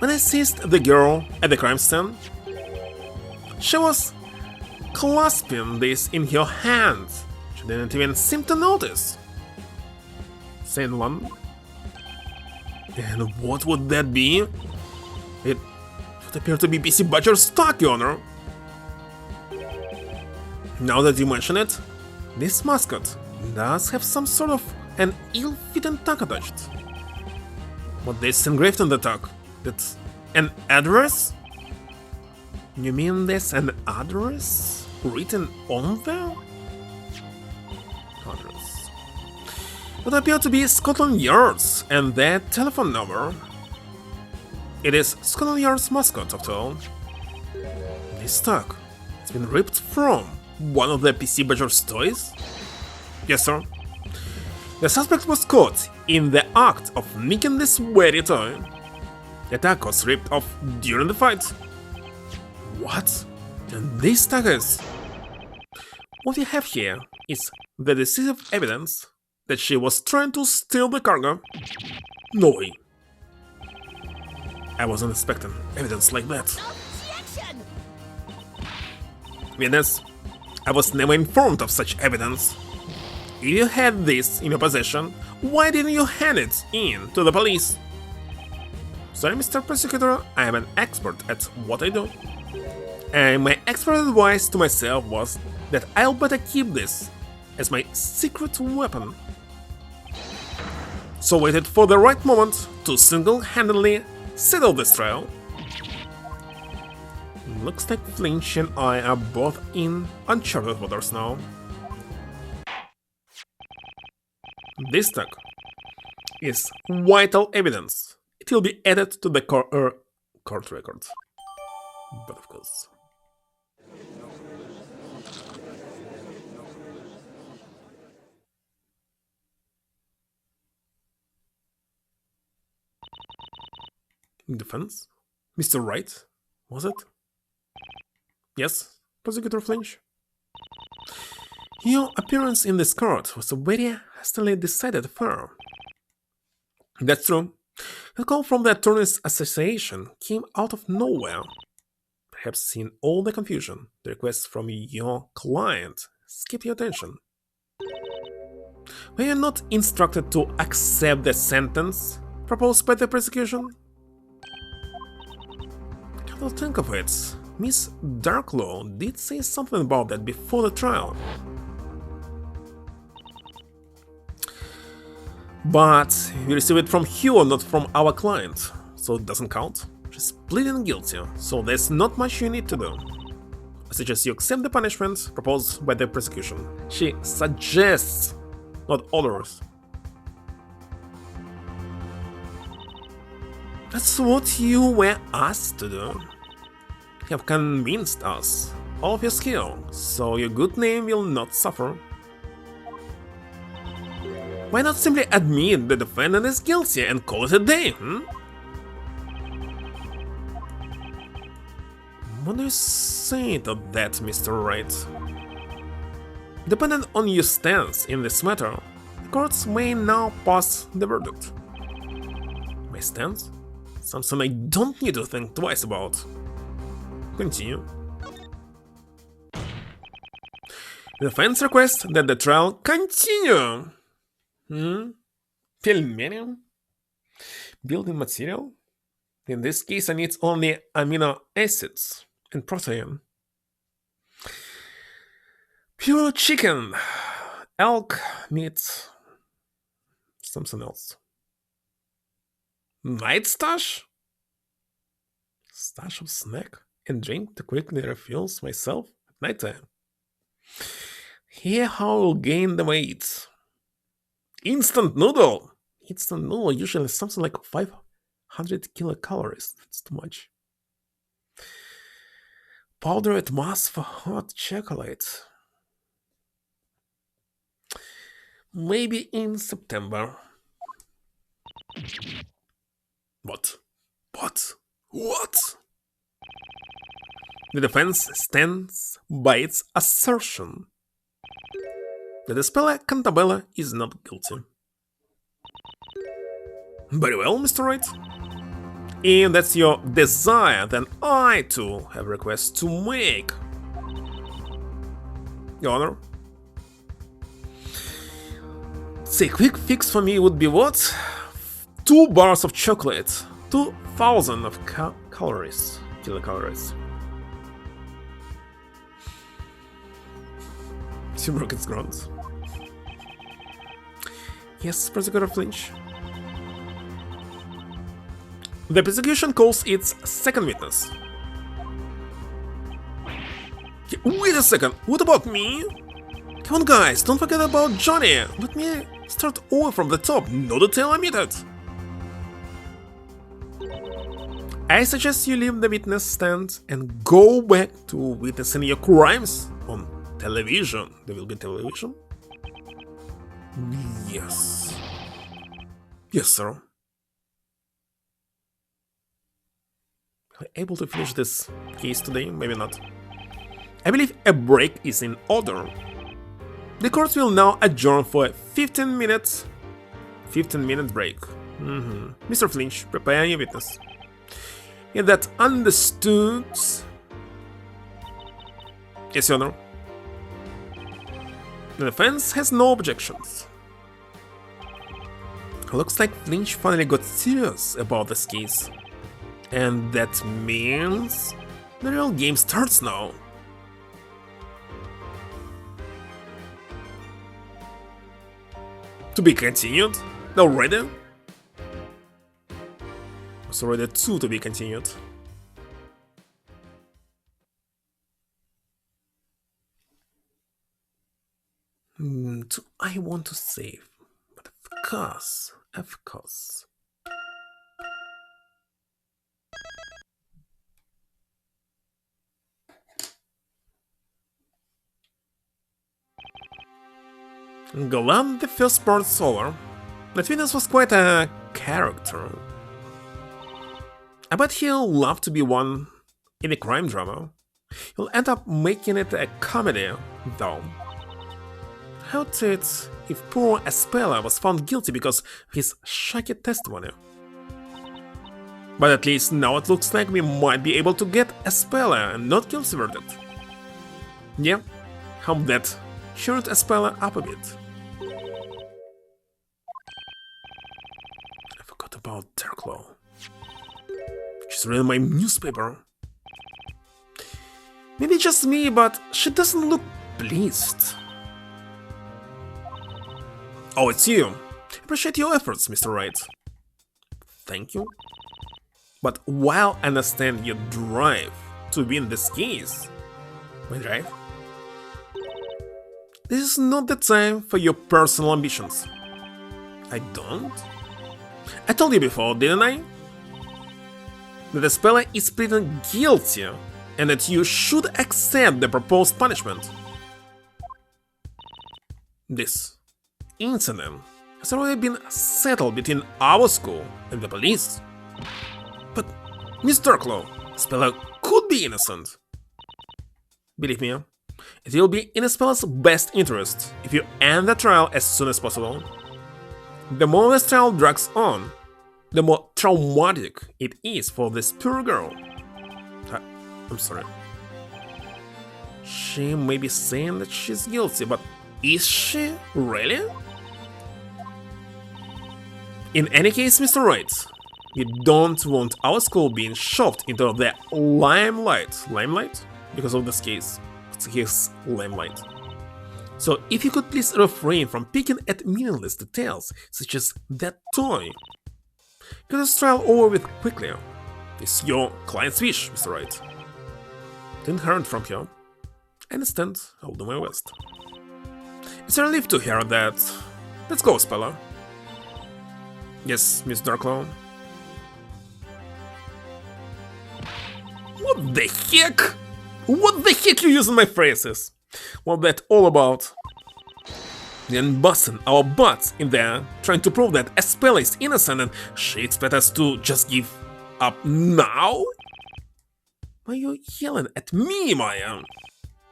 When I seized the girl at the crime scene, she was clasping this in her hand. She didn't even seem to notice. Saying one. And what would that be? It would appear to be PC Badger's stock, Your Honor. Now that you mention it, this mascot does have some sort of an ill-fitting tag attached. What is engraved on the tag? That's an address? You mean there's an address written on there? Address. It appear to be Scotland Yard's and their telephone number. It is Scotland Yard's mascot, after all. This tag has been ripped from one of the PC Badger's toys? Yes, sir. The suspect was caught in the act of nicking this very toy. The tag was ripped off during the fight. What? And this tag is... What we have here is the decisive evidence that she was trying to steal the cargo. No way. I wasn't expecting evidence like that. Objection! Witness, I was never informed of such evidence. If you had this in your possession, why didn't you hand it in to the police? Sorry, Mr. Prosecutor, I am an expert at what I do. And my expert advice to myself was that I'll better keep this as my secret weapon. So waited for the right moment to single-handedly settle this trial. Looks like Flinch and I are both in uncharted waters now. This tag is vital evidence. It will be added to the court records. But of course. Defense? Mr. Wright? Was it? Yes, Prosecutor Flinch. Your appearance in this court was a very hastily decided affair. That's true. The call from the Attorneys Association came out of nowhere. Perhaps in all the confusion, the request from your client escaped your attention. Were you not instructed to accept the sentence proposed by the prosecution? Come to think of it, Miss Darklaw did say something about that before the trial. But we received it from you, not from our client, so it doesn't count. She's pleading guilty, so there's not much you need to do. I suggest you accept the punishment proposed by the prosecution. She suggests, not orders. That's what you were asked to do. You have convinced us, all of your skill, so your good name will not suffer. Why not simply admit the defendant is guilty and call it a day, What do you say to that, Mr. Wright? Depending on your stance in this matter, the courts may now pass the verdict. My stance? Something I don't need to think twice about. Continue. The defense requests that the trial continue. Пельмени? Building material? In this case, I need only amino acids and protein. Pure chicken, elk meat, something else. Night stash? Stash of snack and drink to quickly refuel myself at night time. Here how I'll gain the weight. Instant noodle! Instant noodle usually something like 500 kilocalories. That's too much. Powdered mass for hot chocolate. Maybe in September. What? The defense stands by its assertion that the speller Cantabella is not guilty. Very well, Mr. Wright. If that's your desire, then I too have requests to make. Your Honor. Say, quick fix for me would be what? 2 bars of chocolate, 2,000 of calories, kilocalories. 2 rockets ground. Yes, Prosecutor Flinch. The prosecution calls its second witness. Wait a second, what about me? Come on guys, don't forget about Johnny. Let me start over from the top, no detail omitted. I suggest you leave the witness stand and go back to witnessing your crimes on television. There will be television? Yes. Yes, sir. Are we able to finish this case today? Maybe not. I believe a break is in order. The court will now adjourn for a 15-minute break. Mr. Flinch, prepare your witness. Is that understood? Yes, Your Honor. The defense has no objections. Looks like Flinch finally got serious about this case. And that means the real game starts now. To be continued? Already? It's already 2 to be continued. Do I want to save? But of course. Glad the first part's over. That Venus was quite a character. I bet he'll love to be one in a crime drama. He'll end up making it a comedy, though. How'd it if poor Espela was found guilty because of his shaky testimony? But at least now it looks like we might be able to get Espela and not guilty verdict. Yeah, hope that cheered Espela up a bit. I forgot about Darklaw. She's reading my newspaper. Maybe just me, but she doesn't look pleased. Oh, it's you. Appreciate your efforts, Mr. Wright. Thank you. But while I understand your drive to win this case, my drive, this is not the time for your personal ambitions. I don't? I told you before, didn't I? That Espela is pleading guilty and that you should accept the proposed punishment. This incident has already been settled between our school and the police. But, Miss Darklaw, Espela could be innocent. Believe me, it will be in Espela's best interest if you end the trial as soon as possible. The more this trial drags on, the more traumatic it is for this poor girl. I'm sorry. She may be saying that she's guilty, but is she really? In any case, Mr. Wright, we don't want our school being shoved into the limelight. Limelight? Because of this case. It's his limelight. So if you could please refrain from picking at meaningless details, such as that toy. Get this trial over with quickly. It's your client's wish, Mr. Wright. Didn't hear from you. I understand, I'll do my best. It's a relief to hear that. Let's go, Espela. Yes, Miss Darklaw. What the heck? What the heck you using my phrases? What that all about? Then busting our butts in there, trying to prove that Espela is innocent and she expects us to just give up now? Why are you yelling at me, Maya?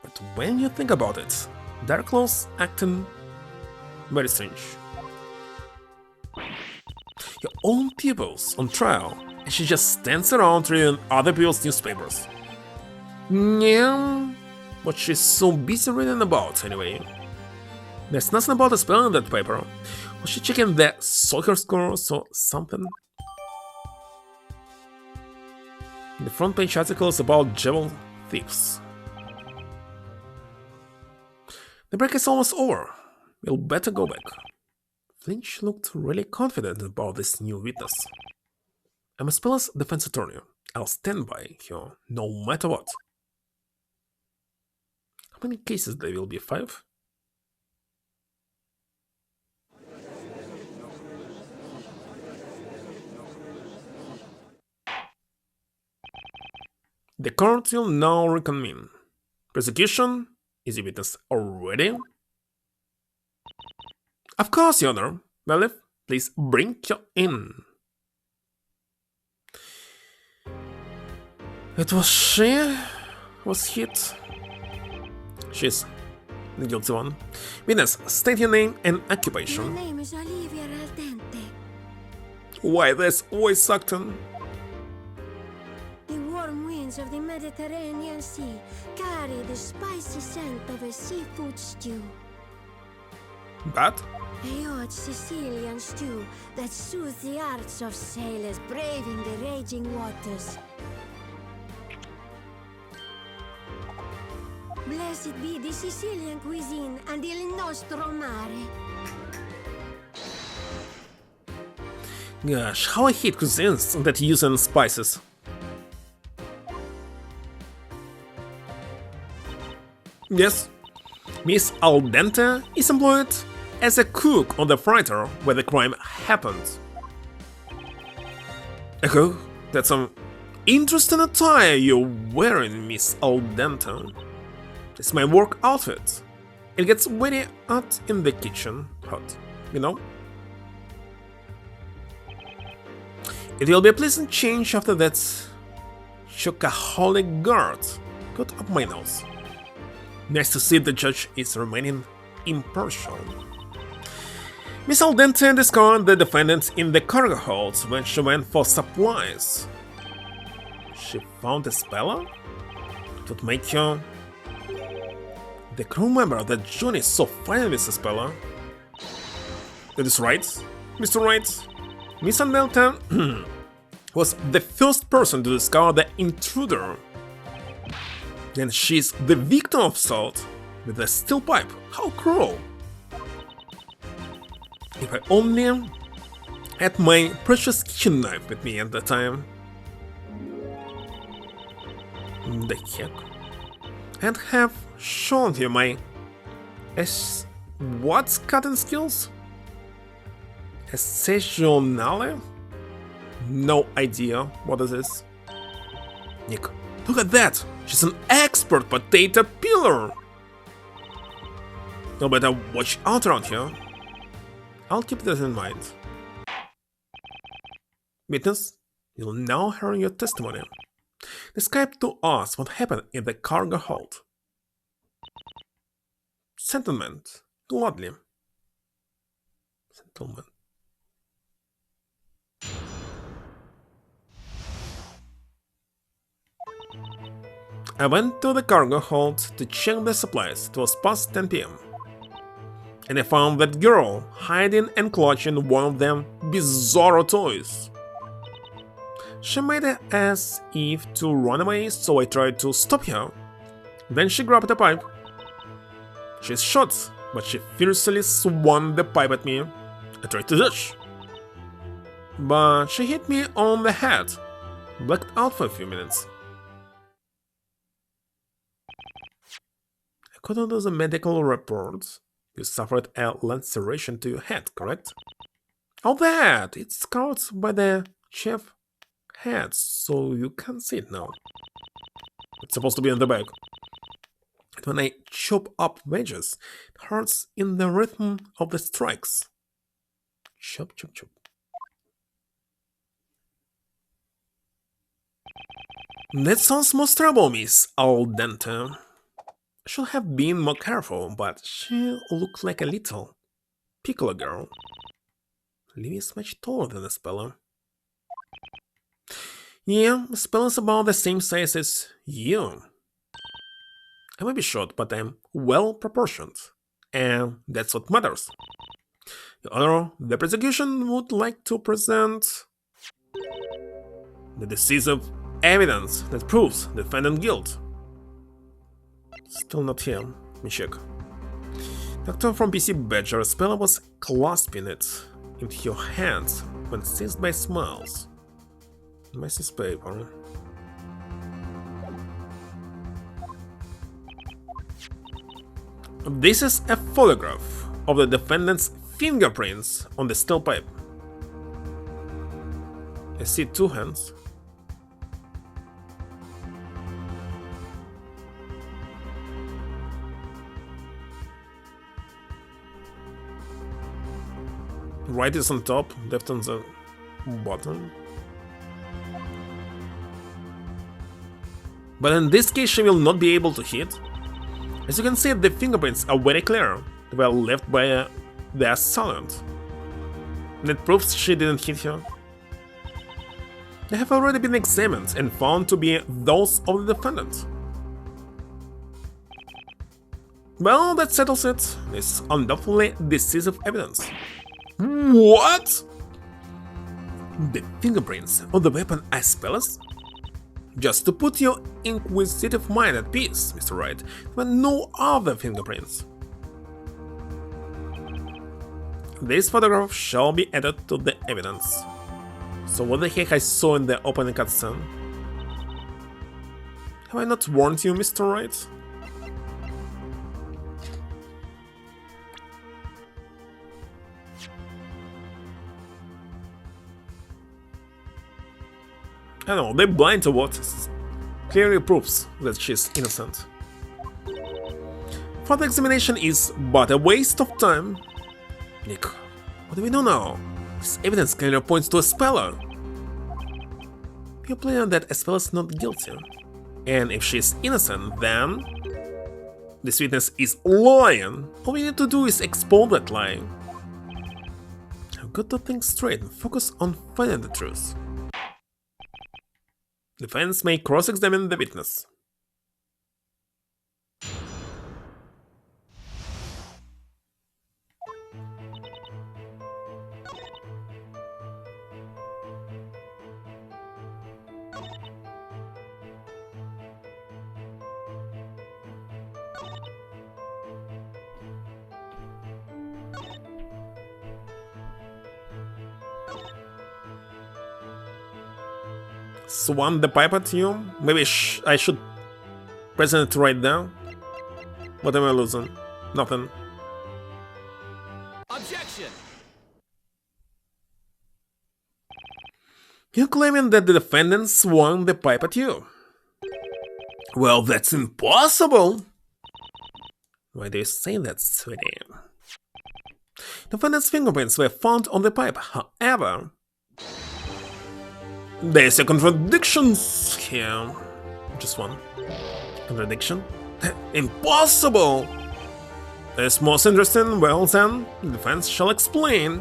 But when you think about it, Darklaw's acting very strange. Your own pupils on trial, and she just stands around reading other people's newspapers. Yeah, what she's so busy reading about anyway. There's nothing about Espela in that paper. Was she checking the soccer scores or something? The front page article is about jewel thieves. The break is almost over. We'll better go back. Flinch looked really confident about this new witness. I'm Espela's defense attorney. I'll stand by her no matter what. How many cases there will be? 5? The court will now reconvene. Prosecution? Is the witness already? Of course, Your Honor. Well, please bring her in. It was she was hit. She's the guilty one. Witness, state your name and occupation. My name is Olivia Raldente. Why this voice acting? The warm winds of the Mediterranean Sea carry the spicy scent of a seafood stew. But A odd Sicilian stew that soothes the hearts of sailors braving the raging waters. Blessed be the Sicilian cuisine and il nostro mare. gosh, how I hate cuisines that use spices. Yes, Miss Al Dente is employed as a cook on the freighter where the crime happened. Echo, that's some interesting attire you're wearing, Miss Al Dente. It's my work outfit. It gets very hot in the kitchen, hot, you know? It will be a pleasant change after that chocoholic guard cut up my nose. Nice to see the judge is remaining impartial. Miss Al Dente discovered the defendant in the cargo hold when she went for supplies. She found a speller? It would make you... The crew member that Johnny so fine with the speller. That is right, Mr. Wright. Miss Al Dente was the first person to discover the intruder. Then she's the victim of assault with a steel pipe. How cruel! If I only had my precious kitchen knife with me at the time. The heck? And have shown you my what's cutting skills? Exceptionale? No idea what is this. Nick, look at that! She's an expert potato peeler! No better watch out around here. I'll keep this in mind. Witness, you'll now hear your testimony. Describe to us what happened in the cargo hold. Settlement. Gladly. Settlement. I went to the cargo hold to check the supplies. It was past 10 p.m. And I found that girl hiding and clutching one of them bizarro toys. She made it as if to run away, so I tried to stop her. Then she grabbed a pipe. She's shot, but she fiercely swung the pipe at me. I tried to dodge, but she hit me on the head. Blacked out for a few minutes. According to the medical reports, you suffered a laceration to your head, correct? Oh, that! It's scarred by the chef head, so you can see it now. It's supposed to be in the back. And when I chop up wedges, it hurts in the rhythm of the strikes. Chop, chop, chop. That sounds most trouble, Miss Al Dente. Should have been more careful, but she looked like a little piccolo girl. Livy is much taller than a speller. Yeah, the speller's about the same size as you. I may be short, but I'm well proportioned, and that's what matters. Your Honor, the prosecution would like to present the decisive evidence that proves the defendant's guilt. Still not here. Let me check. Doctor from PC Badger, Speller was clasping it into your hands when seized by smiles. Message paper. This is a photograph of the defendant's fingerprints on the steel pipe. I see two hands. Right is on top, left on the bottom. But in this case she will not be able to hit. As you can see, the fingerprints are very clear. They were left by the assailant. That proves she didn't hit her. They have already been examined and found to be those of the defendant. Well, that settles it. It's undoubtedly decisive evidence. What? The fingerprints of the weapon as spellers? Just to put your inquisitive mind at peace, Mr. Wright, there were no other fingerprints. This photograph shall be added to the evidence. So what the heck I saw in the opening cutscene? Have I not warned you, Mr. Wright? I know, they're blind to what clearly proves that she's innocent. Further examination is but a waste of time. Nick, what do we know now? This evidence clearly points to a speller. You're playing that a speller's not guilty. And if she's innocent, then this witness is lying. All we need to do is expose that lie. I've got to think straight and focus on finding the truth. Defense may cross-examine the witness. Swan the pipe at you? Maybe I should present it right now. What am I losing? Nothing. Objection! You're claiming that the defendant swung the pipe at you. Well, that's impossible! Why do you say that, sweetie? The defendant's fingerprints were found on the pipe, however, there's a contradiction here. Just one. Contradiction? Impossible! It's most interesting, well then, the defense shall explain.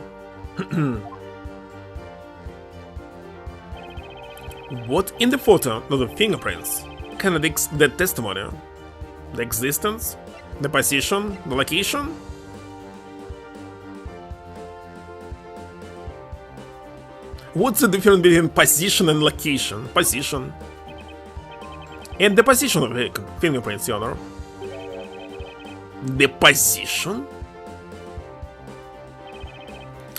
What in the photo of the fingerprints contradicts the testimony? The existence? The position? The location? What's the difference between position and location? Position. And the position of the fingerprints, Your Honor. The position?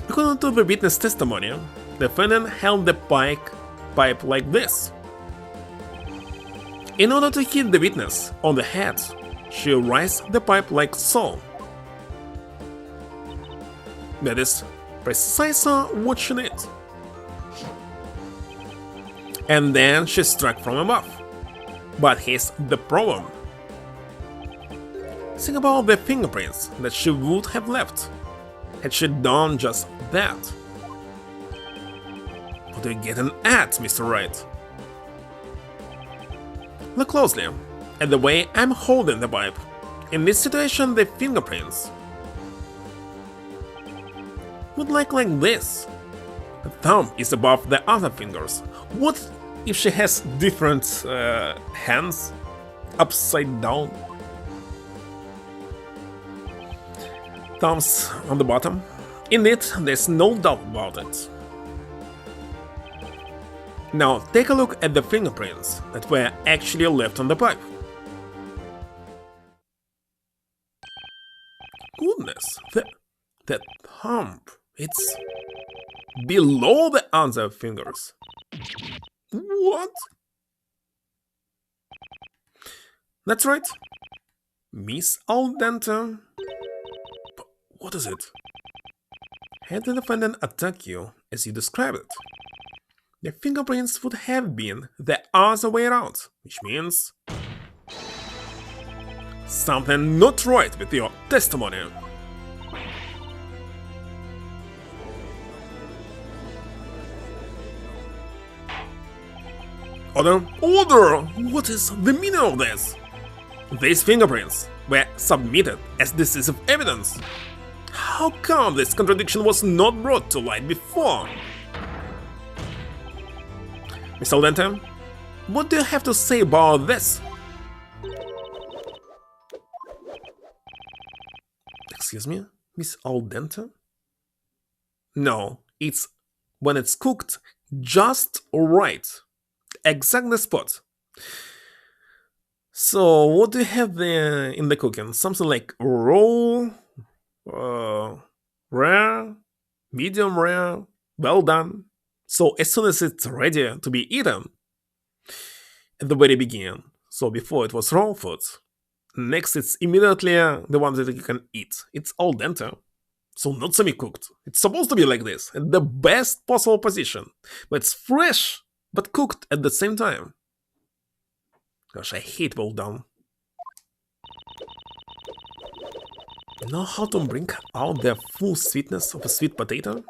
According to the witness testimony, the defendant held the pipe like this. In order to hit the witness on the head, she raised the pipe like so. That is precisely what she did. And then she struck from above. But here's the problem. Think about the fingerprints that she would have left had she done just that. What are you getting at, Mr. Wright? Look closely at the way I'm holding the pipe. In this situation, the fingerprints would look like this. The thumb is above the other fingers. What if she has different hands upside down? Thumbs on the bottom. Indeed, there's no doubt about it. Now take a look at the fingerprints that were actually left on the pipe. Goodness, that thumb, it's below the other fingers. What? That's right. Miss al dente. But what is it? Had the defendant attacked you as you described it, the fingerprints would have been the other way around, which means something not right with your testimony. Order! Order! What is the meaning of this? These fingerprints were submitted as decisive evidence. How come this contradiction was not brought to light before? Mr. al dente, what do you have to say about this? Excuse me, Miss Al dente? No, it's when it's cooked just right. Exact the spot. So, what do you have there in the cooking? Something like raw, rare, medium rare, well done. So, as soon as it's ready to be eaten, at the very beginning, so before it was raw food, next it's immediately the one that you can eat. It's al dente. So, not semi-cooked. It's supposed to be like this, at the best possible position. But it's fresh, but cooked at the same time. Gosh, I hate well done. You know how to bring out the full sweetness of a sweet potato?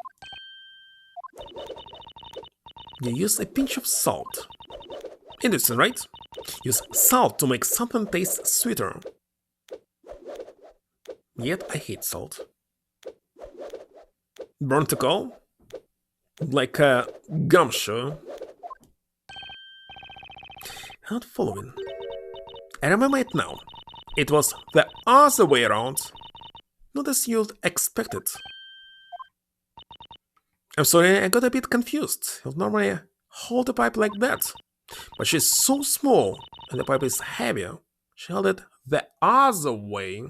You use a pinch of salt. Interesting, right? Use salt to make something taste sweeter. Yet I hate salt. Burnt to coal? Like a gumshoe. Not following. I remember it now. It was the other way around. Not as you'd expected. I'm sorry, I got a bit confused. You'd normally hold a pipe like that. But she's so small, and the pipe is heavier. She held it the other way.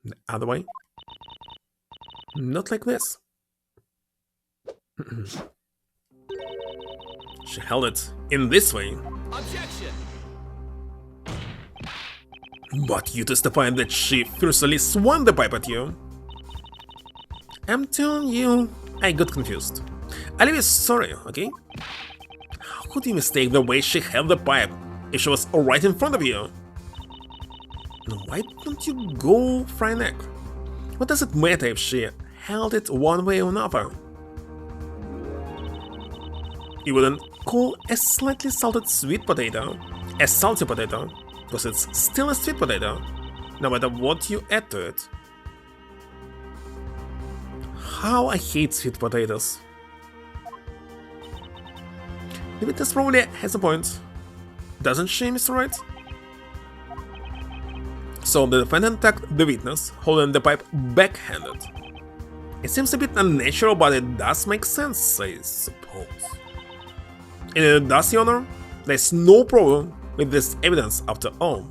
The other way? Not like this. She held it in this way. Objection! But you testify that she fiercely swung the pipe at you. I'm telling you, I got confused. I'll be sorry, okay? How could you mistake the way she held the pipe if she was right in front of you? Why don't you go fry an egg? What does it matter if she held it one way or another? You wouldn't call a slightly salted sweet potato a salty potato, because it's still a sweet potato, no matter what you add to it. How I hate sweet potatoes. The witness probably has a point, doesn't she, Mr. Wright? So the defendant attacked the witness, holding the pipe backhanded. It seems a bit unnatural, but it does make sense, I suppose. And it does, Your Honor, there's no problem with this evidence after all.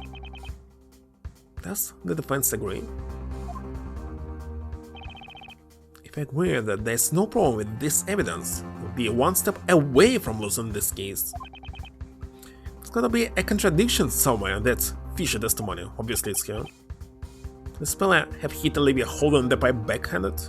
Does the defense agree? If I agree that there's no problem with this evidence, we'll be one step away from losing this case. There's gotta be a contradiction somewhere. That's Fisher testimony, obviously it's here. The speller have hit Olivia holding the pipe backhanded?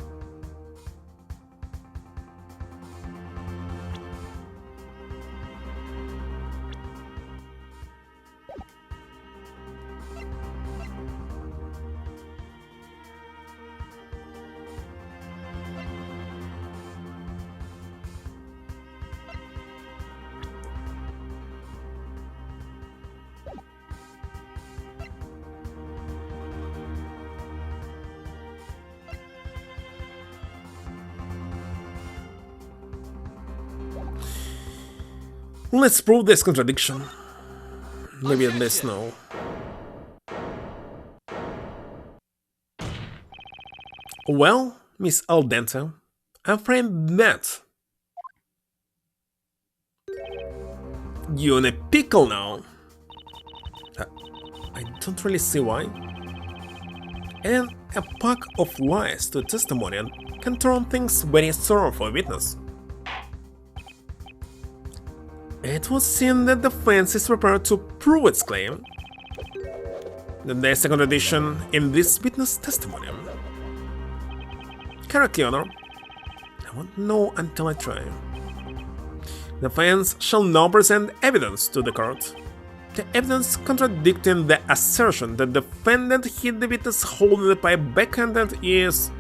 Let's prove this contradiction. Maybe there's no. Well, Miss Al dente, I'm afraid that you're in a pickle now. I don't really see why. And a pack of lies to a testimonial can turn things very sour for a witness. It would seem that the defense is prepared to prove its claim. Then there's a contradiction in this witness testimony. Correct, Your Honor. I won't know until I try. The defense shall now present evidence to the court. The evidence contradicting the assertion that the defendant hit the witness holding the pipe backhanded is...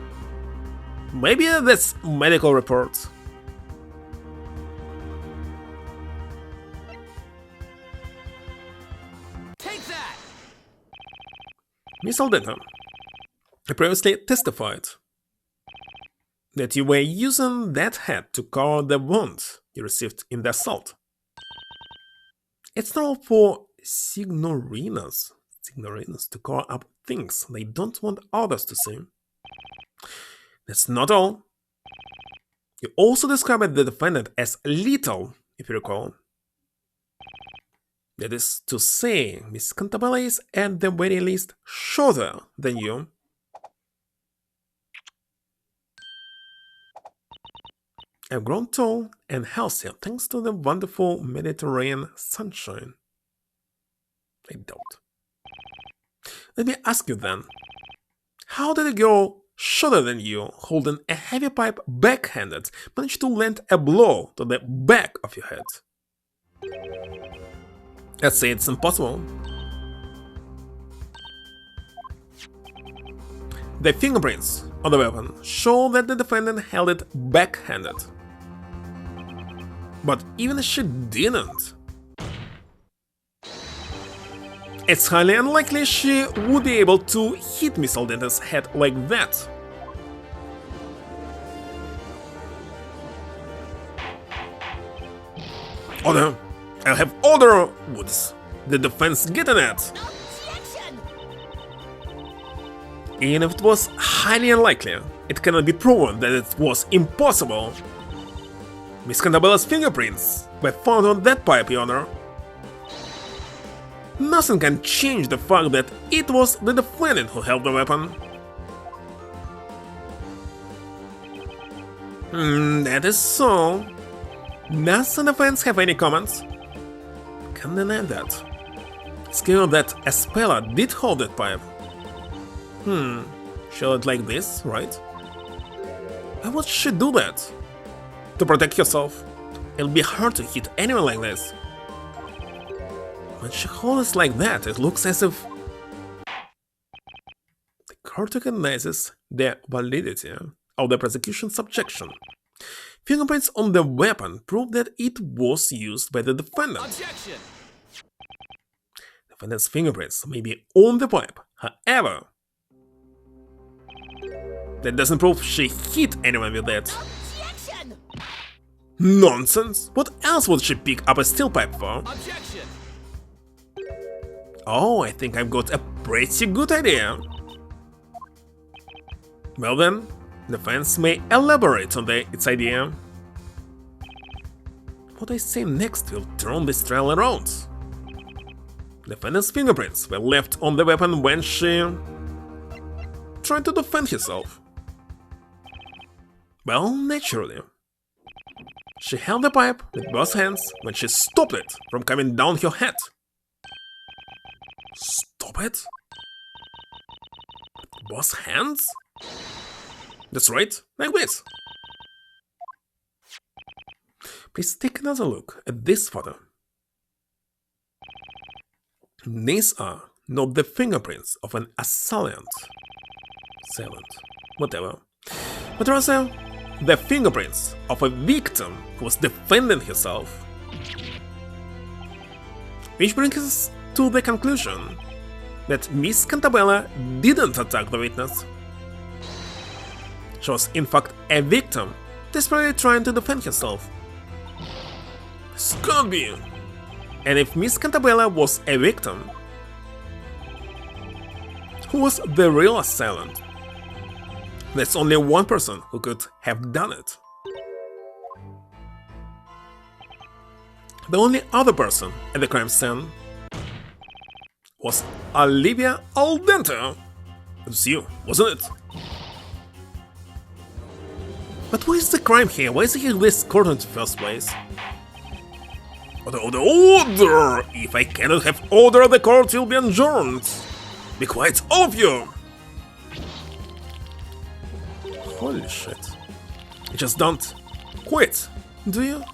maybe that's medical report. Miss Al dente, you previously testified that you were using that hat to cover the wound you received in the assault. It's normal for signorinas to cover up things they don't want others to see. That's not all. You also described the defendant as little, if you recall. That is to say, Miss Cantabella is at the very least shorter than you. I've grown tall and healthy thanks to the wonderful Mediterranean sunshine. I doubt. Let me ask you then, how did a girl shorter than you, holding a heavy pipe backhanded, manage to land a blow to the back of your head? Let's say it's impossible. The fingerprints on the weapon show that the defendant held it backhanded. But even if she didn't, it's highly unlikely she would be able to hit Miss Aldente's head like that. Oh no, I'll have other woods. The defense getting it. Even if it was highly unlikely, it cannot be proven that it was impossible. Miss Cantabella's fingerprints were found on that pipe, Your Honor. Nothing can change the fact that it was the defendant who held the weapon. That is so. Does the defense have any comments? Can't deny that. It's clear that Espella did hold that pipe. She held it like this, right? Why would she do that? To protect herself. It'll be hard to hit anyone like this. When she holds it like that, it looks as if the court recognizes the validity of the prosecution's objection. Fingerprints on the weapon prove that it was used by the defendant. Objection! The defendant's fingerprints may be on the pipe, however, that doesn't prove she hit anyone with it. Objection! Nonsense! What else would she pick up a steel pipe for? Objection! Oh, I think I've got a pretty good idea. Well then, the defense may elaborate on its idea. What I say next will turn this trial around. The defendant's fingerprints were left on the weapon when she tried to defend herself. Well, naturally. She held the pipe with both hands when she stopped it from coming down her head. Stop it? Both hands? That's right, like this. Please take another look at this photo. These are not the fingerprints of an assailant, whatever, but rather the fingerprints of a victim who was defending herself. Which brings us to the conclusion that Miss Cantabella didn't attack the witness. She was in fact a victim, desperately trying to defend herself. This can't be! And if Miss Cantabella was a victim, who was the real assailant? There's only one person who could have done it. The only other person at the crime scene was Olivia Aldente. It was you, wasn't it? But what is the crime here? Why is he in this court in the first place? Order! If I cannot have order, the court will be adjourned. Be quiet, all of you! Holy shit. You just don't quit, do you?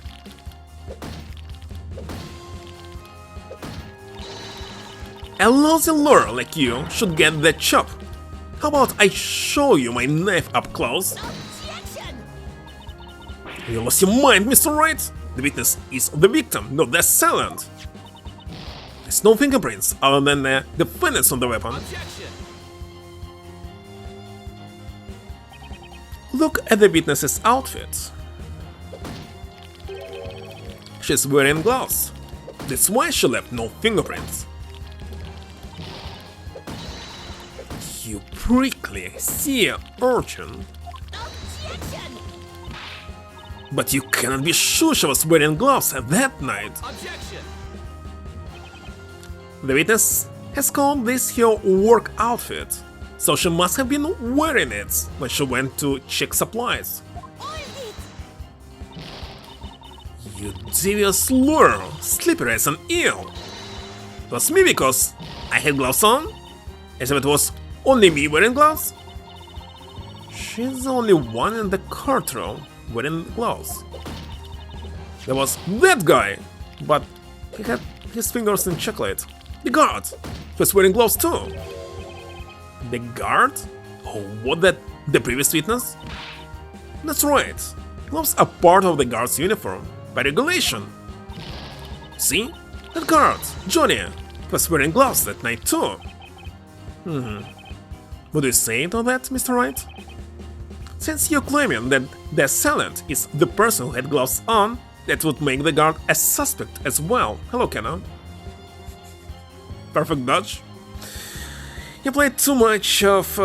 A lousy lawyer like you should get the chop. How about I show you my knife up close? You lost your mind, Mr. Wright? The witness is the victim, not the assailant. There's no fingerprints other than the defendants on the weapon. Objection! Look at the witness's outfit. She's wearing gloves. That's why she left no fingerprints. prickly sea urchin. Objection! But you cannot be sure she was wearing gloves that night. Objection! The witness has called this her work outfit, so she must have been wearing it when she went to check supplies. You devious lure, slippery as an eel. It was me because I had gloves on? As if it was only me wearing gloves? She's the only one in the courtroom wearing gloves. There was that guy, but he had his fingers in chocolate. The guard was wearing gloves too. The guard? Oh, what, that the previous witness? That's right. Gloves are part of the guard's uniform, by regulation. See? That guard, Johnny, was wearing gloves that night too. What do you say to that, Mr. Wright? Since you're claiming that the assailant is the person who had gloves on, that would make the guard a suspect as well. Hello, Kenna. Perfect dodge. You played too much of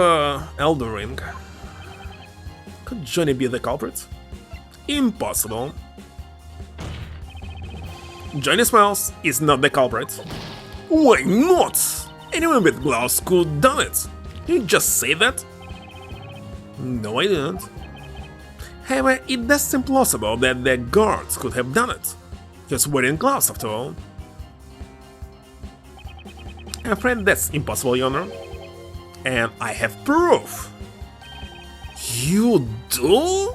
Elden Ring. Could Johnny be the culprit? Impossible. Johnny Smiles is not the culprit. Why not? Anyone with gloves could have done it. Did you just say that? No, I didn't. However, it does seem plausible that the guards could have done it. He was wearing gloves after all. I'm afraid that's impossible, Your Honor. And I have proof. You do?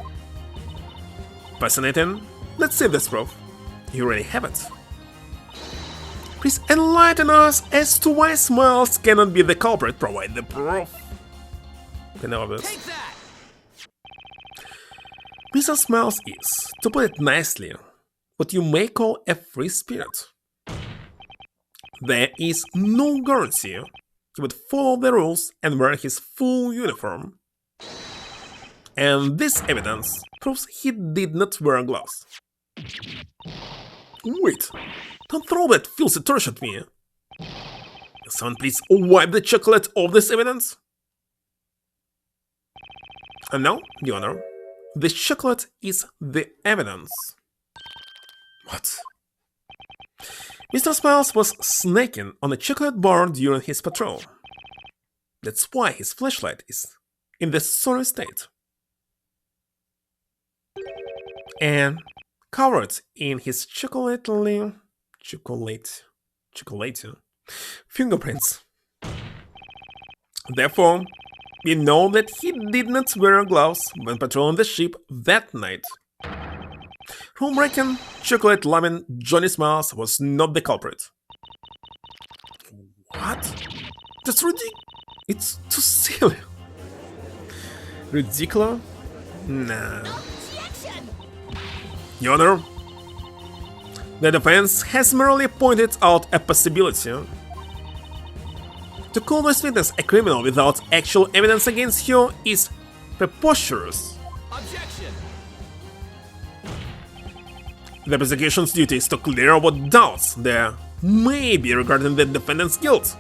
Fascinating. Let's see this proof. You already have it. Please enlighten us as to why Smiles cannot be the culprit. Provide the proof. Okay, now this. Take that! Mr. Smiles is, to put it nicely, what you may call a free spirit. There is no guarantee he would follow the rules and wear his full uniform. And this evidence proves he did not wear gloves. Wait, don't throw that filthy trash at me. Can someone please wipe the chocolate off this evidence? And now, Your Honor, the chocolate is the evidence. What? Mr. Smiles was snacking on a chocolate bar during his patrol. That's why his flashlight is in this sorry state. And covered in his chocolate fingerprints. Therefore, we know that he did not wear gloves when patrolling the ship that night. Homewrecking, chocolate-loving Johnny Smiles was not the culprit. What? That's ridiculous. It's too silly. Ridiculous? Nah. Your Honor, the defense has merely pointed out a possibility. To call this witness a criminal without actual evidence against her is preposterous. Objection! The prosecution's duty is to clear what doubts there may be regarding the defendant's guilt.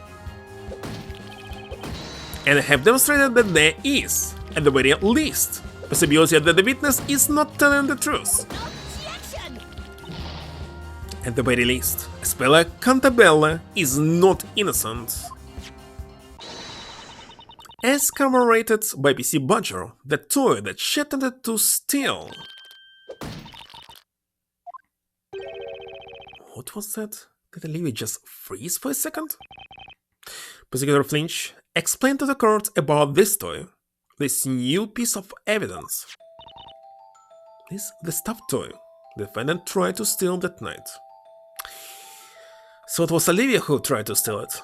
And I have demonstrated that there is, at the very least, possibility that the witness is not telling the truth. Objection! At the very least, Spella Cantabella is not innocent. As corroborated by PC Badger, the toy that she attempted to steal. What was that? Did Olivia just freeze for a second? Prosecutor Flinch explained to the court about this toy, this new piece of evidence. This the stuffed toy the defendant tried to steal that night. So it was Olivia who tried to steal it.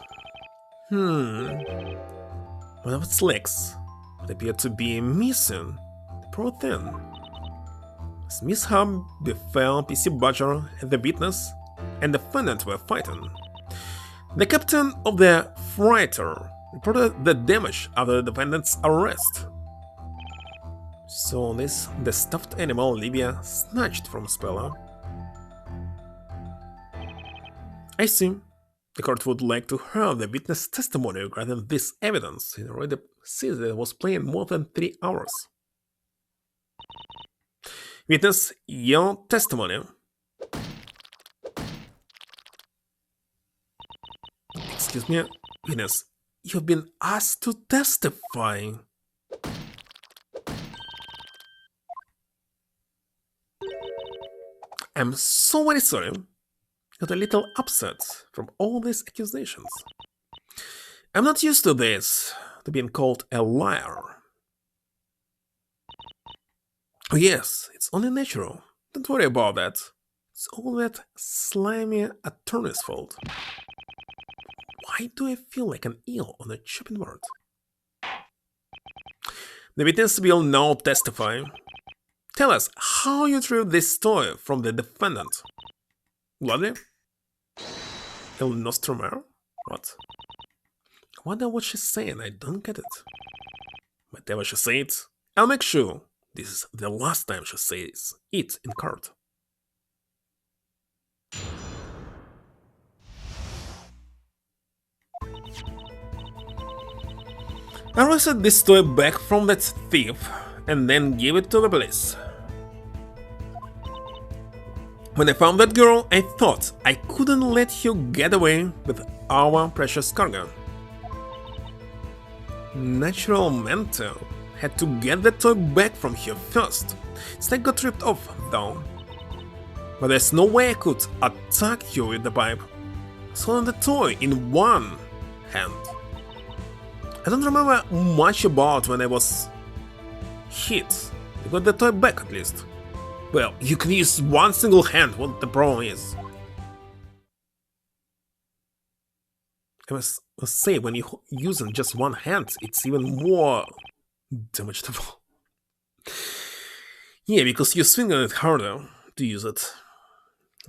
One of its legs it appeared to be missing. Poor thing. As mishap befell PC Badger and the witness and the defendant were fighting. The captain of the freighter reported the damage after the defendant's arrest. So this the stuffed animal Olivia snatched from Spella. I see. The court would like to hear the witness testimony regarding this evidence. He already sees that it was playing more than 3 hours. Witness, your testimony. Excuse me, witness, you've been asked to testify. I'm so very sorry. Got a little upset from all these accusations. I'm not used to this, to being called a liar. Oh yes, it's only natural. Don't worry about that. It's all that slimy attorney's fault. Why do I feel like an eel on a chopping board? The witness will now testify. Tell us how you retrieved this toy from the defendant. Bloody? El Nostromer? What? I wonder what she's saying, I don't get it. Whatever she says, I'll make sure this is the last time she says it in court. I wrested this toy back from that thief and then gave it to the police. When I found that girl, I thought I couldn't let you get away with our precious cargo. Natural mental had to get the toy back from here first. It's like got ripped off, though. But there's no way I could attack you with the pipe. So the toy in one hand. I don't remember much about when I was hit. I got the toy back at least. Well, you can use one single hand, what the problem is. I must say, when you're using just one hand, it's even more damageable. Yeah, because you're swinging it harder to use it.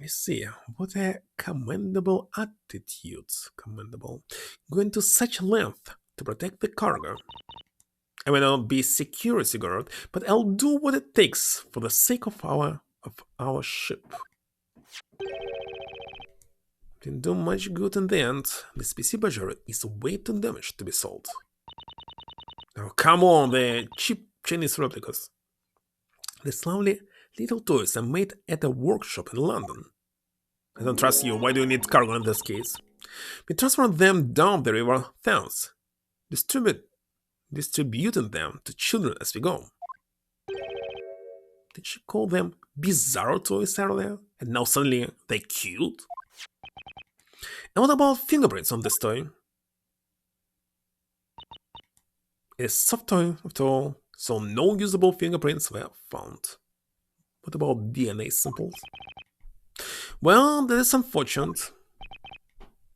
I see, what a commendable attitude. Commendable. Going to such length to protect the cargo. I may not be security guard, but I'll do what it takes for the sake of our ship. Didn't do much good in the end. This PC badger is way too damaged to be sold. Oh, come on, the cheap Chinese replicas. These lovely little toys are made at a workshop in London. I don't trust you. Why do you need cargo in this case? We transfer them down the river Thames, distributing them to children as we go. Did she call them bizarre toys earlier? And now suddenly they're cute? And what about fingerprints on this toy? It's a soft toy after all, so no usable fingerprints were found. What about DNA samples? Well, that is unfortunate.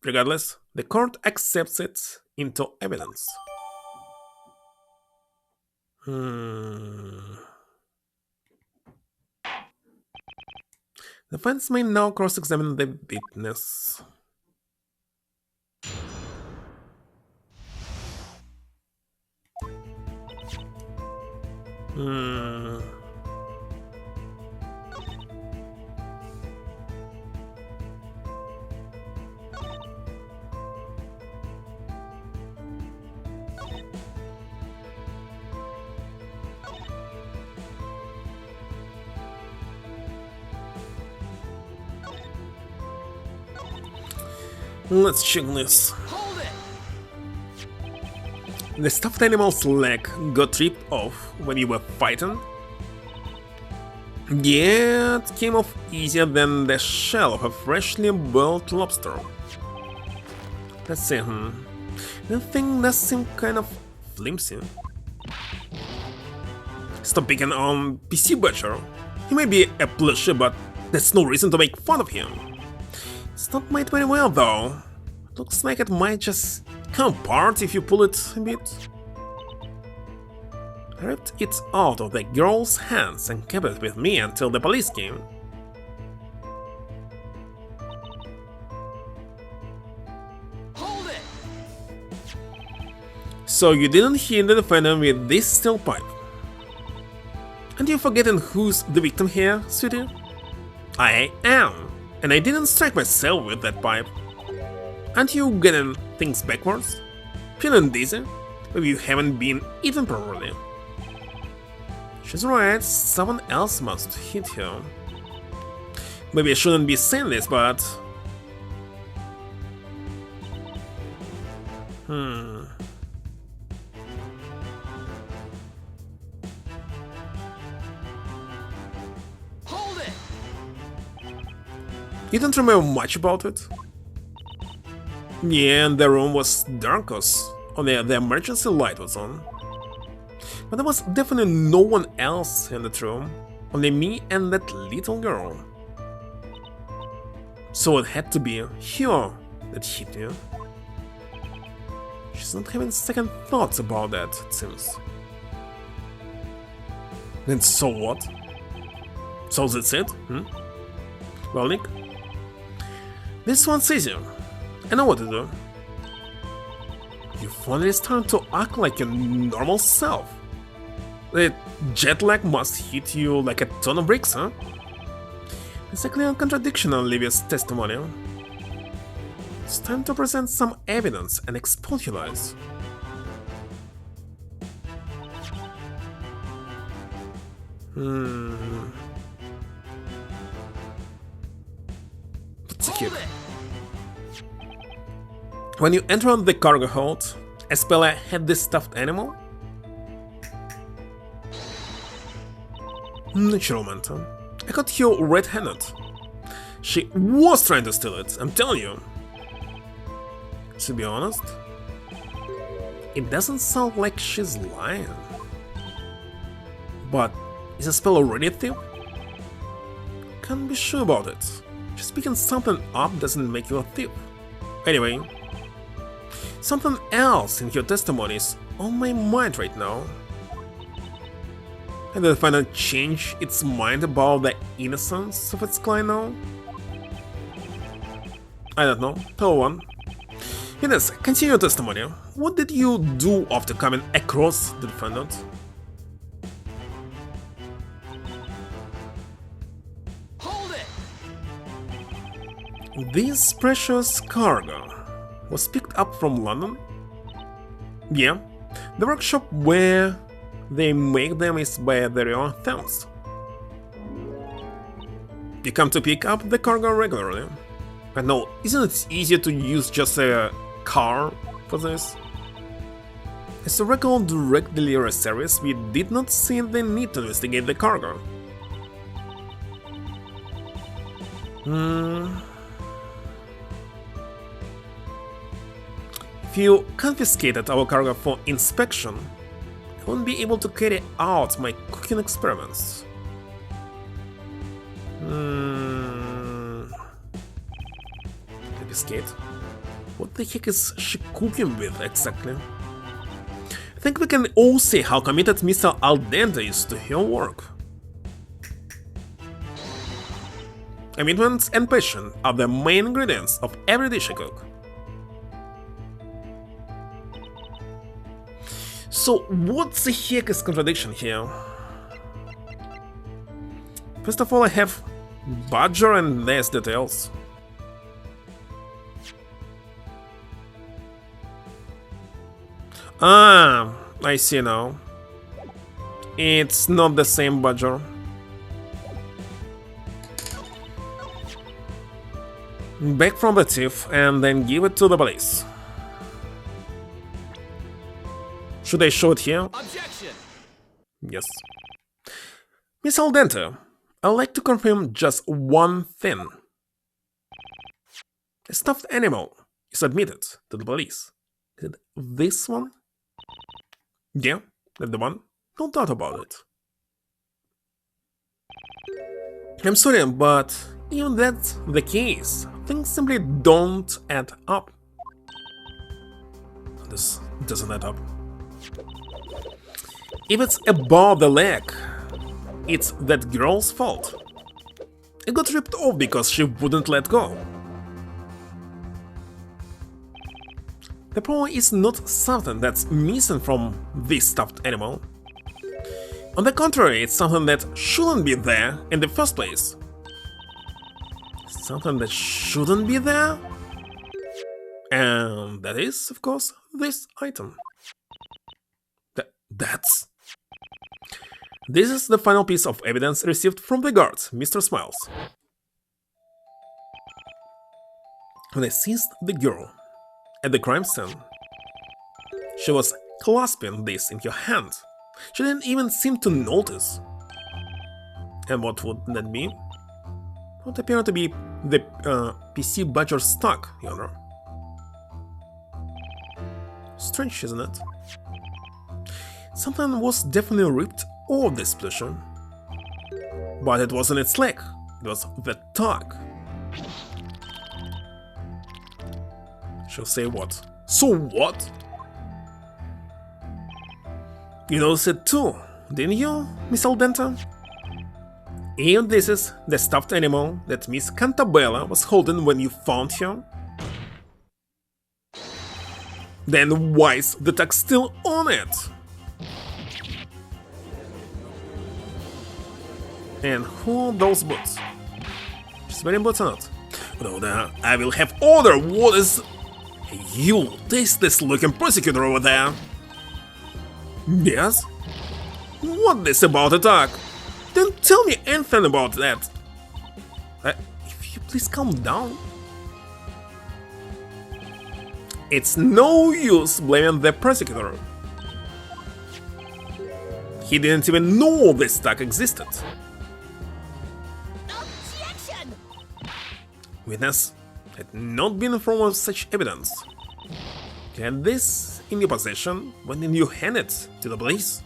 Regardless, the court accepts it into evidence. The defense may now cross-examine the witness. Let's check this. Hold it! The stuffed animal's leg got ripped off when you were fighting? Yeah, it came off easier than the shell of a freshly boiled lobster. Let's see, The thing does seem kind of flimsy. Stop picking on PC Butcher. He may be a plushie, but that's no reason to make fun of him. It's not made very well though. Looks like it might just come apart if you pull it a bit. I ripped it out of the girl's hands and kept it with me until the police came. Hold it! So you didn't hit the defendant with this steel pipe. And you're forgetting who's the victim here, sweetie? I am. And I didn't strike myself with that pipe. Aren't you getting things backwards? Feeling dizzy? Maybe you haven't been eaten properly. She's right, someone else must hit her. Maybe I shouldn't be saying this, but... Hold it! You don't remember much about it? Yeah, and the room was dark cause only the emergency light was on. But there was definitely no one else in that room, only me and that little girl. So it had to be her that hit you. She's not having second thoughts about that, it seems. And so what? So that's it? Well, Nick, this one's easier. I know what to do. You finally started to act like your normal self. The jet lag must hit you like a ton of bricks, huh? It's a clear contradiction on Livia's testimony. It's time to present some evidence and expose your lies. That's a cute. When you entered the cargo hold, Espella had this stuffed animal? Natural mentor. I got her red-handed. She was trying to steal it, I'm telling you. To be honest, it doesn't sound like she's lying. But is Espella already a thief? Can't be sure about it. Just picking something up doesn't make you a thief. Anyway, something else in your testimony is on my mind right now. And did it finally change its mind about the innocence of its client now? I don't know, tell one. Ines, continue your testimony. What did you do after coming across the defendant? Hold it! This precious cargo was picked up from London? Yeah, the workshop where they make them is by the River Thames. You come to pick up the cargo regularly. I know, isn't it easier to use just a car for this? As a regular direct delivery service, we did not see the need to investigate the cargo. If you confiscated our cargo for inspection, I won't be able to carry out my cooking experiments. Confiscate? What the heck is she cooking with exactly? I think we can all see how committed Mr. Al Dente is to her work. Commitment and passion are the main ingredients of every dish I cook. So what the heck is contradiction here? First of all, I have Badger and less details. Ah, I see now. It's not the same Badger. Back from the thief and then give it to the police. Should I show it here? Objection! Yes. Miss Al Dente, I'd like to confirm just one thing. A stuffed animal is admitted to the police. Is it this one? Yeah, that's the one. No doubt about it. I'm sorry, but even that's the case, things simply don't add up. This doesn't add up. If it's about the leg, it's that girl's fault. It got ripped off because she wouldn't let go. The problem is not something that's missing from this stuffed animal. On the contrary, it's something that shouldn't be there in the first place. Something that shouldn't be there? And that is, of course, this item. That's... This is the final piece of evidence received from the guard, Mr. Smiles. When I seized the girl at the crime scene, she was clasping this in her hand. She didn't even seem to notice. And what would that be? It would appear to be the PC Badger stock, you know. Strange, isn't it? Something was definitely ripped off this plushie. But it wasn't its leg, it was the tag. She'll say what? So what? You noticed it too, didn't you, Miss Aldenta? And this is the stuffed animal that Miss Cantabella was holding when you found her? Then why is the tag still on it? And who are those boots? She's wearing boots or not? No, I will have order. What is... You, tasteless looking prosecutor over there. Yes? What is about the tag? Don't tell me anything about that. If you please calm down. It's no use blaming the prosecutor. He didn't even know this tag existed. Objection! Witness had not been informed of such evidence. You had this in your possession when you hand it to the police.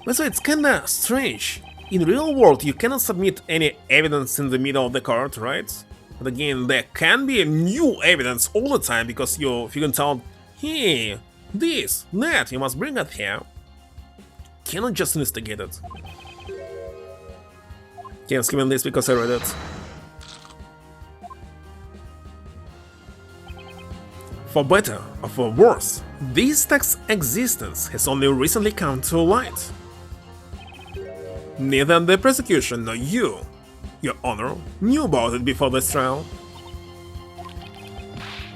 But so it's kinda strange. In real world, you cannot submit any evidence in the middle of the court, right? But again, there can be new evidence all the time because you can tell, hey, this, that, you must bring it here. You cannot just investigate it. Okay, I'm skipping this because I read it. For better or for worse, this tag's existence has only recently come to light. Neither the prosecution nor you, Your Honor, knew about it before this trial.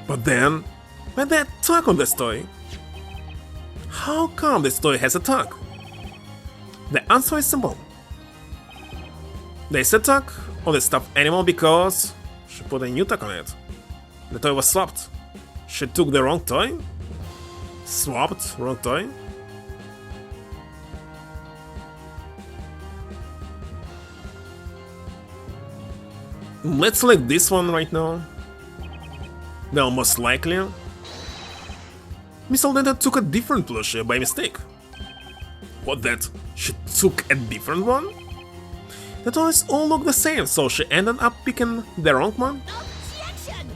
But then, why that tag on this toy? How come this toy has a tag? The answer is simple. There's a tag on the stuffed animal because she put a new tag on it. The toy was swapped. She took the wrong toy? Swapped wrong toy? Let's select this one right now. Well, most likely, Miss Aldenta took a different plushie by mistake. What that? She took a different one? The toys all look the same, so she ended up picking the wrong one? Objection!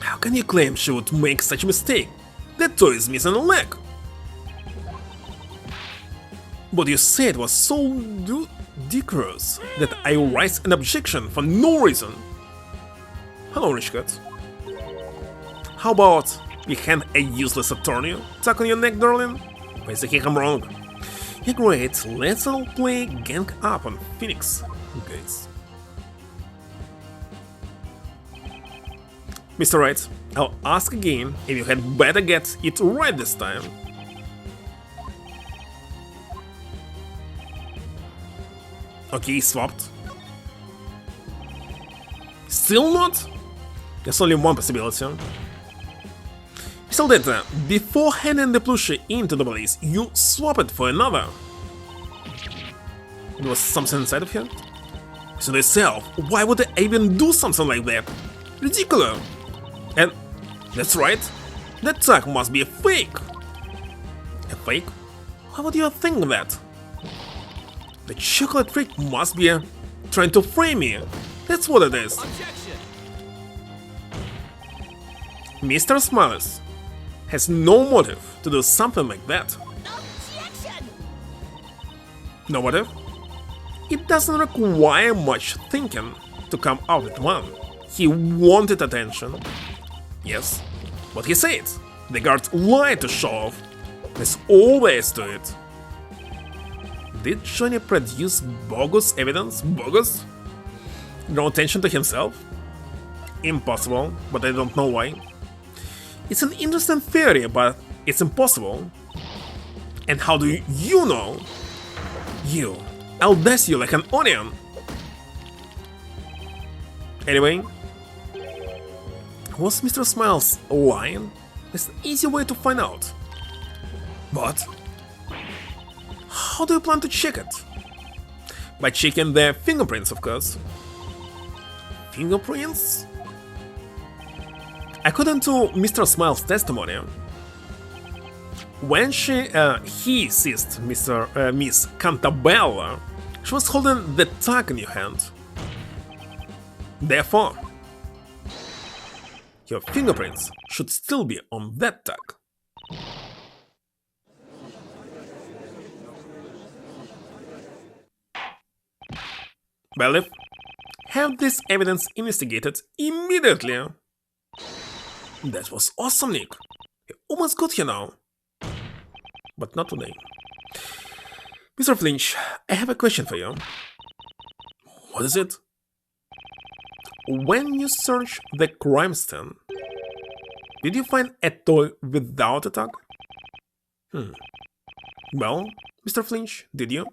How can you claim she would make such a mistake? That toy is missing a leg. But you said it was so ridiculous that I raised an objection for no reason. Hello, Rich Cat. How about you hand a useless attorney tag on your neck, darling? I think I'm wrong. Yeah, great, let's all play Gang Up on Phoenix, guys. Mr. Wright, I'll ask again if you had better get it right this time. Okay, swapped. Still not? There's only one possibility. Still that, before handing the plushie into the police, you swap it for another. There was something inside of here? So they self, why would they even do something like that? Ridiculous! And that's right, that tag must be a fake. A fake? Why would you think that? The chocolate freak must be trying to frame me. That's what it is. Objection! Mr. Smiles has no motive to do something like that. Objection! No motive? It doesn't require much thinking to come out with one. He wanted attention. Yes, but he said the guard lied to show off. There's all there is to it. Did Johnny produce bogus evidence? Bogus? No attention to himself? Impossible, but I don't know why. It's an interesting theory, but it's impossible. And how do you know? I'll dice you like an onion. Anyway, was Mr. Smiles lying? There's an easy way to find out. But how do you plan to check it? By checking their fingerprints, of course. Fingerprints? According to Mr. Smiles' testimony, when he seized Miss Cantabella, she was holding the tag in your hand. Therefore, your fingerprints should still be on that tag. Bailiff, have this evidence investigated immediately. That was awesome, Nick. You almost got here now. But not today. Mr. Flinch, I have a question for you. What is it? When you searched the crime scene, did you find a toy without a tag? Well, Mr. Flinch, did you?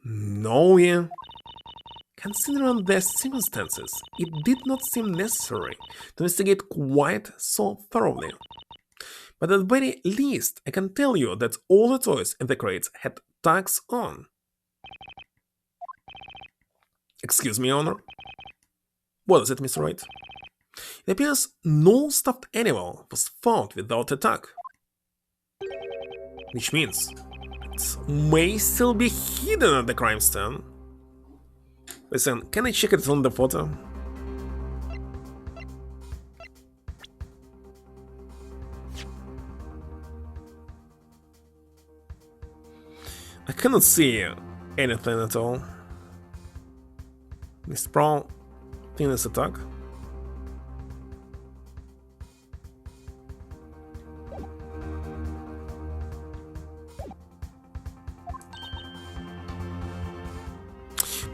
No, yeah. Considering the circumstances, it did not seem necessary to investigate quite so thoroughly. But at the very least, I can tell you that all the toys in the crates had tags on. Excuse me, Honor? What is it, Mr. Wright? It appears no stuffed animal was found without a tag. Which means it may still be hidden at the crime scene. Listen, can I check it on the photo? I cannot see anything at all. Miss Brown, fitness attack.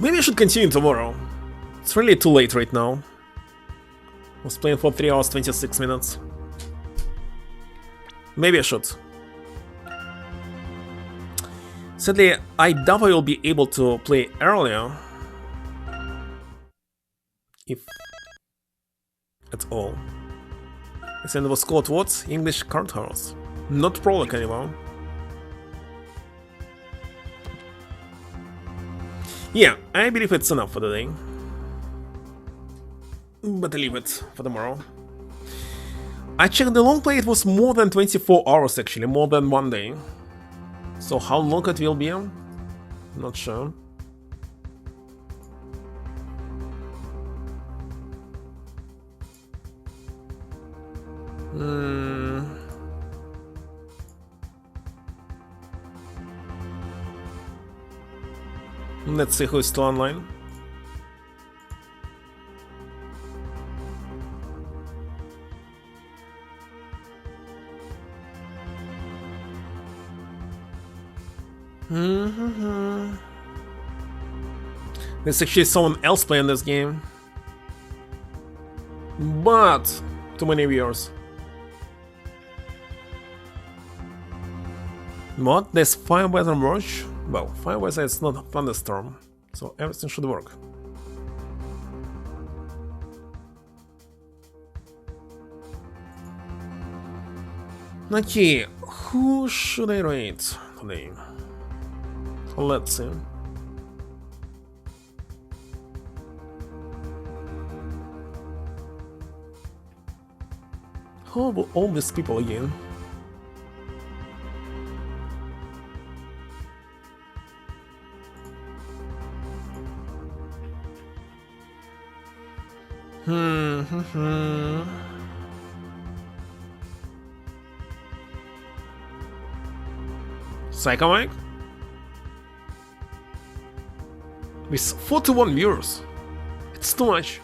Maybe I should continue tomorrow. It's really too late right now. I was playing for 3 hours 26 minutes. Maybe I should. Sadly, I doubt I will be able to play earlier. If at all. And it was called what? English Card Horse. Not Prologue anymore. Yeah, I believe it's enough for today. But I leave it for tomorrow. I checked the long play, it was more than 24 hours actually, more than 1 day. So how long it will be? Not sure. Let's see who is still online. There's actually someone else playing this game. But too many viewers. What? There's fire weather merge? Well, fire weather is not a thunderstorm, so everything should work. Okay, who should I rate today? Let's see. How about all these people again? Psycho Mike? With 41 viewers. It's too much.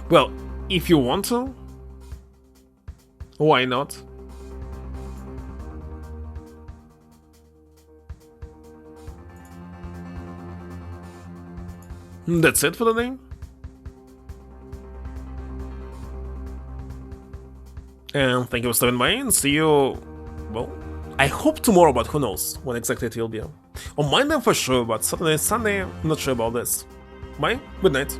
Well, if you want to, why not? That's it for the day. And thank you for stopping by, and see you, well, I hope tomorrow, but who knows when exactly it will be. On Monday for sure, but Saturday and Sunday, I'm not sure about this. Bye, good night.